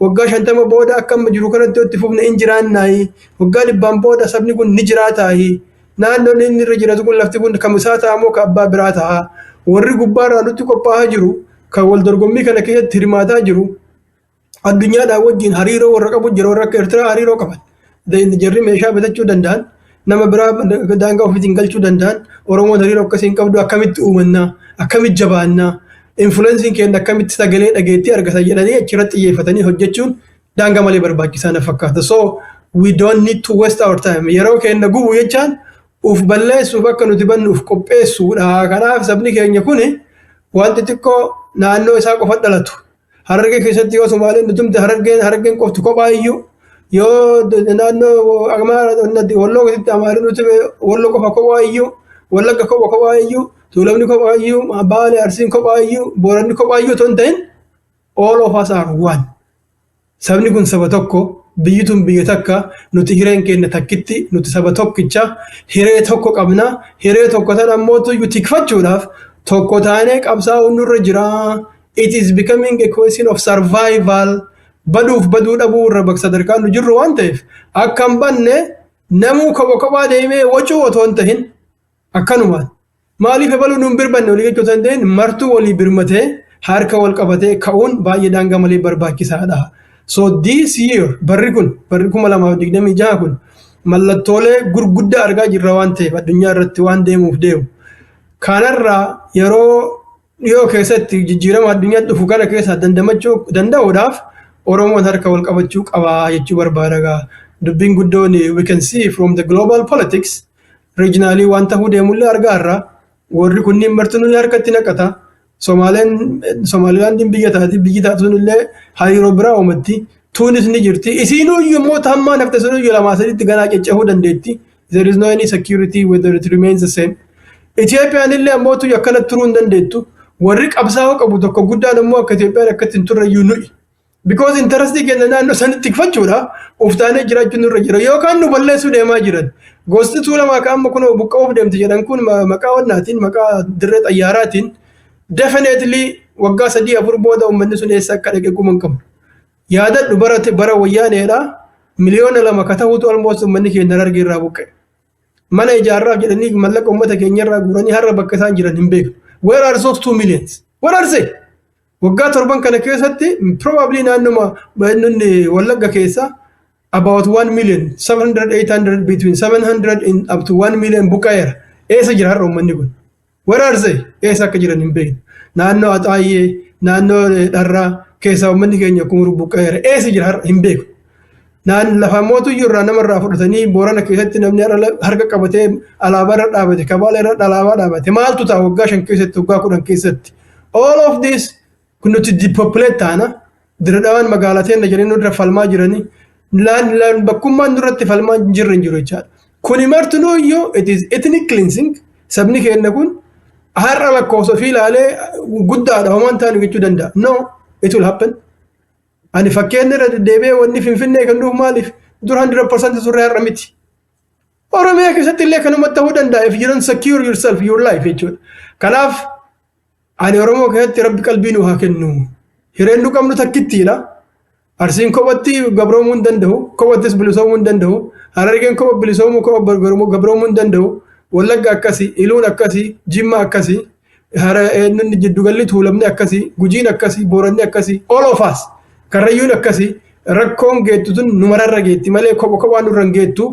Waggaa 50 booda akkam jiru kanatti itti fufne hin jiraannaayi. Waggaa 100 booda sabni kun ni jiraataayi. Naannoon inni irra jiraatu kun lafti kun kam isaa ta'a moo ka abbaa biraa ta'a. Warri gubbaarraa nutti qophaa'aa jiru. Kan wal dorgommii kana keessatti hirmaataa jiru addunyaadhaan wajjin hariiroo warra qabu jira warra akka Eertiraa hariiroo qaban. Jarri meeshaa bitachuu danda'an nama biraa daangaa ofiitiin galchuu danda'an Oromoon hariiroo akkasiin qabdu akkamitti uumannaa akkamitti jabaannaa influensiin keenya akkamitti sagalee dhageettii argata jedhanii achirratti xiyyeeffatanii hojjechuun daangaa malee barbaachisaa na fakkaata. So we don't need to waste our time. Yeroo keenya gubu jechaan uf balleessuuf akka nuti bannuuf qopheessuudha. Kanaaf sabni keenya kuni wanti xiqqoo naannoo isaa qofa dhalatu. Harargee keessatti yoo Somaaleen nutumte harargeen qofti kophaa iyyuu yoo naannoo Walloo keessatti Amaariin nutume Walloo qofa kophaa iyyuu Wallagga kophaa iyyuu Tuulamni kophaa iyyuu Baalee Arsiin kophaa iyyuu Booranni kophaa iyyuu otoo hin ta'in all of us are one. Sabni kun saba tokko biyyi tun biyya takka nuti hireen keenya takkitti nuti saba tokkicha hiree tokko qabna hiree tokko tan ammootu iyyuu tikfachuudhaaf tokko taanee qabsaa'uun nurra jira. It is becoming a question of survival. Baduuf baduu dhabuu irra bakka sadarkaan nu jirru waan ta'eef akka hin banne namuu kophaa deemee wacuu otoo hin tahin akkanumaan. Maaliif ebaluu nuun birbanne walii jechuu tan ta'in martuu walii birmatee harka wal qabatee ka'uun baay'ee daangaa malee barbaachisaadha. So this year barri 2026 kun mallattoolee gurguddaa argaa jirra waan ta'eef addunyaa irratti waan deemuuf deemu. Kanarraa yeroo dhiyoo keessatti jijjiirama addunyaa dhufu kana keessa dandamachuu danda'uudhaaf Oromoon harka wal qabachuu qaba jechuu barbaada. Dubbiin guddoon we can see from the global politics regionally waan ta'uu deemullee argaarra. Warri kunniin martinuu harkatti naqata. Somaalilaandiin biyya taati biyyi taatu sunillee hariiroo biraa uumatti. Tuunis ni jirti. Isiinuu immoo hammaan hafte sunuu lamaa sadiitti ganaa caccahuu dandeetti. There is no any security whether it remains the same. Itoophiyaan illee ammootu akkanatti turuu hin dandeettu. Warri qabsaa'uu qabu tokko guddaan immoo akka Itoophiyaan akkatti hin turre iyyuu nuyi. Because interest keenya naannoo sanitti tikfachuudhaaf uftaanee jiraachuun nurra jira. Yookaan nu balleessuu deemaa jiran. Gosti tuulamaa akka amma kun buqqa'uuf deemte jedhan kun maqaa wannaatiin maqaa dirree xayyaaraatiin definitely waggaa 3-4 booda ummanni sun eessa akka dhaqe guman qabu yaadadhu bara wayyaaneedha miliyoona 2 ka ta'utu almost ummanni keenya argee irraa buqqe mana ijaarraaf jedhanii mallaqa ummata keenya irraa guuranii har'a bakka isaan jiran hin beeku where are those 2 millions what are they waggaa 7 kana keessatti probably naannuma baay'inni wallagga keessa about 1 million 700-800 between 700 and up to 1 million buqqa'eera eessa jira har'a ummanni kun where are they eessa akka jiran hin beeknu naannoo Axaayee naannoo Dharraa keessa ummanni keenya kumuru buqqa'eera eessa jira har'a hin beeku naan lafa mootuyyuu irraa namarraa fudhatanii Boorana keessatti namni harka qabatee alaabaa irra dhaabate Kabaala irra alaabaa dhaabate maaltu ta'a waggaa 5 keessatti waggaa 10 keessatti all of this kun nuti depopulate taana diradawaan magaalateen jiranii nurra falmaa jiranii laan bakkummaan nurratti falmaa jirren jiru jechaadha kuni martunuu iyyuu it is ethnic cleansing sabni keenya kun har'a lakkoofsa fi ilaalee guddaadha homaan taanu jechuu danda'a no it will happen ani fakkeenya irra deebi'ee wanni Finfinnee kan dhufu maaliif dur 100% surree har'a miti Oromiyaa keessatti illee kanuma ta'uu danda'a if you don't secure yourself your life jechuudha kanaaf ani Oromoo keessatti rabbi qalbii nu haa kennu hireen nu qabnu takkittiidha Arsiin kophatti gabroomuu hin danda'u kophattis bilisoomuu hin danda'u Harargeen kopha bilisoomuu kopha gabroomuu hin danda'u Wallagga akkasii Iluun akkasii Jimma akkasii inni jiddugalli Tuulamni akkasii Gujiin akkasii Booranni akkasii all of us Karrayyuun akkasii rakkoon geettu tun numararra geetti malee kophaan nurra hin geettu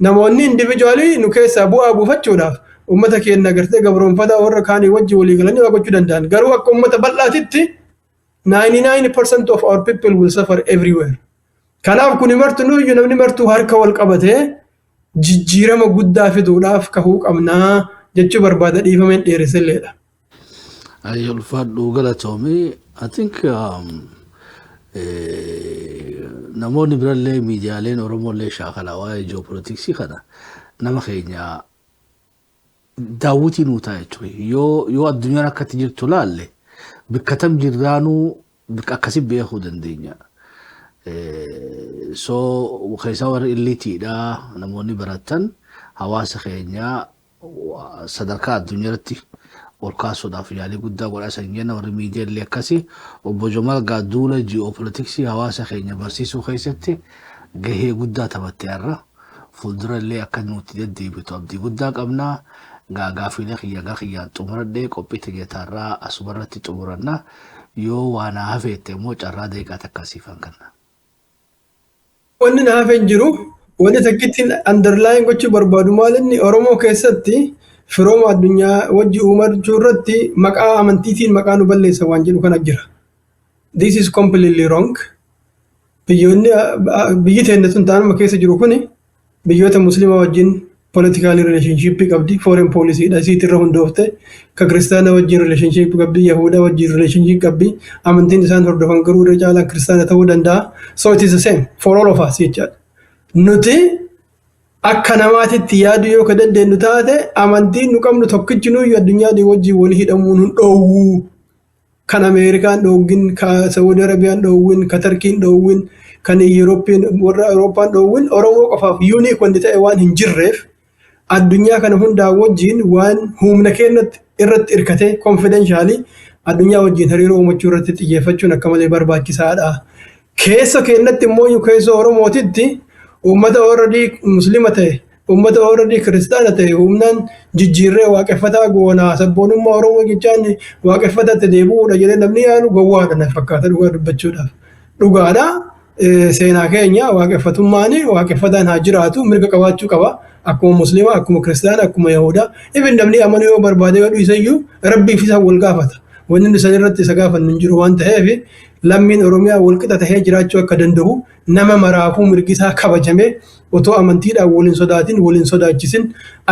namoonni individually nu keessaa bu'aa buufachuudhaaf ummata keenya agartee gabroonfataa warra kaanii wajji walii galanii waa gochuu danda'an garuu akka ummata bal'aatitti 99% of our people will suffer everywhere kanaaf kuni martuu iyyuu namni martuu harka wal qabatee jijjiirama guddaa fiduudhaaf kahuu qabnaa jechuu barbaada dhiifameen dheeresselleedha ayyul fadhu galatoomii I think namoonni birallee miidiyaaleen Oromollee shaakalaa waa'ee ji'oopolitiksii kana nama keenya daawwitii nuu ta'a jechuudha yoo addunyaan akkatti jirtu laalle bakka tam jirraanuu bakka akkasii beekuu dandeenya so keessaa warri illitiidha namoonni baratan hawaasa keenya sadarkaa addunyaatti ol kaasuudhaaf yaalii guddaa godhasan jenna warri miidiyaalee akkasii obbo Jomal Gaaduula ji'oopolitiksii hawaasa keenya barsiisuu keessatti gahee guddaa taphattee har'a fuuldurallee akka nuti deddeebitu abdii guddaa qabnaa gaaffilee kiyyaan xumuradhee qophii tiyyatarraa asumarratti xumuranna yoo waan hafeette immoo carraa deeqaa takkasiifan kanna. Wanni na hafeen jiru wanni takkittiin underline gochuu barbaadu maalinni Oromoo keessatti firooma addunyaa wajji uumachuu irratti maqaa amantiitiin maqaa nu balleessa waan jedhu kana jira. This is completely wrong. Biyyi teenya sun taanuma keessa jiru kuni biyyoota musliima wajjin political relationship qabdi foreign policy da sitirra hundoofte ka kristaana wajjin relationship qabdi yahuda wajjin relationship qabdi amantiin isaan hordofan garuu irra caalaan kristaana ta'uu danda'a so it is the same for all of us jechaadha nuti akka namaatitti yaadu yoo ka dandeenyu taate amantiin nu qabnu tokkichi nuyi addunyaa wajjin wal hidhamuun hin dhoowwu kan Ameerikaan dhoowwin ka Saudi Arabiyaan dhoowwin ka Turkiin dhoowwin kan warra Awurooppaan dhoowwin Oromoo qofaaf unique wanti ta'e waan hin jirreef addunyaa kana hundaa wajjin waan humna keenyatti irratti irkatee confidentially addunyaa wajjin hariiroo uumachuu irratti xiyyeeffachuun akka malee barbaachisaadha. Keessa keenyatti immoo keessa Oromootitti uummata already muslima ta'e uummata already kiristaana ta'e humnaan jijjiirree waaqeffataa goonaa sabboonummaa Oromoo jechaan waaqeffataatti deebi'uudha jedhee namni yaadu gowwaadha na fakkaata dhugaa dubbachuudhaaf. Dhugaadha seenaa keenya waaqeffatummaan waaqeffataan haa jiraatu mirga qabaachuu qaba. Akkuma muslima akkuma kiristaana akkuma yahudaa ibn namni amanuu yoo barbaade yoo dhiisayyuu rabbiif isa wal gaafata wanni inni san irratti isa gaafannu hin jiru waan ta'eef lammiin Oromiyaa wal qixa tahee jiraachuu akka danda'u nama maraafuu mirgisaa kabajamee otoo amantiidhaan waliin sodaatin waliin sodaachisin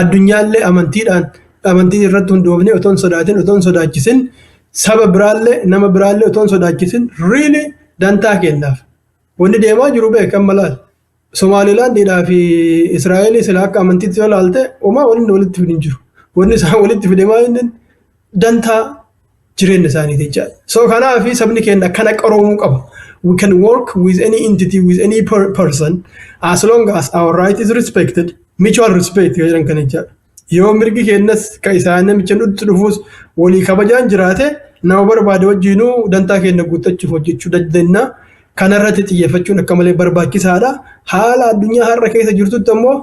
addunyaallee amantiin irratti hundoofne otoo sodaatin otoo sodaachisin saba biraallee nama biraallee otoo sodaachisin really dantaa kennaaf wanni deemaa jiru beekan malaal Somalilaandiidhaa fi Israa'eel sila akka amantiitti yoo ilaalte uumaa walitti fidin jiru. Wanni isaan walitti fide maaliin dantaa jireenya isaaniiti jechaadha. So kanaaf sabni keenya akkana qaroomuu qaba. We can work with any entity, with any person as long as our right is respected. Mutual respect jedhan kan jechaadha. Yoo mirgi keenyas ka isaan namicha nutti dhufuus walii kabajaan jiraate nama barbaade wajjinuu dantaa keenya guuttachuuf hojjechuu dandeenya. Kanarratti xiyyeeffachuun akka malee barbaachisaadha. Haala addunyaa har'a keessa jirtutti ammoo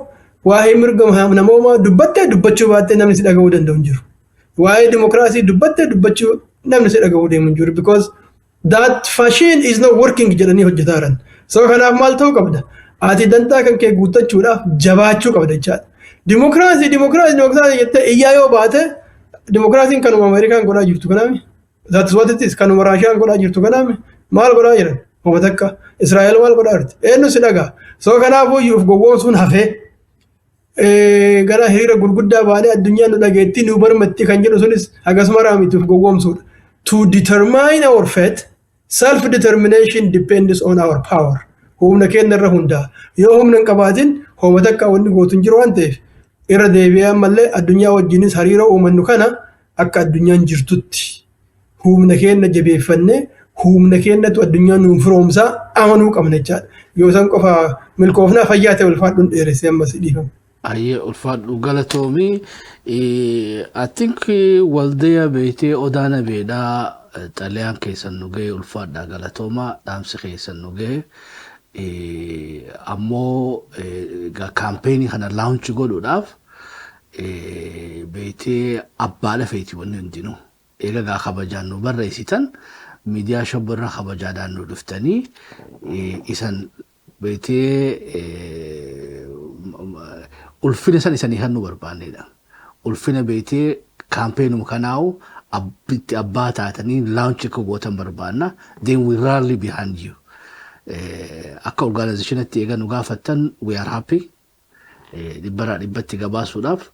waa'ee mirga namoomaa dubbachuu baattee namni si dhaga'uu danda'u hin jiru. Waa'ee dimokiraasii dubbachuu namni si dhaga'uu deemu hin jiru. Because that machine is not working jedhanii hojjetaa jiran. So kanaaf maal ta'uu qabda? Ati dantaa kan kee guuttachuudhaaf jabaachuu qabda jechaadha. Dimokiraasii jettee iyyaa yoo baate dimokiraasiin kanuma Ameerikaan godhaa jirtu kanaami. That is what it is. Kanuma Raashiyaan godhaa jirtu kanaami. Maal godhaa jiran? Homa takka Israa'el maal godhaa jirti? Eenyu si dhagaa? So kanaafuu iyyuu gowwoomsuun hafee gara hiriira gurguddaa baanee addunyaan nu dhageettii nu barmatti kan jedhu sunis hagasuma raamituuf gowwoomsuudha. To determine our fate, self-determination depends on our power. Humna keenya irra hundaa. Yoo humna hin qabaatin homa takka wanni gootu hin jiru waan ta'eef irra deebi'ee ammallee addunyaa wajjinis hariiroo uumannu kana akka addunyaan jirtutti humna keenya jabeeffannee humna keenyatu addunyaa nuun firoomsaa amanuu qabna jechaadha. Yoo san qofa milkoofnaa fayyaa ta'e ulfaadhuun dheeressee ammas dhiifama. Ayyee ulfaadhu galatoomii. I think waldeya beetee odaana beedhaa xalayaan keessan nu ga'e ulfaadhaa galatoomaa dhaamsi keessan nu ga'e. Ammoo kaampeenii kana launch godhuudhaaf beetee abbaadha feeti wanni hundinuu. Eega gaa kabajaan nu barreessitan miidiyaa shabbarra kabajaadhaan nu dhuftanii isan beetee ulfina san isanii kan nu barbaannedha. Ulfina beetee kaampeenuma kanaa'u abbaa taatanii launch akka gootan barbaanna. Then we rally behind you. Akka organizationatti eega nu gaafattan we are happy. Dhibbaraa dhibbatti gabaasuudhaaf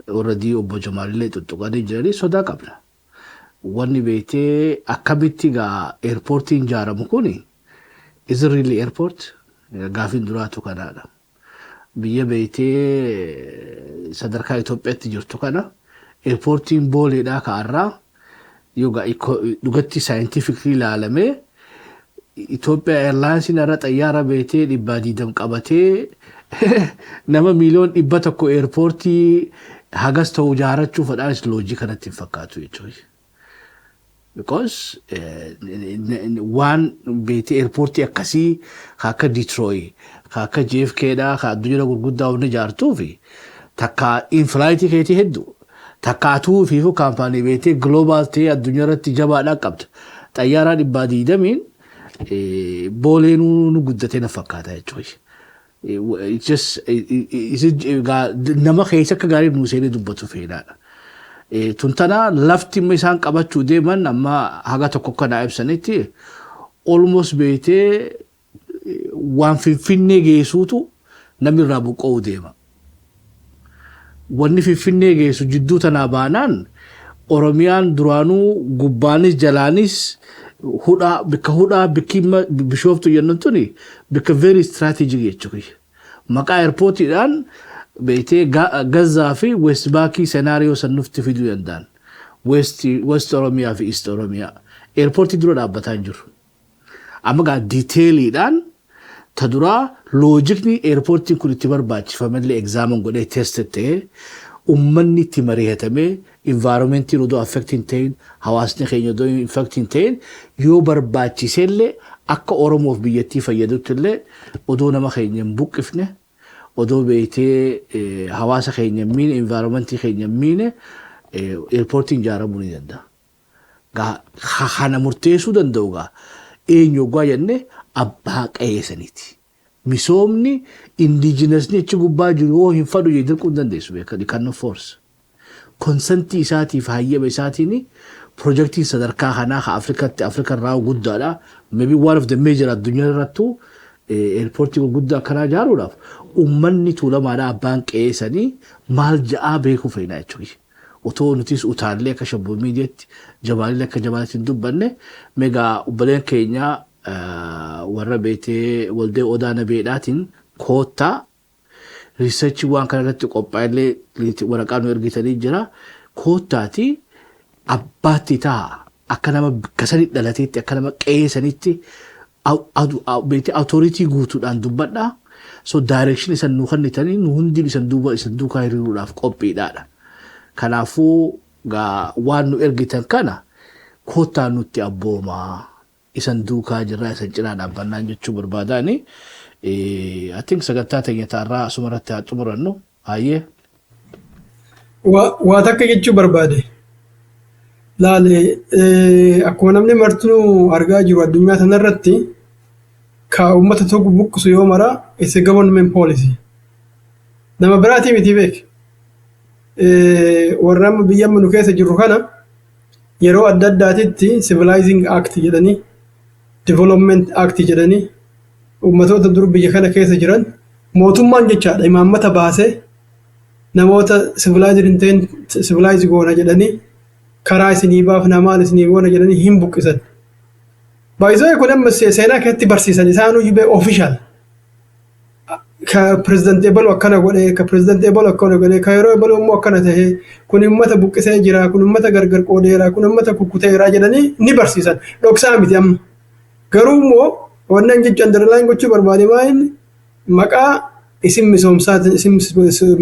already obbo Jamaalillee tuttuqanii jiranii sodaa qabna. Wanni beetee akkamitti gaa airportiin ijaaramu kuni is it really airport? Gaafiin duraatu kanaadha. Biyya beetee sadarkaa Itoophiyaatti jirtu kana airportiin booleedhaa ka'arraa yoga dhugatti scientifically ilaalamee Itoophiyaa Airlines irra xayyaara beetee 220 qabatee nama miliyoon 100 airportii hagas ta'u ijaarachuu fadhaanis loojii kanatti hin fakkaatu jechuudha. Because waan beetee airportii akkasii akka Detroit akka JFKdha akka addunyaa gurguddaa wanni ijaartuu fi takka inflaayitii keetii hedduu takka atuu fi kaampaanii beetee global ta'ee addunyaa irratti jabaadhaa qabda. Xayyaaraa 220 booleenuu nu guddatee na fakkaata jechuudha. Nama keessa akka gaarii nu seenee dubbatu feenaadha. Tuntana lafti isaan qabachuu deeman amma haga tokko kana ibsanitti almost beetee waan Finfinnee geessuutu namni irraa buqqa'uu deema. Wanni Finfinnee geessu jidduu tanaa baanaan Oromiyaan duraanuu gubbaanis jalaanis bikka hudhaa bishooftu jennuun tuni bikka very strategic jechuudha. Maqaa airportiidhaan beetee Gazaa fi West Baakii senaariyoo san nutti fiduu danda'an. West Oromiyaa fi East Oromiyaa. Airportii dura dhaabbataa hin jiru. Amma gaa diiteeliidhaan ta duraa loojikni airportiin kun itti barbaachifamallee egzaaman godhee tested ta'ee ummanni itti mari'atamee environmentiin odoo affecting ta'in hawaasni keenya odoo affecting ta'in yoo barbaachisellee akka Oromoof biyyattii fayyadutti illee odoo nama keenya hin buqqifne odoo beetee hawaasa keenya hin miine environmentii keenya hin miine airportiin ijaaramuu ni danda'a. Kana murteessuu danda'u gaa eenyu oggaa jenne abbaa qayeessaniiti. Misoomni indigenous achi gubbaa jiru yoo hin fadhu jedhu dirquu dandeessu beekani kan force. Konsentii isaatiif hayyama isaatiin projektiin sadarkaa kanaa Afrikaan raawwu guddaadha. Maybe one of the major addunyaa irrattuu airportii gurguddaa akkanaa ijaaruudhaaf uummanni tuulamaadhaa abbaan qayeessanii maal ja'aa beekuu feena jechuudha. Otoo nutis utaallee akka shabboo miidiyaatti Jamaalillee akka Jamaalitti hin dubbanne meegaa obboleen keenyaa warra beetee waldee odaana beedhaatiin koottaa riisarchii waan kana irratti qophaa'ellee waraqaa nu ergitanii jira. Koottaati abbaatti ta'a akka nama kasanii dhalateetti akka nama qayeessanitti beetee authority guutuudhaan dubbadhaa. So direction isan nu kennitanii nu hundi isan duukaa hiriiruudhaaf qophiidhaadha. Kanaafuu waan nu ergitan kana koottaa nutti abboomaa isan duukaa jirraa isan cinaa dhaabbannaan jechuu barbaadaani. I think sagantaa teenya taarraa asumarratti haa xumurannu. Hayyee. Waa takka jechuu barbaade. Laale akkuma namni martuu argaa jiru addunyaa sanarratti ka uummata tokko buqqisu yoo mara it's a government policy. Nama biraatii miti beek. Warra amma biyya nu keessa jirru kana yeroo adda addaatitti civilizing act jedhanii development act jedhanii uummatoota dur biyya kana keessa jiran mootummaan jechaadha imaammata baasee namoota civilized hin ta'in civilized goona jedhanii karaa isinii baaf namaan isinii goona jedhanii hin buqqisan. Baay'isoo kun amma seenaa keessatti barsiisan isaanuu yubee official. Ka president Ebalo akkana godhe ka president Ebalo akkana godhe ka yeroo Ebalo immoo akkana ta'e kun uummata buqqisee jira kun uummata gargar qoodeera kun uummata kukkuteera jedhanii ni barsiisan. Dhoksaa miti amma. Garuu immoo wannan jecha underline gochuu barbaade maayinni maqaa isin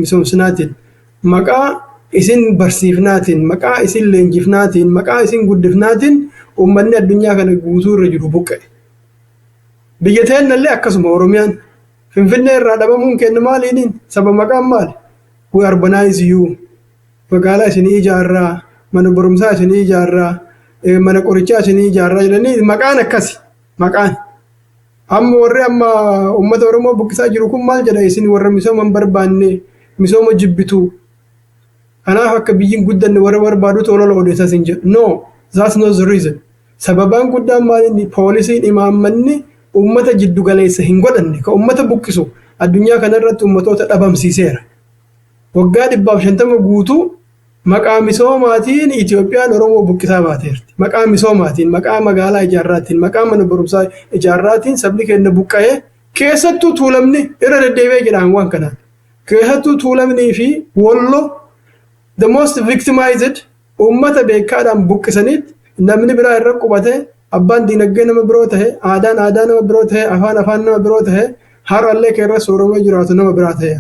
misoomsinaatiin maqaa isin barsiifnaatiin maqaa isin leenjifnaatiin maqaa isin guddifnaatiin uummanni addunyaa kana guutuu irra jiru buqqe. Biyya teennallee akkasuma Oromiyaan Finfinnee irraa dhabamuun kenna maaliiniin saba maqaan maali? We urbanize you. Magaalaa isinii ijaarraa, mana barumsaa isinii ijaarraa, mana qorichaa isinii ijaarraa jedhanii maqaan akkasi maqaan. Amma warri amma uummata Oromoo buqqisaa jiru kun maal jedha isin warra misooma hin barbaanne misooma jibbitu. Kanaaf akka biyyiin guddanne warra barbaadutu olola odeessaa sin jedhu. No, that's not the reason. Sababaan guddaan maaliin poolisiin imaammanni ummata jiddu galeessa hin godhanne ka ummata buqqisu addunyaa kanarratti ummatoota dhabamsiiseera. Waggaa 150 guutuu maqaa misoomaatiin Itoophiyaan Oromoo buqqisaa baateerti. Maqaa misoomaatiin, maqaa magaalaa ijaarraatiin, maqaa mana barumsaa ijaarraatiin sabni keenya buqqa'ee keessattuu tuulamni irra deddeebi'ee jedhaan waan kanaan. Keessattuu tuulamnii fi Wollo the most victimized ummata beekaadhaan buqqisaniit namni biraa irra qubatee abbaan dinagdee nama biroo ta'e aadaan nama biroo ta'e afaan nama biroo ta'e har'allee keessa Oromoo jiraatu nama biraa ta'e.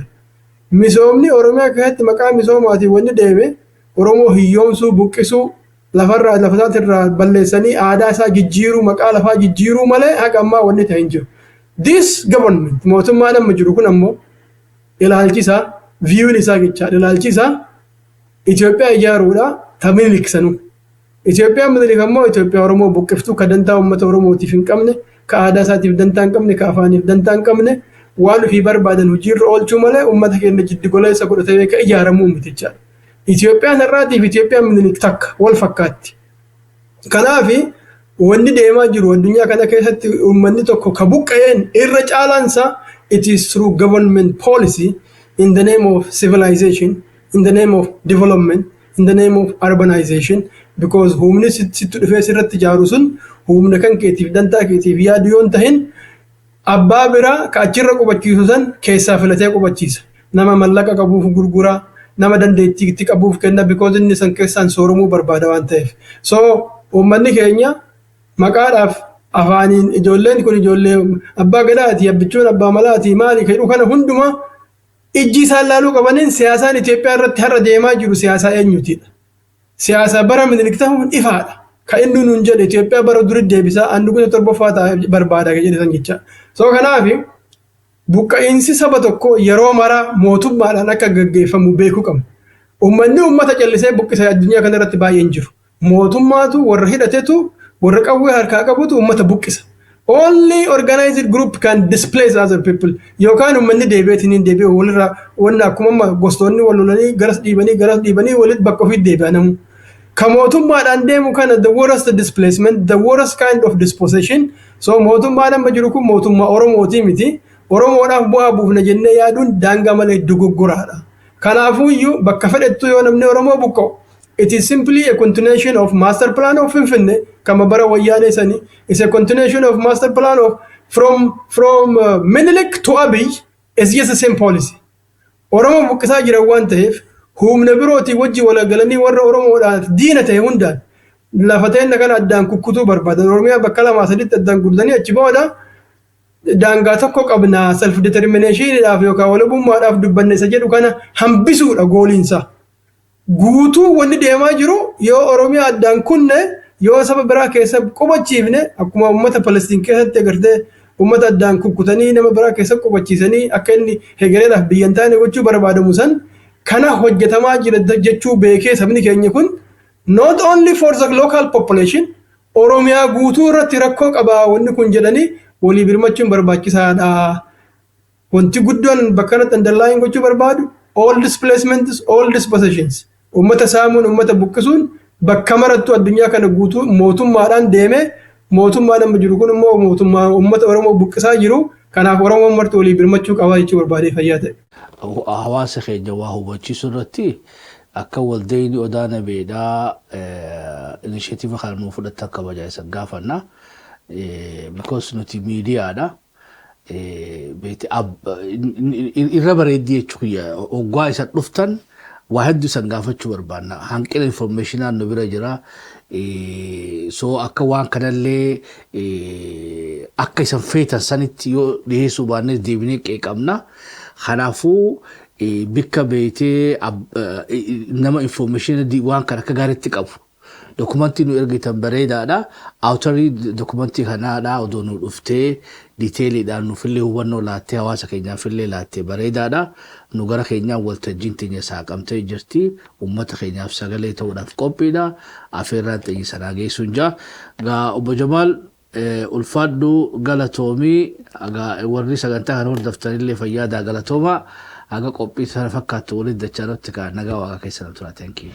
Misoomni Oromiyaa keessatti maqaa misoomaatiin wanni deeme Oromoo hiyyoomsuu buqqisuu lafasaatirraa balleessanii aadaa isaa jijjiiruu maqaa lafaa jijjiiruu malee haqa ammaa wanni ta'e hin jiru. This government mootummaan amma jiru kun ammoo ilaalchisaa viiyuun isaa jechaadha ilaalchisaa Itoophiyaa ijaaruudha tamiliksanu. Itoophiyaan Minilik ammoo Itoophiyaa Oromoo buqqiftuu ka dantaa uummata Oromootiif hin qabne ka aadaa isaatiif dantaa hin qabne ka afaaniif dantaa hin qabne waan ofii barbaadan hojiirra oolchuu malee uummata keenya jiddu goleessa godhatee ka ijaaramuu mitichaadha. Itoophiyaan har'aatiif Itoophiyaan Minilik takka wal fakkaatti. Kanaaf wanni deemaa jiru addunyaa kana keessatti uummanni tokko ka buqqa'een irra caalaansa it is through government policy in the name of civilization, in the name of development, in the name of urbanization. Because humni sittu dhufee sirratti ijaaru sun humna kan keetiif dantaa keetiif yaadu yoon tahin abbaa biraa ka achirra qubachiisu san keessaa filatee qubachiisa. Nama mallaqa qabuuf gurguraa, nama dandeettii itti qabuuf kenna because inni san keessaan sooromuu barbaada waan ta'eef. So uummanni keenya maqaadhaaf afaaniin ijoolleen kun ijoollee abbaa gadaati, abbichuun abbaa malaati maali jedhu kana hundumaa ijji isaan laaluu qabaniin siyaasaan Itoophiyaa irratti har'a deemaa jiru siyaasaa eenyuutidha. Siyaasa bara Minilik ta'uun ifaadha. Ka inni nuun jedhe Itoophiyaa bara durii deebisaa andu gosa torbaffaa ta'e barbaada jedhe san jecha. So kanaaf buqqa'iinsi saba tokko yeroo mara mootummaadhaan akka gaggeeffamu beekuu qabna. Uummanni uummata callisee buqqisa addunyaa kana irratti baay'een jiru. Mootummaatu warra hidhatetu warra qawwee harkaa qabutu uummata buqqisa. Only organized group can displace other people. Yookaan uummanni deebi'eetiin deebi'u walirraa wanna akkuma gostoonni wal lolanii garas dhiibanii walitti bakka ofiitti deebi'anamu. Ka mootummaadhaan deemu kana the worst displacement, the worst kind of dispossession. So mootummaan amma jiru kun mootummaa Oromootii miti. Oromoodhaaf bu'aa buufna jennee yaaduun daangaa malee dogoggoraadha. Kanaafuu iyyuu bakka fedhettu yoo namni Oromoo buqqa'u. It is simply a continuation of master plan of Finfinne kama bara wayyaanee sani. It's a continuation of master plan of from Minilik to Abiy is just the same policy. Oromoo buqqisaa jira waan ta'eef humna birootii wajji wal galanii warra Oromoodhaaf diina ta'e hundaan lafateen kana addaan kukkutuu barbaadan. Oromiyaa bakka 2-3 addaan guddanii achi booda daangaa tokko qabna self determinationidhaaf yookaan walabummaadhaaf dubbanne isa jedhu kana hambisuudha gooliinsa. Guutuu wanni deemaa jiru yoo Oromiyaa addaan kunne yoo saba biraa keessa qubachiifne akkuma uummata Palestiin keessatti agartee uummata addaan kukkutanii nama biraa keessa qubachiisanii akka inni hegereedhaaf biyyan taane gochuu barbaadamu san kana hojjetamaa jira jechuu beekee sabni keenya kun not only for the local population Oromiyaa guutuu irratti rakkoo qabaa wanni kun jedhanii walii birmachuun barbaachisaadha. Wanti guddoon bakka kanatti underlying gochuu barbaadu all displacements, all dispossessions. Uummata saamuun, uummata buqqisuun bakka marattu addunyaa kana guutuu mootummaadhaan deemee mootummaan amma jiru kun immoo mootummaa uummata Oromoo buqqisaa jiru. Kanaaf Oromoon marti walii birmachuu qabaa jechuu barbaadee fayyaa ta'e. Hawaasa keenya waa hubachiisuu irratti akka waldayni odaana beedhaa initiative kan nuu fudhatan kabajaa isa gaafanna. Because nuti miidiyaadha. Beeti irra bareeddii jechuudha. Oggaa isa dhuftan waa hedduu isan gaafachuu barbaanna. Hanqina informationaan nu bira jira. So akka waan kanallee akka isan feetan sanitti yoo dhiyeessuu baannes deebinee qeeqamna. Kanaafuu bikka beetee nama information waan kan akka gaariitti qabu. Dokumentii nu ergitan bareedaadha. Awutarii dokumentii kanaadha odoo nu dhuftee diiteeliidhaan nuufillee hubannoo laattee hawaasa keenyaafillee laattee bareedaadha. Nu gara keenyaan waltajjiin teenya saaqamtee jirti. Uummata keenyaaf sagalee ta'uudhaaf qophiidha. Afeerraan teenya sanaa geessuun jira. Obbo Jamaal ulfaadhu galatoomii warri sagantaa kana hordoftanillee fayyaadaa galatoomaa. Aga qophii sana fakkaattu waliin dachaa irratti nagaa waaqa keessa na tura. Thank you.